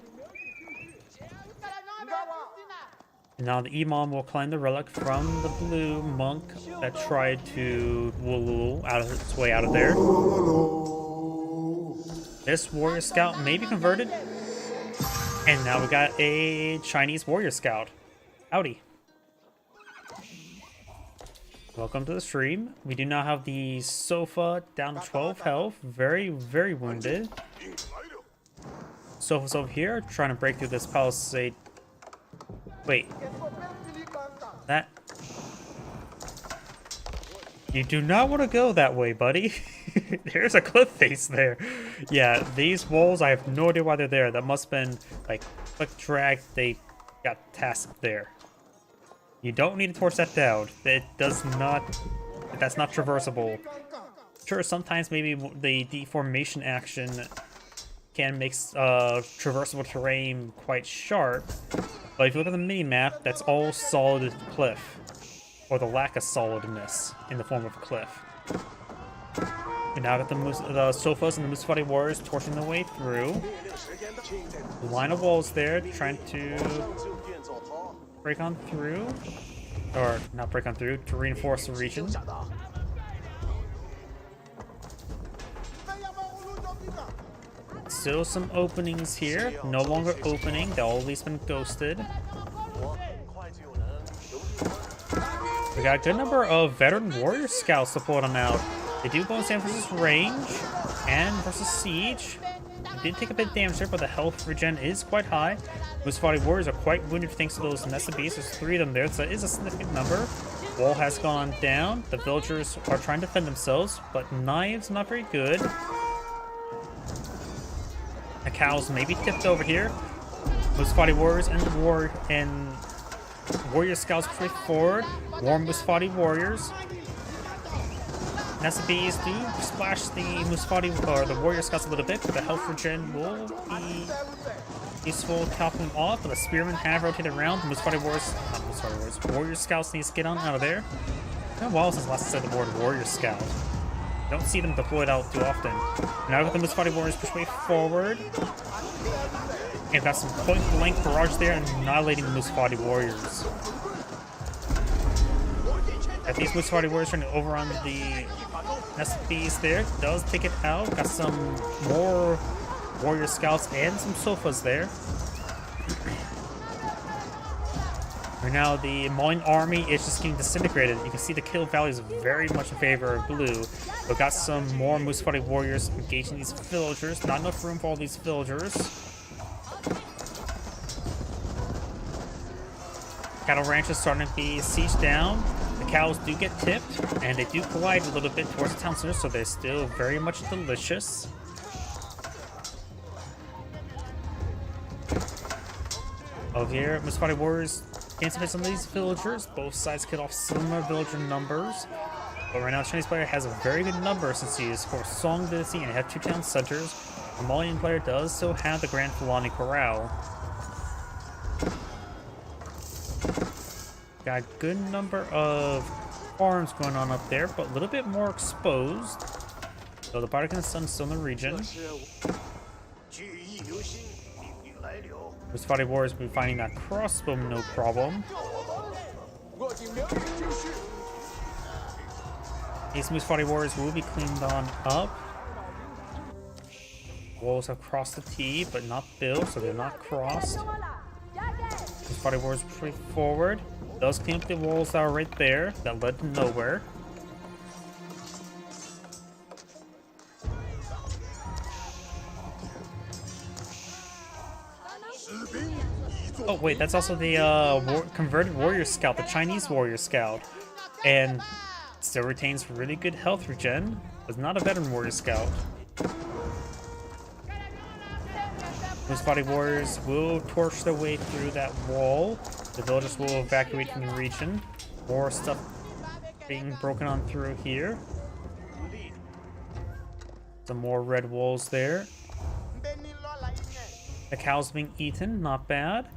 And now the Imam will climb the relic from the blue monk that tried to Wolo out of its way out of there. This warrior scout may be converted. And now we got a Chinese warrior scout. Howdy. Welcome to the stream. We do now have the Sofa down to 12 health. Very, very wounded. Sofa's over here trying to break through this palisade. Wait. That... You do not want to go that way, buddy. There's a cliff face there. Yeah, these walls, I have no idea why they're there. That must have been, like, click drag, they got tasked there. You don't need to torch that down. It does not... That's not traversable. Sure, sometimes maybe the deformation action can make traversable terrain quite sharp. But if you look at the mini-map, that's all solid cliff. Or the lack of solidness in the form of a cliff. We now got the Sofas and the Musfati warriors torching their way through. Line of walls there, trying to break on through. Or, not break on through, to reinforce the region. Still some openings here. No longer opening, they've always been ghosted. We got a good number of veteran warrior scouts to pull them out. They do bonus damage versus range and versus siege. They did take a bit of damage there, but the health regen is quite high. Musfati warriors are quite wounded thanks to those Nessa beasts. There's 3 of them there, so that is a significant number. Wall has gone down. The villagers are trying to defend themselves, but knives not very good. The cows may be tipped over here. Musfati warriors and warrior scouts push forward. More Musfati warriors. Nessa bees do splash the Musfati or the warrior scouts a little bit, but the health regen will be useful topping them off. But the spearmen have rotated around. The Musfati warriors, not Musfati warriors, warrior scouts need to get on out of there. It's been a while since last I said the word warrior scout. Don't see them deployed out too often. Now with the Musfati warriors push way forward. And got some point blank barrage there, annihilating the Musfati warriors. Got these Musfati warriors trying to overrun the Nessa beast there. Does take it out. Got some more warrior scouts and some Sofas there. Right now, the Malign army is just getting disintegrated. You can see the kill value is very much in favor of blue. We've got some more Musfati warriors engaging these villagers. Not enough room for all these villagers. Cattle ranch is starting to be sieged down. cows do get tipped, and they do collide a little bit towards the town center, so they're still very much delicious. Over here, Musfati Warriors can't hit some of these villagers. Both sides get off similar villager numbers. But right now, the Chinese player has a very good number since he is for Song Dynasty and have 2 town centers. The Malian player does still have the Grand Fulani Corral. Got a good number of farms going on up there, but a little bit more exposed. So the Bardic and the Sun is still in the region. Musfati Warriors will be finding that crossbow no problem. These Musfati Warriors will be cleaned on up. Walls have crossed the T, but not built, so they're not crossed. Musfati Warriors pretty forward. Does clean up the walls that are right there that led to nowhere. Oh wait, that's also the converted warrior scout, the Chinese warrior scout, and still retains really good health regen. But not a veteran warrior scout. Musfati warriors will torch their way through that wall. The villagers will evacuate from the region. More stuff being broken on through here. Some more red walls there. The cows being eaten, not bad.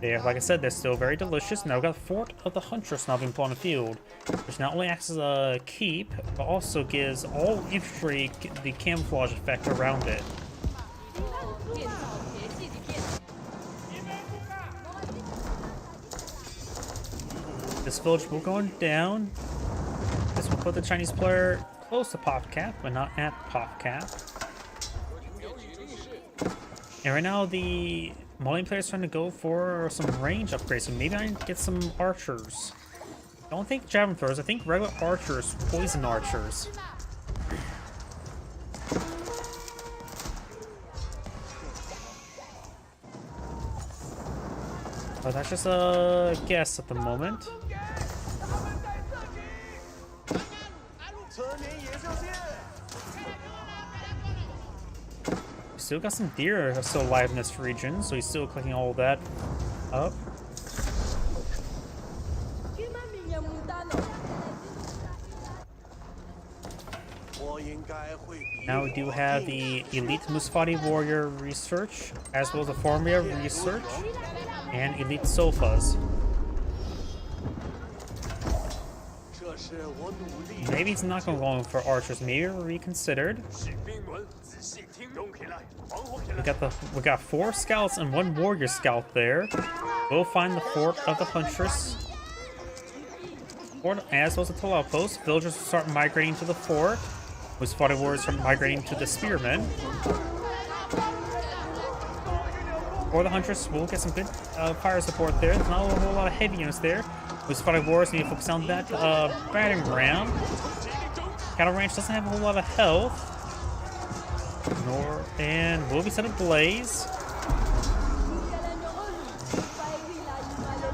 They're, like I said, they're still very delicious. Now we've got the Fort of the Huntress now being put on the field, which not only acts as a keep, but also gives all infantry the camouflage effect around it. This village will go down. This will put the Chinese player close to pop cap, but not at pop cap. And right now the Malian player is trying to go for some range upgrades, so maybe I can get some archers. I don't think javelin throwers, I think regular archers, poison archers. But that's just a guess at the moment. Still got some deer still alive in this region, so he's still clicking all that up. Now we do have the Elite Musfati Warrior research, as well as the Formia research, and Elite Sofas. Maybe he's not going to go for archers. Maybe reconsidered. We got 4 scouts and 1 warrior scout there. We'll find the Fort of the Huntress. Fort, as well as the toll outpost. Villagers will start migrating to the fort. Musfati warriors start migrating to the spearmen. For the Huntress, we'll get some good fire support there. There's not a whole lot of heavy units there. Musfati warriors need to focus on that battering ram. Cattle Ranch doesn't have a whole lot of health. And will be set ablaze.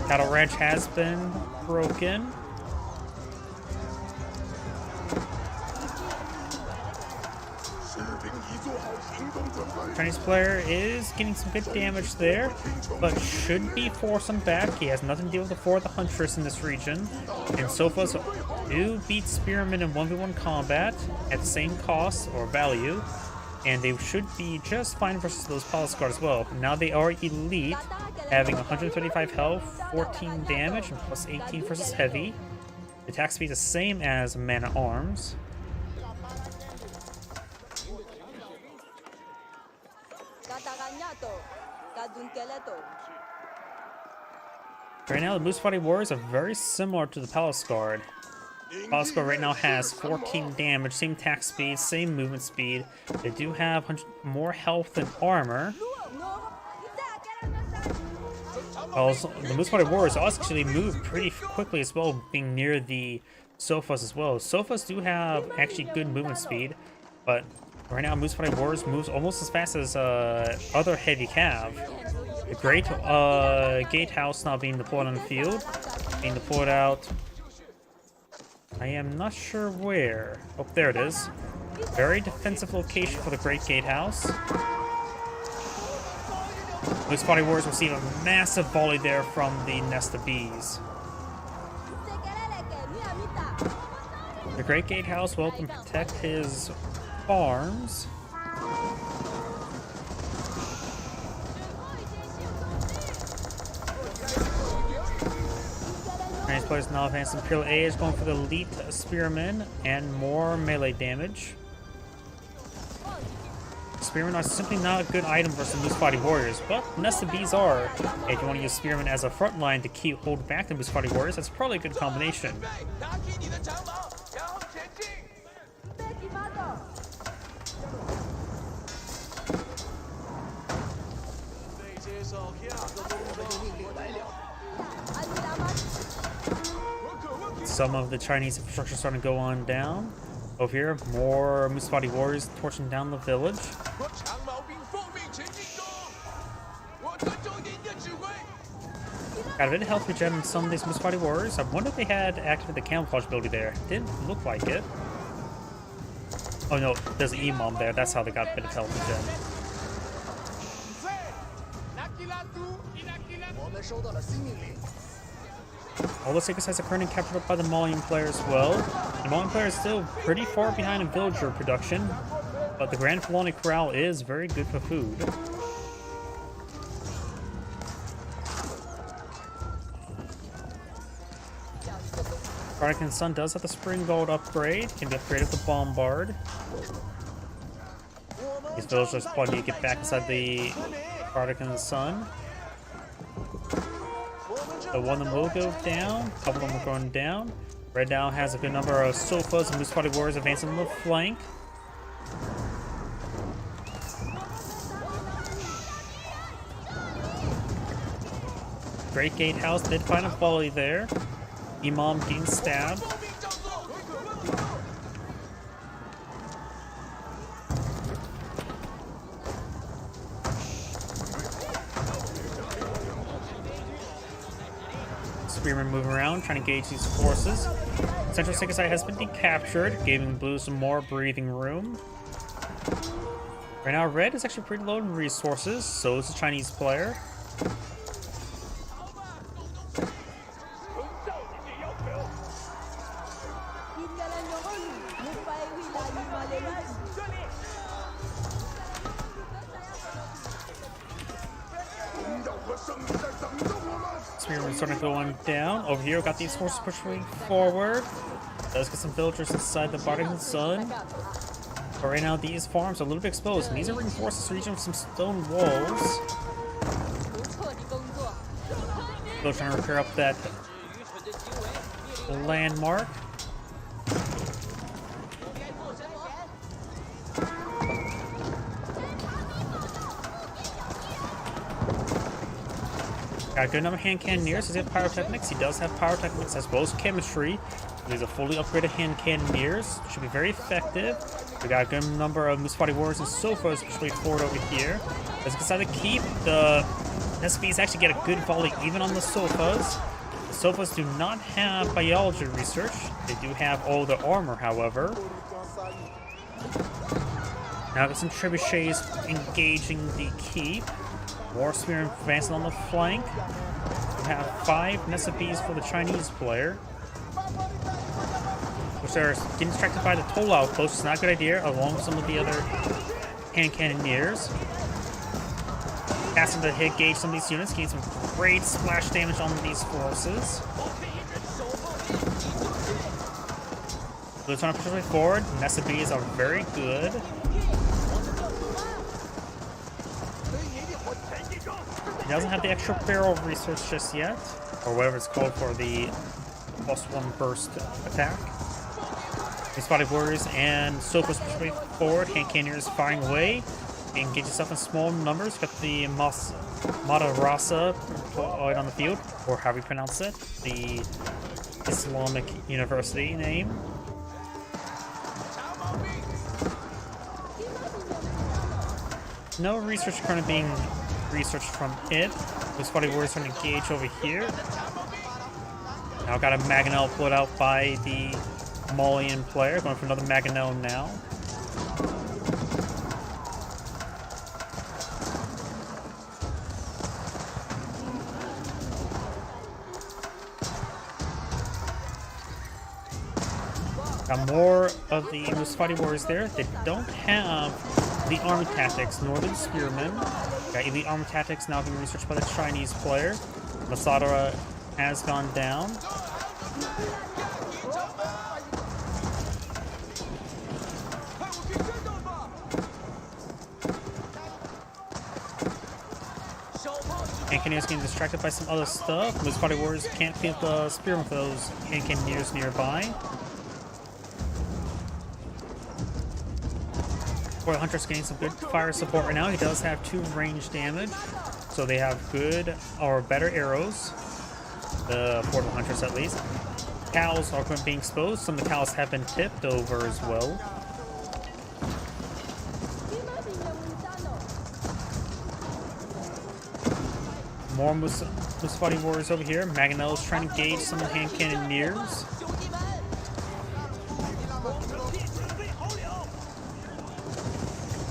Cattle Ranch has been broken. Chinese player is getting some good damage there, but should be forcing back. He has nothing to deal with the Fort of the Huntress in this region. And Sofas do beat Spearmen in 1v1 combat at the same cost or value. And they should be just fine versus those Palace Guard as well. Now they are elite, having 135 health, 14 damage, and plus 18 versus heavy. The attack speed is the same as Man-at-Arms. Right now, the Musfati Warriors are very similar to the Palace Guard. Palace Guard right now has 14 damage, same attack speed, same movement speed. They do have more health and armor. Also, the Musfati Warriors also actually move pretty quickly as well, being near the Sofas as well. Sofas do have actually good movement speed, but right now Musfati Warriors moves almost as fast as other heavy cav. The Great Gatehouse now being deployed on the field, being deployed out I am not sure where. Oh, there it is. Very defensive location for the Great Gatehouse. Moose Body Warriors receive a massive volley there from the Nest of Bees. The Great Gatehouse will help him protect his farms. Chinese players now advance. Imperial A is going for the elite spearmen and more melee damage. Spearmen are simply not a good item versus Moose Body Warriors, but Nest of Bees are. If you want to use Spearmen as a front line to keep hold back the Moose Body Warriors, that's probably a good combination. Some of the Chinese infrastructure starting to go on down. Over here, more Moose Body Warriors torching down the village. Got a bit of health regen on some of these Moose Body Warriors. I wonder if they had activated the camouflage ability there. Didn't look like it. Oh no, there's an Imam there. That's how they got a bit of health regen. All the Sacred Sites are currently captured up by the Malian player as well. The Malian player is still pretty far behind in villager production, but the Grand Felony Corral is very good for food. Cardigan's Son does have the Spring Gold upgrade, can be upgraded with the Bombard. These villagers probably need to get back inside the Cardigan's Son. So one of them will go down, a couple of them are going down. Red now has a good number of Sofas and Moose Body Warriors advancing on the flank. Great Gatehouse did find a volley there. Imam getting stabbed. Spearmen moving around, trying to gauge these forces. Central Sacred Site has been decaptured, giving blue some more breathing room. Right now, red is actually pretty low in resources, so is the Chinese player. Spearmen starting to go on down. Over here, got these forces pushing forward. Does get some villagers inside the Cardigan's Son. But right now, these farms are a little bit exposed, and these are reinforced this region with some stone walls. Still trying to repair up that landmark. Got a good number of hand cannoneers. Does he have pyrotechnics? He does have pyrotechnics as well as chemistry. These are fully upgraded hand cannoneers. Should be very effective. We got a good number of Moose Body Warriors and Sofas pushing forward over here. As we decide to keep the SBs actually get a good volley even on the Sofas. The Sofas do not have biology research. They do have all the armor, however. Now got some trebuchets engaging the keep. War Spear advancing on the flank. We have 5 Nest of Bees for the Chinese player. Which are getting distracted by the toll outpost. It's not a good idea, along with some of the other hand cannoneers. Asking to hit gauge some of these units, getting some great splash damage on these forces. They're trying to push their way forward. Nest of Bees are very good. He doesn't have the extra barrel research just yet, or whatever it's called for the +1 burst attack. These Body Warriors and Sofas push forward. Hand cannoneers firing away. Engage yourself in small numbers. Got the Madrasa on the field, or however you pronounce it, the Islamic University name. No research currently being researched from it. This Body Warriors trying to engage over here. Now got a Mangonel put out by the Malian player. Going for another Mangonel now. Got more of the Musfati warriors there. They don't have the army tactics nor the spearmen. Got elite army tactics now being researched by the Chinese player. Masada has gone down. Cannoneers getting distracted by some other stuff. Musfati warriors can't field the spearmen for those Cannoneers nearby. Boy, Hunter's getting some good fire support right now. He does have 2 range damage, so they have good or better arrows. The Portal Hunters, at least. Cows are being exposed. Some of the cows have been tipped over as well. More Musfati warriors over here. Mangonel is trying to engage some hand cannoneers.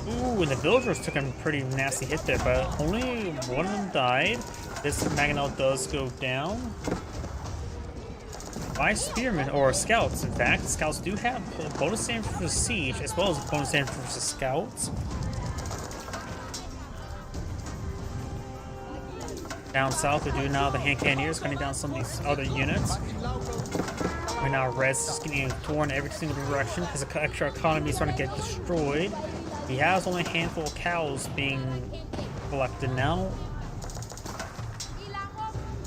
Ooh, and the villagers took a pretty nasty hit there, but only one of them died. This Mangonel does go down by spearmen, or scouts, in fact. Scouts do have bonus damage for siege, as well as bonus damage for scouts. Down south, they do now the hand cannoneers cutting down some of these other units. Right now, Red's just getting torn in every single direction. His extra economy is starting to get destroyed. He has only a handful of cows being collected now.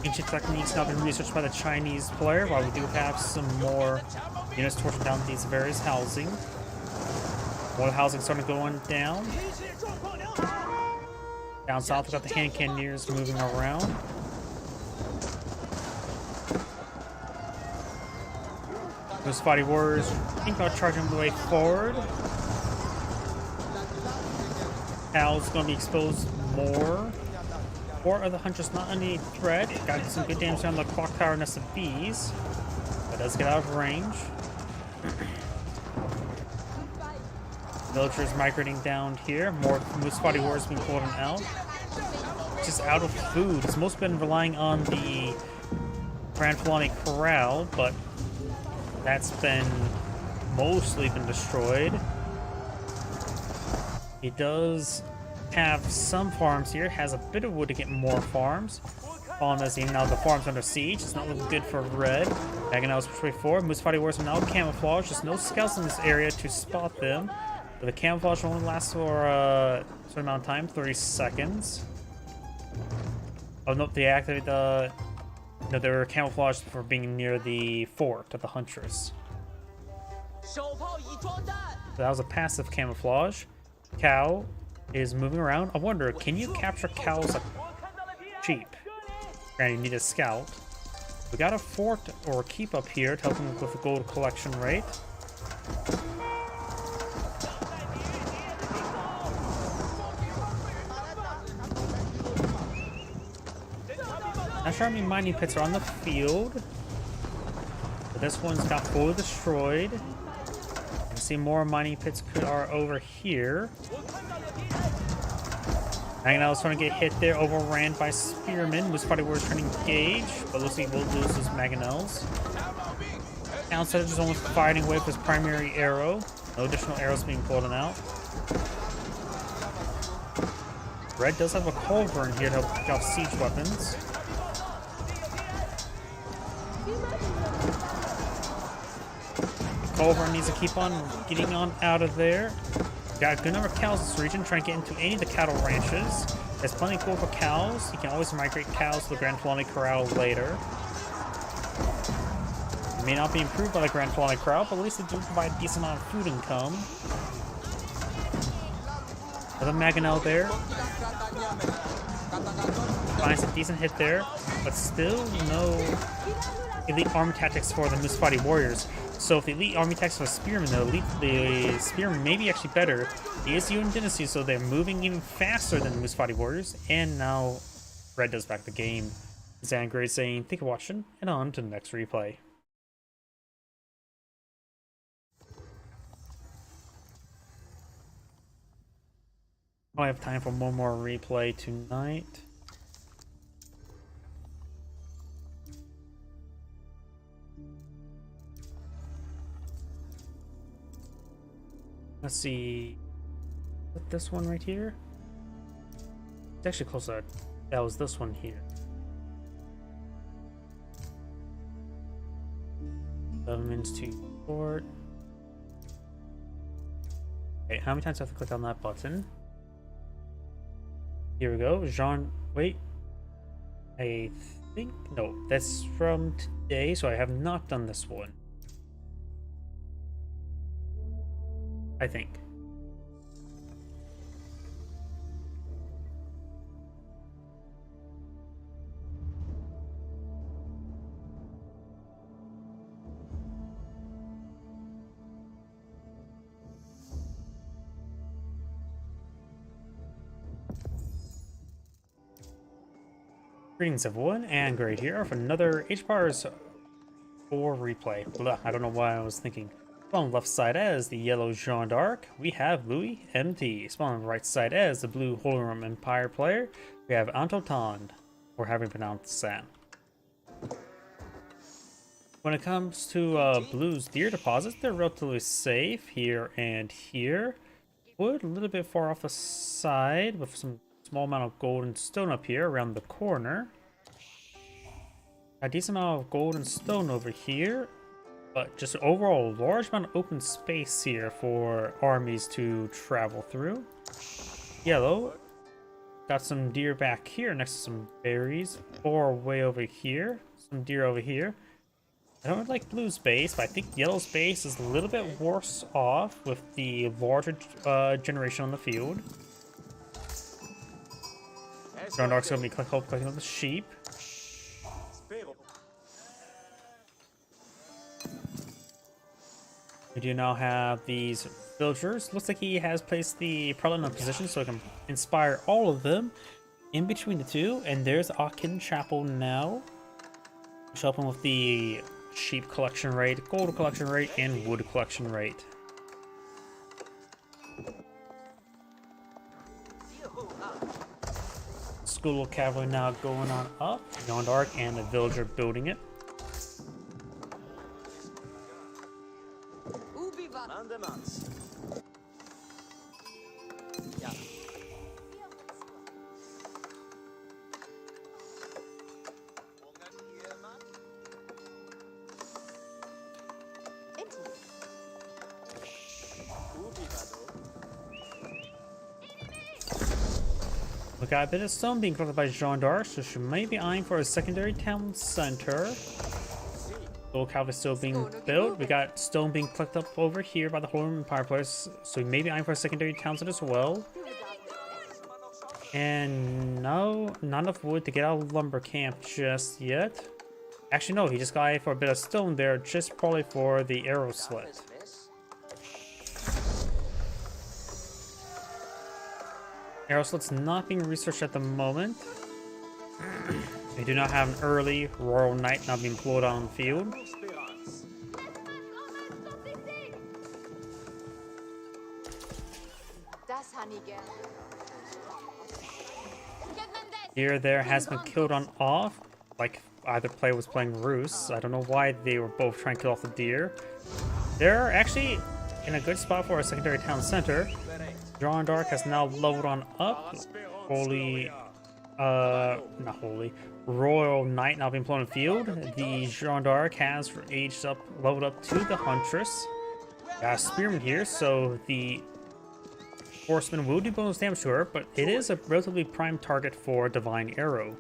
Ancient techniques now been researched by the Chinese player, while we do have some more units torching down these various housing. More housing starting going down. Down south, we've got the hand cannoneers moving around. Those Musfati warriors think about charging the way forward. Cal's going to be exposed more. 4 of the hunters not under threat. Got some good damage on the clock tower nest of bees. That does get out of range. Villagers migrating down here. More Musfati warriors being pulled out. Just out of food. It's mostly been relying on the Grand Fulani Corral, but that's been mostly been destroyed. He does have some farms here. Has a bit of wood to get more farms. Following this, even now the farm's under siege. It's not looking good for Red. Mangonel's pushed way forward. Musfati warriors are now camouflaged. There's no scouts in this area to spot them. But the camouflage only lasts for a certain amount of time, 30 seconds. Oh nope, they activated the... No, they were camouflaged for being near the fort of the Huntress. So that was a passive camouflage. Cow is moving around. I wonder, can you capture cows like cheap? Granted, you need a scout. We got a fort or keep up here to help them with the gold collection rate. Not sure how many mining pits are on the field, but this one's got fully destroyed. You can see more mining pits are over here. Mangonel is trying to get hit there, overran by spearmen. Musfati warriors trying to engage, but looks like we'll lose those Mangonels. Outside is almost fighting away with his primary arrow. No additional arrows being pulled out. Red does have a culverin here to help pick off siege weapons. Culverin needs to keep on getting on out of there. Got a good number of cows in this region, trying to get into any of the cattle ranches. There's plenty of cool for cows. You can always migrate cows to the Grand Fulani Corral later. It may not be improved by the Grand Fulani Corral, but at least they do provide a decent amount of food income. Another Mangonel there. Finds a decent hit there, but still no elite army tactics for the Musfati warriors. So if the elite army tactics for spearmen, the spearmen may be actually better. He is Yuan Dynasty, so they're moving even faster than the Musfati warriors. And now Red does back the game. Zangray saying, thank you for watching, and on to the next replay. I have time for one more replay tonight. Let's see. This one right here? It's actually closer. That was this one here. 7 minutes to short. Okay, how many times do I have to click on that button? Here we go. Jean. Wait. I think. No, that's from today, so I have not done this one. I think. Greetings everyone, and Great here for another H-Bars 4 replay. Blah, I don't know why I was thinking. On the left side as the yellow Jeanne d'Arc, we have Louis MT. On the right side as the blue Holy Roman Empire player, we have Antotan, or having pronounced Sam. When it comes to blue's deer deposits, they're relatively safe here and here. Wood a little bit far off the side with some small amount of gold and stone up here around the corner. A decent amount of gold and stone over here, but just overall a large amount of open space here for armies to travel through. Yellow got some deer back here next to some berries, or way over here, some deer over here. I don't really like blue's base, but I think yellow's base is a little bit worse off with the larger generation on the field. Jeanne d'Arc's gonna be clicking on the sheep. We do now have these villagers. Looks like he has placed the prelate in a position so he can inspire all of them in between the two. And there's Akin Chapel now. Which help him with the sheep collection rate, gold collection rate, and wood collection rate. School of Cavalry now going on up. Jeanne d'Arc and the villager building it. We got a bit of stone being collected by Jeanne d'Arc, so she may be eyeing for a secondary town center. Gold Cavalry still being built. We got stone being collected up over here by the Holy Roman Empire players, so we may be eyeing for a secondary town center as well. And no, not enough wood to get out of lumber camp just yet. Actually, no, he just got eyed for a bit of stone there, just probably for the arrow slit. Arrow slit's not being researched at the moment. We do not have an early Royal Knight now being pulled on the field. Here there has been killed on off, like either player was playing Roost. I don't know why they were both trying to kill off the deer. They're actually in a good spot for a secondary town center. Jeanne d'Arc has now leveled on up. Royal Knight now being put on the field. The Jeanne d'Arc has aged up, leveled up to the Huntress. Got a Spearman here, so the Horseman will do bonus damage to her, but it is a relatively prime target for Divine Arrow.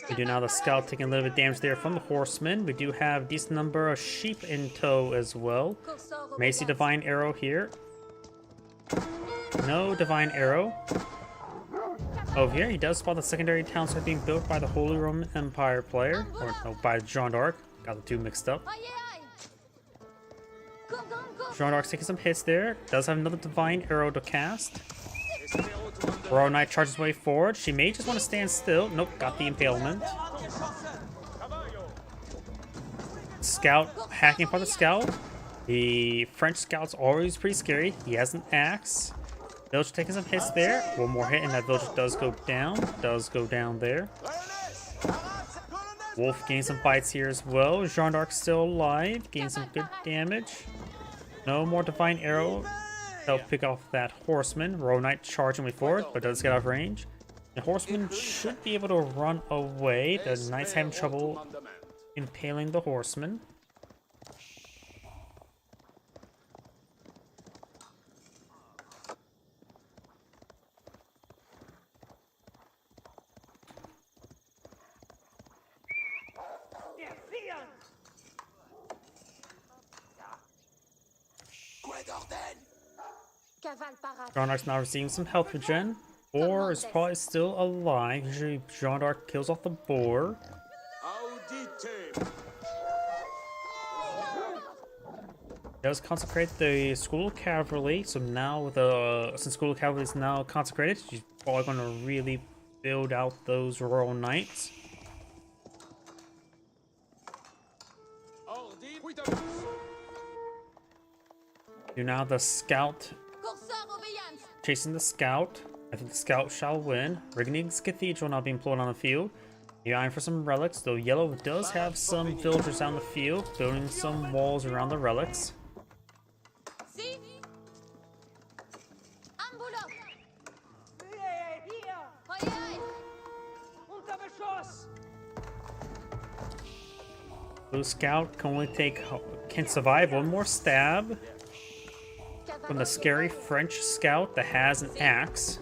We do now the scout taking a little bit of damage there from the horseman. We do have a decent number of sheep in tow as well. May see Divine Arrow here. No Divine Arrow. Over here, he does spot the secondary town center being built by the Holy Roman Empire player. Or no, by Jeanne d'Arc. Got the two mixed up. Jeanne d'Arc's taking some hits there. Does have another Divine Arrow to cast. Royal Knight charges way forward. She may just want to stand still. Nope, got the impalement. scout hacking for the scout. The French scout's always pretty scary. He has an axe. Villager taking some hits there. One more hit and that villager does go down. Does go down there. Wolf gains some bites here as well. Jeanne d'Arc still alive. Gains some good damage. No more Divine Arrow. That'll pick off that Horseman. Royal Knight charging way forward, but does get out of range. The Horseman should be able to run away. The Knight's having trouble impaling the Horseman. Jeanne d'Arc's now receiving some health regen. Boar is probably still alive. Usually Jeanne d'Arc kills off the boar. Does consecrate the School of Cavalry, so now with since School of Cavalry is now consecrated, she's probably going to really build out those Royal Knights. You now have the Scout chasing the Scout. I think the Scout shall win. Rignig's Cathedral now being pulled on the field. You're eyeing for some relics, though Yellow does have some villagers down the field, building some walls around the relics. Blue Scout can survive one more stab from the scary French Scout that has an axe.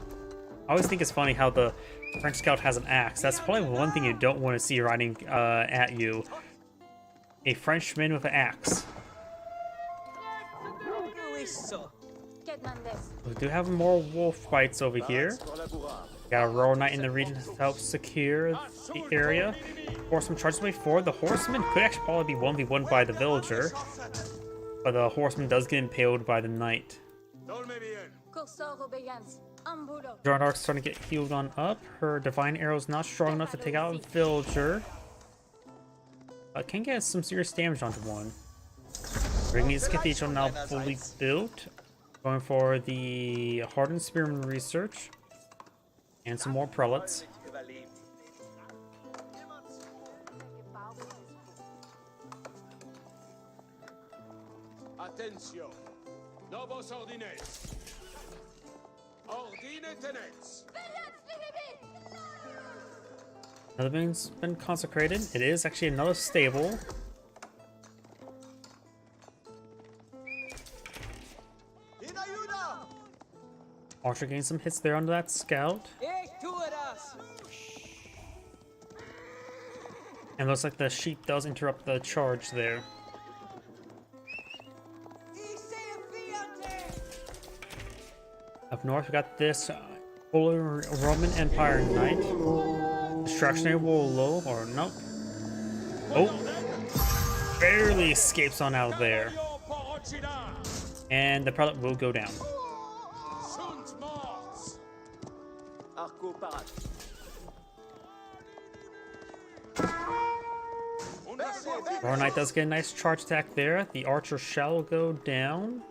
I always think it's funny how the French Scout has an axe. That's probably one thing you don't want to see riding at you. A Frenchman with an axe. We do have more wolf fights over here. Got a Royal Knight in the region to help secure the area. Horseman charges way forward. The Horseman could actually probably be 1v1 by the Villager. But the Horseman does get impaled by the Knight. Jeanne d'Arc's starting to get healed on up. Her Divine Arrow is not strong enough to take out a Villager. Can get some serious damage onto one. Rignig's Cathedral now fully built. Going for the Hardened Spearman research. And some more prelates. Attention, novos ordines. Ordine tenets. Another thing's been consecrated. It is actually another stable. Archer gains some hits there under that Scout. And looks like the sheep does interrupt the charge there. Up north, we got this Holy Roman Empire Knight. Distractionary Wolo, or nope. Oh! Barely escapes on out of there. And the prelate will go down. Royal Knight does get a nice charge attack there. The Archer shall go down.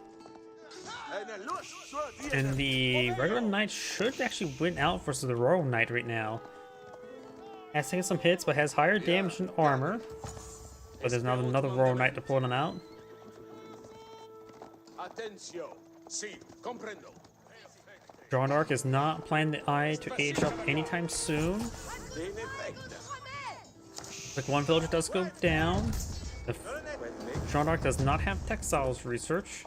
And the regular Knight should actually win out versus the Royal Knight right now. Has taken some hits, but has higher damage and armor. But there's another Royal Knight to pull him out. Jeanne d'Arc is not planning the eye to age up anytime soon. Like one villager does go down. Jeanne d'Arc does not have textiles research.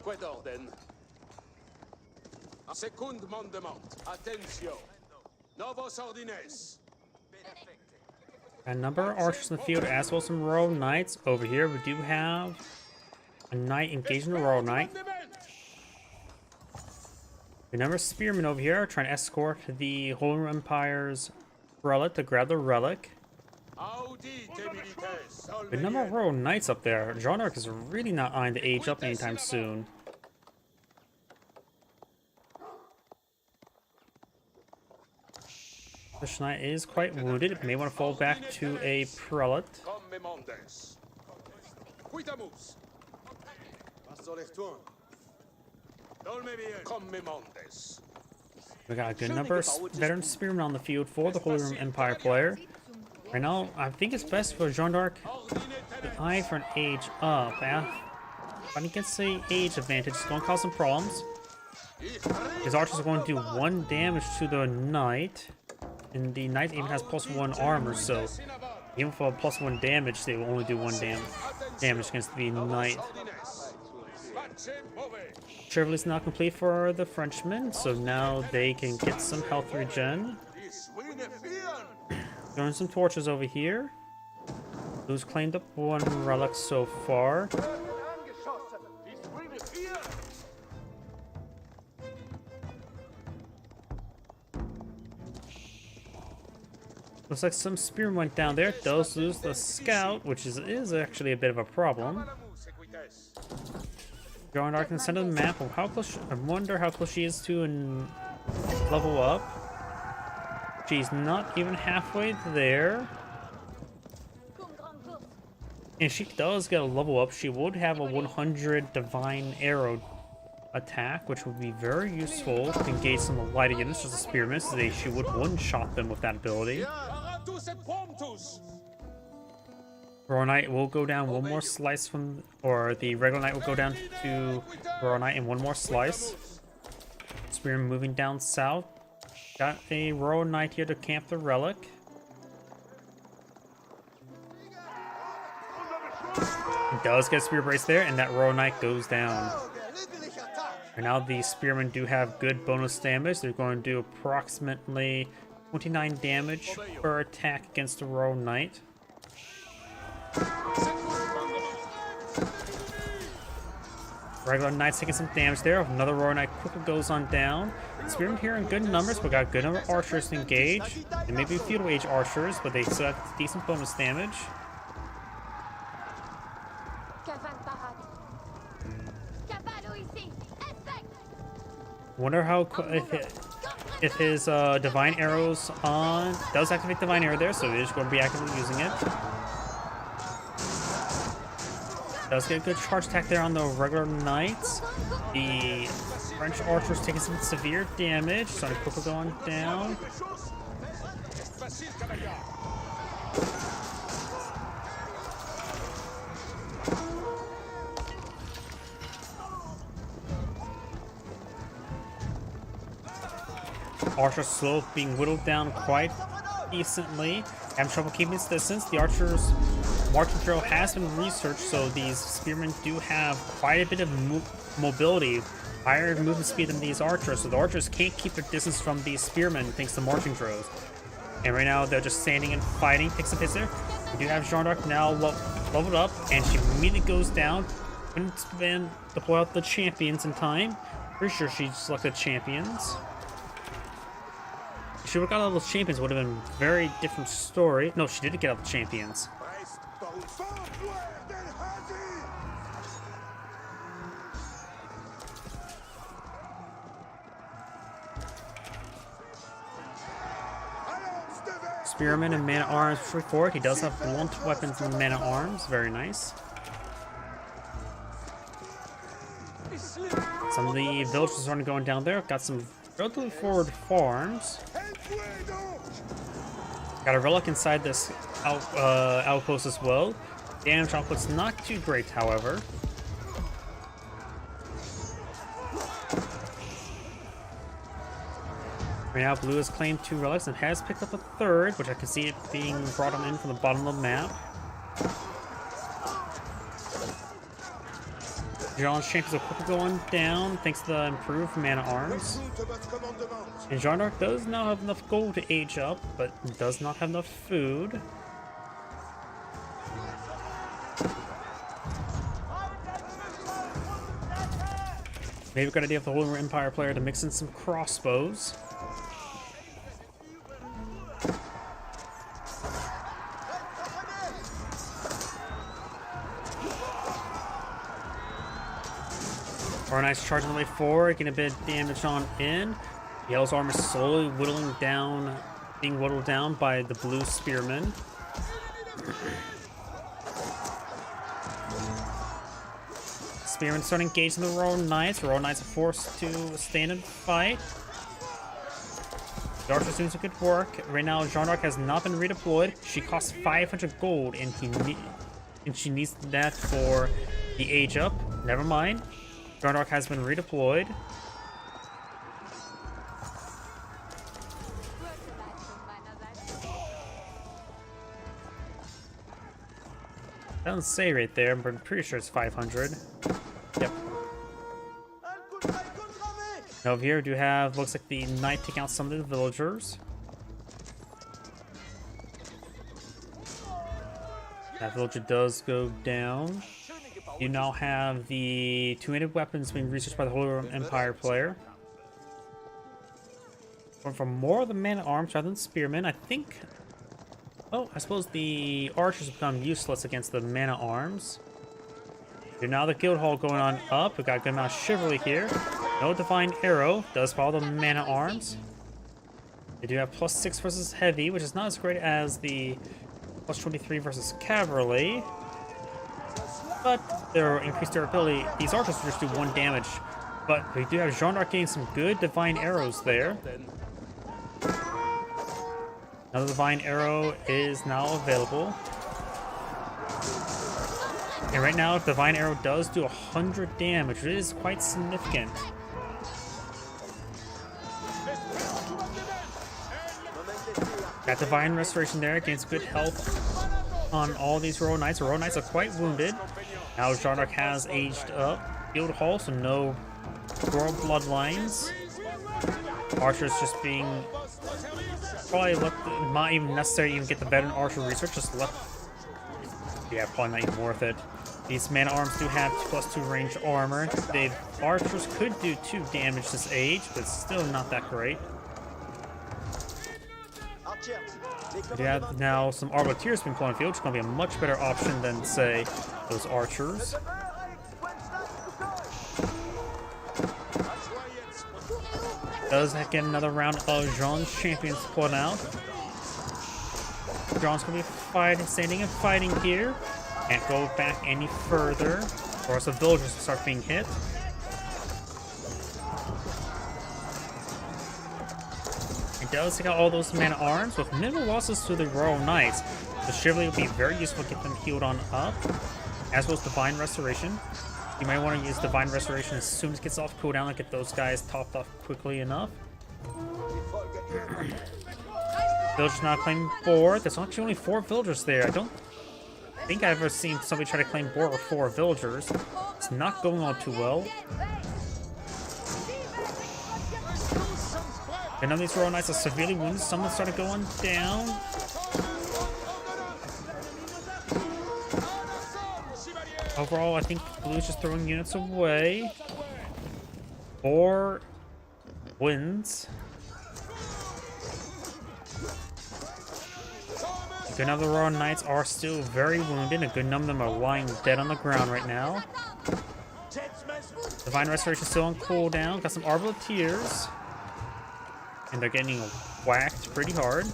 Quid orden. Secund mandement. Attention. Novos ordines. A number of archers in the field, as well as some Royal Knights. Over here, we do have a Knight engaging the Royal Knight. A number of Spearmen over here are trying to escort the Holy Empire's relic to grab the relic. Audite milites. The number of Royal Knights up there. Jean d'Arc is really not eyeing to age up anytime soon. This knight is quite wounded. It may want to fall back to a prelate. We got a good number of veteran spearmen on the field for the Holy Roman Empire player. Right now, I think it's best for Jean d'Arc to eye for an age up. If he gets the age advantage, it's going to cause some problems. His archers are going to do 1 damage to the knight. And the knight even has +1 armor, so even for +1 damage, they will only do 1 damage against the knight. Chevrolet is now complete for the Frenchmen, so now they can get some health regen. Throwing some torches over here. Who's claimed up 1 relic so far? Looks like some spearmen went down there. Those lose the scout, which is actually a bit of a problem. Jean d'Arc can send a map of how close. I wonder how close she is to and level up. She's not even halfway there. And she does get a level up. She would have a 100 divine arrow attack, which would be very useful to engage some of the light units as a spearman, so she would one-shot them with that ability. Royal Knight will go down 1 more slice from, or the regular knight will go down to Royal Knight in 1 more slice. Spearman moving down south. Got a Royal Knight here to camp the relic. He does get a spear brace there, and that Royal Knight goes down. And now the spearmen do have good bonus damage. They're going to do approximately 29 damage per attack against the Royal Knight. Regular Knight's taking some damage there. Another Royal Knight quickly goes on down. Spearmen here in good numbers, but got a good number of archers to engage. And maybe feudal age archers, but they still have decent bonus damage. Wonder how if his divine arrows on does activate divine arrow there, so he's going to be actively using it. Does get a good charge attack there on the regular knights. The French archers taking some severe damage, so I'm quickly going down. Archers slow being whittled down quite decently. Having trouble keeping its distance. The archers' marching drill has been researched, so these spearmen do have quite a bit of mobility, higher movement speed than these archers, so the archers can't keep their distance from these spearmen thanks to marching drills. And right now they're just standing and fighting. Takes some hits there. We do have Jean d'Arc now leveled up, and she immediately goes down. Couldn't deploy out the champions in time. Pretty sure she selected champions. If she would have got all those champions, would have been a very different story. No, she didn't get all the champions. Spearman and man-at-arms for it. He does have blunt weapons and man-at-arms. Very nice. Some of the villagers are starting going down there. Got some relatively forward farms. Got a relic inside this outpost as well. Damage output's not too great, however. Right now, Blue has claimed 2 relics and has picked up a 3rd, which I can see it being brought on in from the bottom of the map. Jean's champions are quickly going down thanks to the improved man-at-arms. And Jean d'Arc does now have enough gold to age up, but does not have enough food. Maybe a good idea for the Holy Roman Empire player to mix in some Our Knight's charging the way forward, getting a bit of damage on in. Yellow's armor slowly whittling down, being whittled down by the blue spearmen. Spearmen starting engaging the Royal Knights. Royal Knights are forced to stand and fight. The Archer's doing some good work. Right now, Jeanne d'Arc has not been redeployed. She costs 500 gold, and she needs that for the age up. Never mind. Jeanne d'Arc has been redeployed. Doesn't say right there, but I'm pretty sure it's 500. Yep. Now over here, we do have, looks like the knight taking out some of the villagers. That villager does go down. You now have the two-handed weapons being researched by the Holy Roman Empire player. Going for more of the man-at-arms rather than spearmen, I think. Oh, I suppose the archers become useless against the man-at-arms. Now the guild hall going on up. We got a good amount of chivalry here. No divine arrow. Does follow the man-at-arms. They do have +6 versus heavy, which is not as great as the +23 versus cavalry. But their increased durability. These archers just do 1 damage. But we do have Jeanne d'Arc getting some good divine arrows there. Another divine arrow is now available. And right now, divine arrow does do 100 damage, which is quite significant. That divine restoration there gains good health on all these Royal Knights. The Royal Knights are quite wounded. Now Jeanne d'Arc has aged up. Guild hall, so no royal bloodlines. Archers just being probably not even necessary to even get the veteran archer research, just left. Yeah, probably not even worth it. These man-at-arms do have +2 range armor. The archers could do 2 damage this age, but still not that great. We have now some arbaletiers being put on the field, which is going to be a much better option than, say, those archers. Does get another round of Jean's champions put out. Jean's going to be standing and fighting here. Can't go back any further, or else the villagers will start being hit. It does take out all those man-at-arms with minimal losses to the Royal Knights. The chivalry will be very useful to get them healed on up, as well as Divine Restoration. You might want to use Divine Restoration as soon as it gets off cooldown to get those guys topped off quickly enough. Villagers now claim boar. There's actually only 4 villagers there. I don't think I've ever seen somebody try to claim boar with 4 villagers. It's not going on too well. And none of these Royal Knights are severely wounded. Someone started going down. Overall, I think Blue's just throwing units away. 4 wins. A good number of the Royal Knights are still very wounded. A good number of them are lying dead on the ground right now. Divine Restoration still on cooldown. Got some Arbaletiers. And they're getting whacked pretty hard.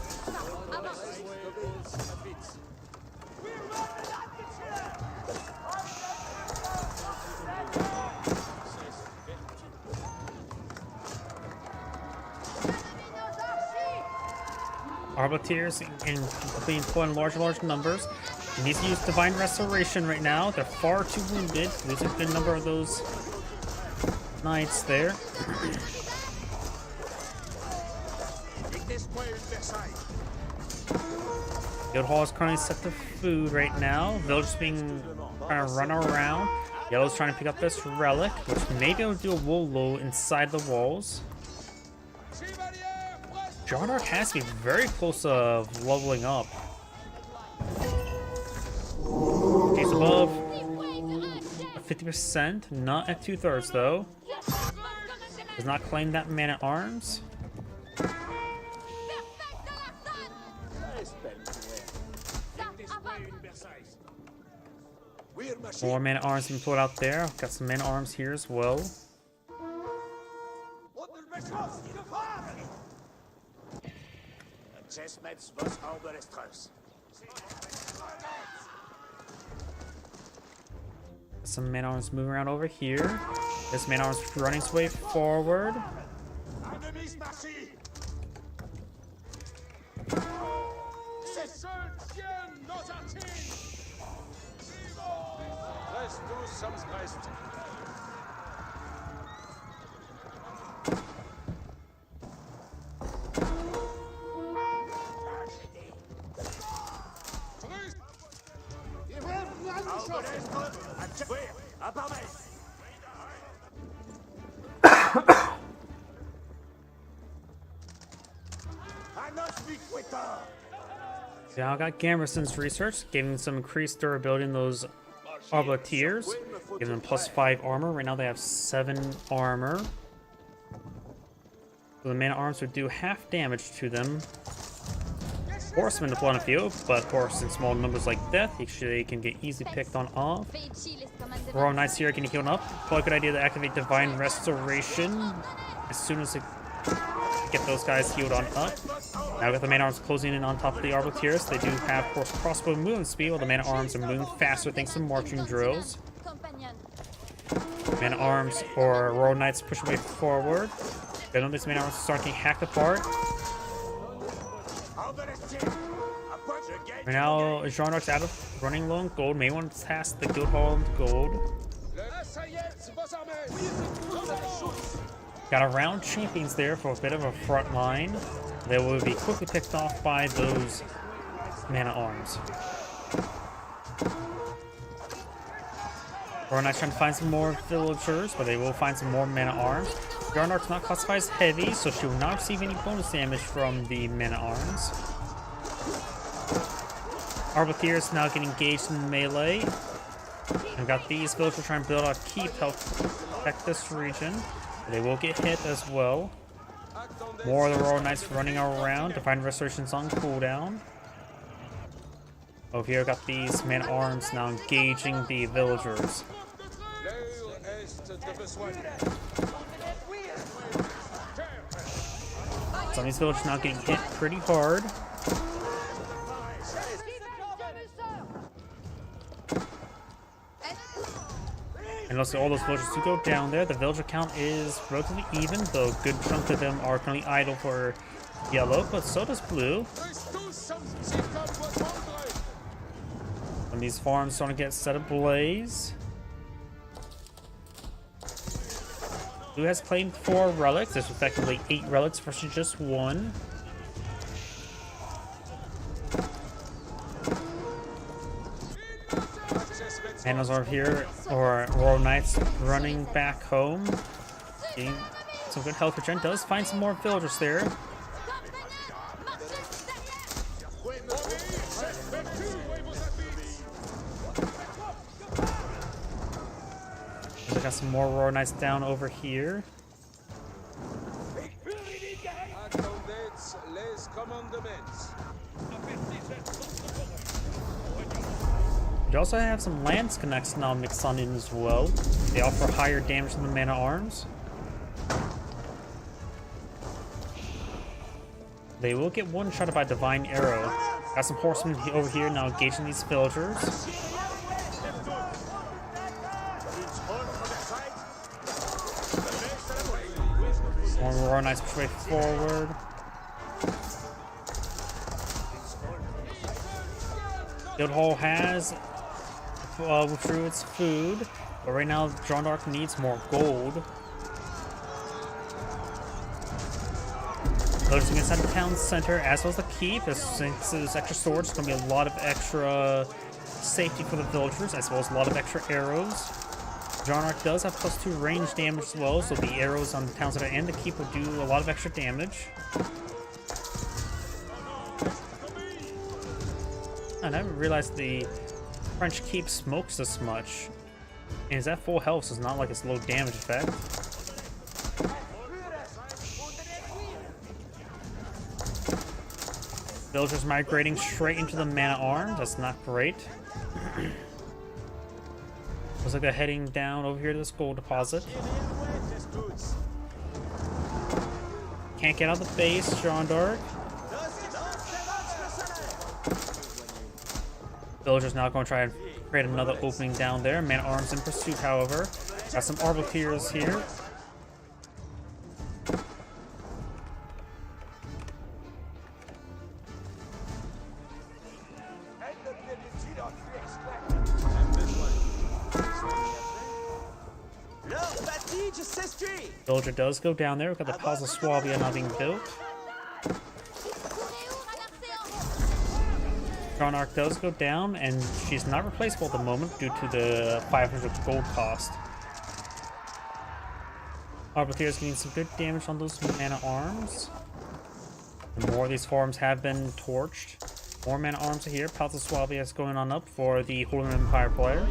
Arbaletiers being put in large numbers. He needs to use Divine Restoration right now. They're far too wounded. Losing a good number of those knights there. Guild hall is currently set to food right now. Villagers being trying to run around. Yellow's trying to pick up this relic, which may be able to do a wool low inside the walls. Jeanne d'Arc has to be very close of leveling up. She's above 50%, not at 2/3 though. Does not claim that man-at-arms. More man-at-arms being pulled out there. Got some man-at-arms here as well. Some man-arms moving around over here. This man-arms running his way forward. Now I got Gamerson's research, giving some increased durability in those Arbaletiers, giving them +5 armor. Right now they have 7 armor. So the man-at-arms would do half damage to them. Horsemen to on a few, but of course in small numbers like death, they can get easily picked on off. Royal Knights here can heal up. Probably a good idea to activate Divine Restoration as soon as they get those guys healed on up. Now with the man-at-arms closing in on top of the Arbaletiers, they do have, of course, crossbow movement speed, while the man-at-arms are moving faster thanks to marching drills. Man-at-arms or Royal Knights push away forward. Then these man-at-arms start getting hacked apart. Right now, Jean d'Arc's out of running low on gold. May want to task the Guildhall gold. Got around champions there for a bit of a front line. They will be quickly picked off by those man-at-arms. Royal Knights trying to find some more villagers, but they will find some more man-at-arms. Jean d'Arc's not classified as heavy, so she will not receive any bonus damage from the man-at-arms. Arbaletiers now getting engaged in melee. I've got these villagers trying to build out keep to help protect this region. They will get hit as well. More of the Royal Knights running around. Divine Restoration's on cooldown. Over here, got these man-at-arms now engaging the villagers. Some of these villagers now getting hit pretty hard. And also all those villagers do go down there. The villager count is relatively even, though a good chunk of them are currently idle for yellow, but so does blue. And these farms starting to get set ablaze. Blue has claimed 4 relics. There's effectively 8 relics versus just 1. Panels are here, or Royal Knights running back home. Getting some good health regen. Does find some more villagers there. We got some more Royal Knights down over here. We also have some lance connects now mixed on in as well. They offer higher damage than the man-at-arms. They will get one-shotted by Divine Arrow. Got some horsemen over here now engaging these villagers. More Royal Knights push way forward. Guildhall has withdrew its food, but right now Jean d'Arc needs more gold. Noticing inside the town center, as well as the keep, since there's extra swords, there's going to be a lot of extra safety for the villagers, as well as a lot of extra arrows. Jean d'Arc does have +2 range damage as well, so the arrows on the town center and the keep will do a lot of extra damage. I never realized the French keep smokes this much. And is that full health, so it's not like it's low damage effect. Villagers migrating straight into the man-at-arms. That's not great. Looks like they're heading down over here to this gold deposit. can't get out of the base, Jean d'Arc. Villagers now going to try and create another opening down there. Man-at-Arms in pursuit, however. Got some Arbiteers here. Villager does go down there. We've got the Palace of Swabia now being built. Jean d'Arc does go down, and she's not replaceable at the moment due to the 500 gold cost. Arbiter is getting some good damage on those Man-at-Arms. More of these farms have been torched. More Man-at-Arms are here. Palace of Swabia is going on up for the Holy Roman Empire player.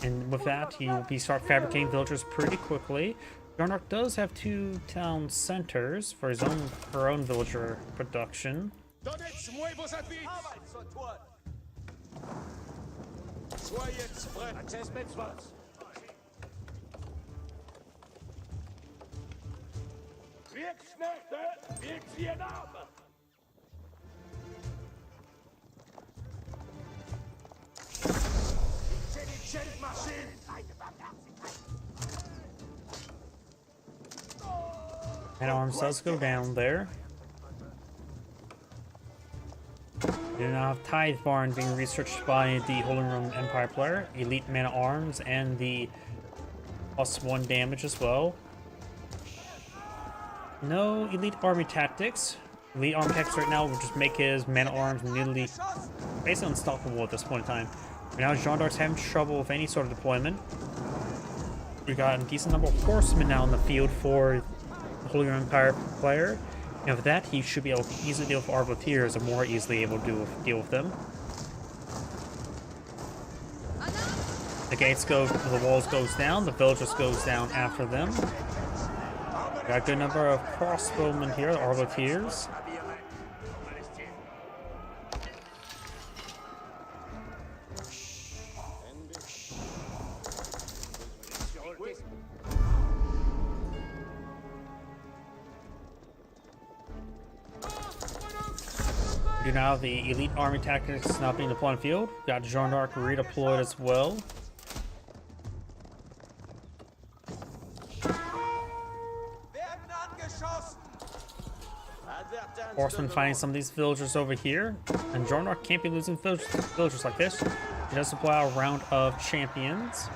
And with that, he'll start fabricating villagers pretty quickly. Jean d'Arc does have 2 town centers for her own villager production. Man-at-Arms does go down there. We do now have Tithe Barn being researched by the Holy Roman Empire player, Elite Man-at-Arms, and the +1 damage as well. No Elite Army Tactics. Elite Army Tactics right now will just make his Man-at-Arms nearly basically unstoppable at this point in time. Right now, Jean d'Arc's having trouble with any sort of deployment. We got a decent number of horsemen now in the field for the Holy Roman Empire player. And with that, he should be able to easily deal with Arbiteers and more easily able to deal with them. The gates go, the walls goes down, the villagers goes down after them. Got a good number of crossbowmen here, Arbiteers. Now the Elite Army Tactics is now being deployed in the field. Got Jean d'Arc redeployed as well. Horsemen finding some of these villagers over here. And Jean d'Arc can't be losing villagers like this. He does supply a round of champions.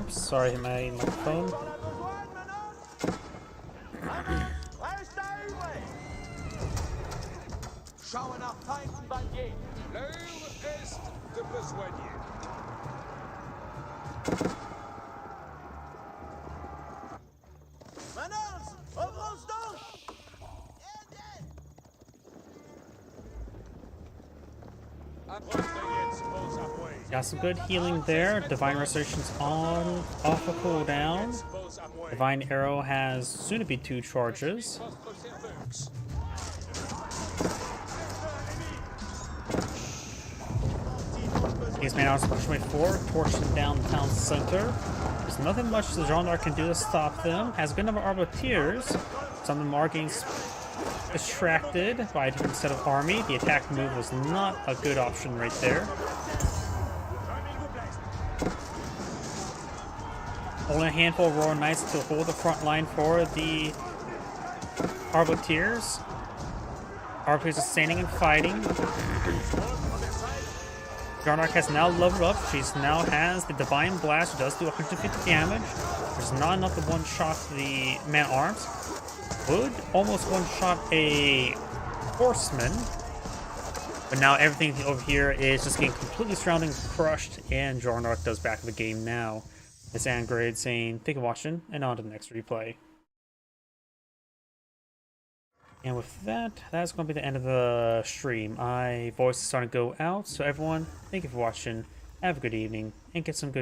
Sorry, my phone. Got some good healing there. Divine Restoration's off a cooldown. Divine Arrow has soon to be 2 charges. These Man-at-Arms push way forward, torching down the town center. There's nothing much the Jean d'Arc can do to stop them. Has a good number of Arbiteers. Some of them are getting distracted by a different set of army. The attack move was not a good option right there. Only a handful of Royal Knights to hold the front line for the Arbiteers. Arbiteers are standing and fighting. Jean d'Arc has now leveled up. She now has the Divine Blast, which does do 150 damage. There's not enough to one-shot the Man-at-Arms. Would almost one-shot a Horseman. But now everything over here is just getting completely surrounded and crushed, and Jean d'Arc does back the game now. It's Angrade saying, thank you for watching, and on to the next replay. And with that, that's going to be the end of the stream. My voice is starting to go out, so everyone, thank you for watching, have a good evening, and get some good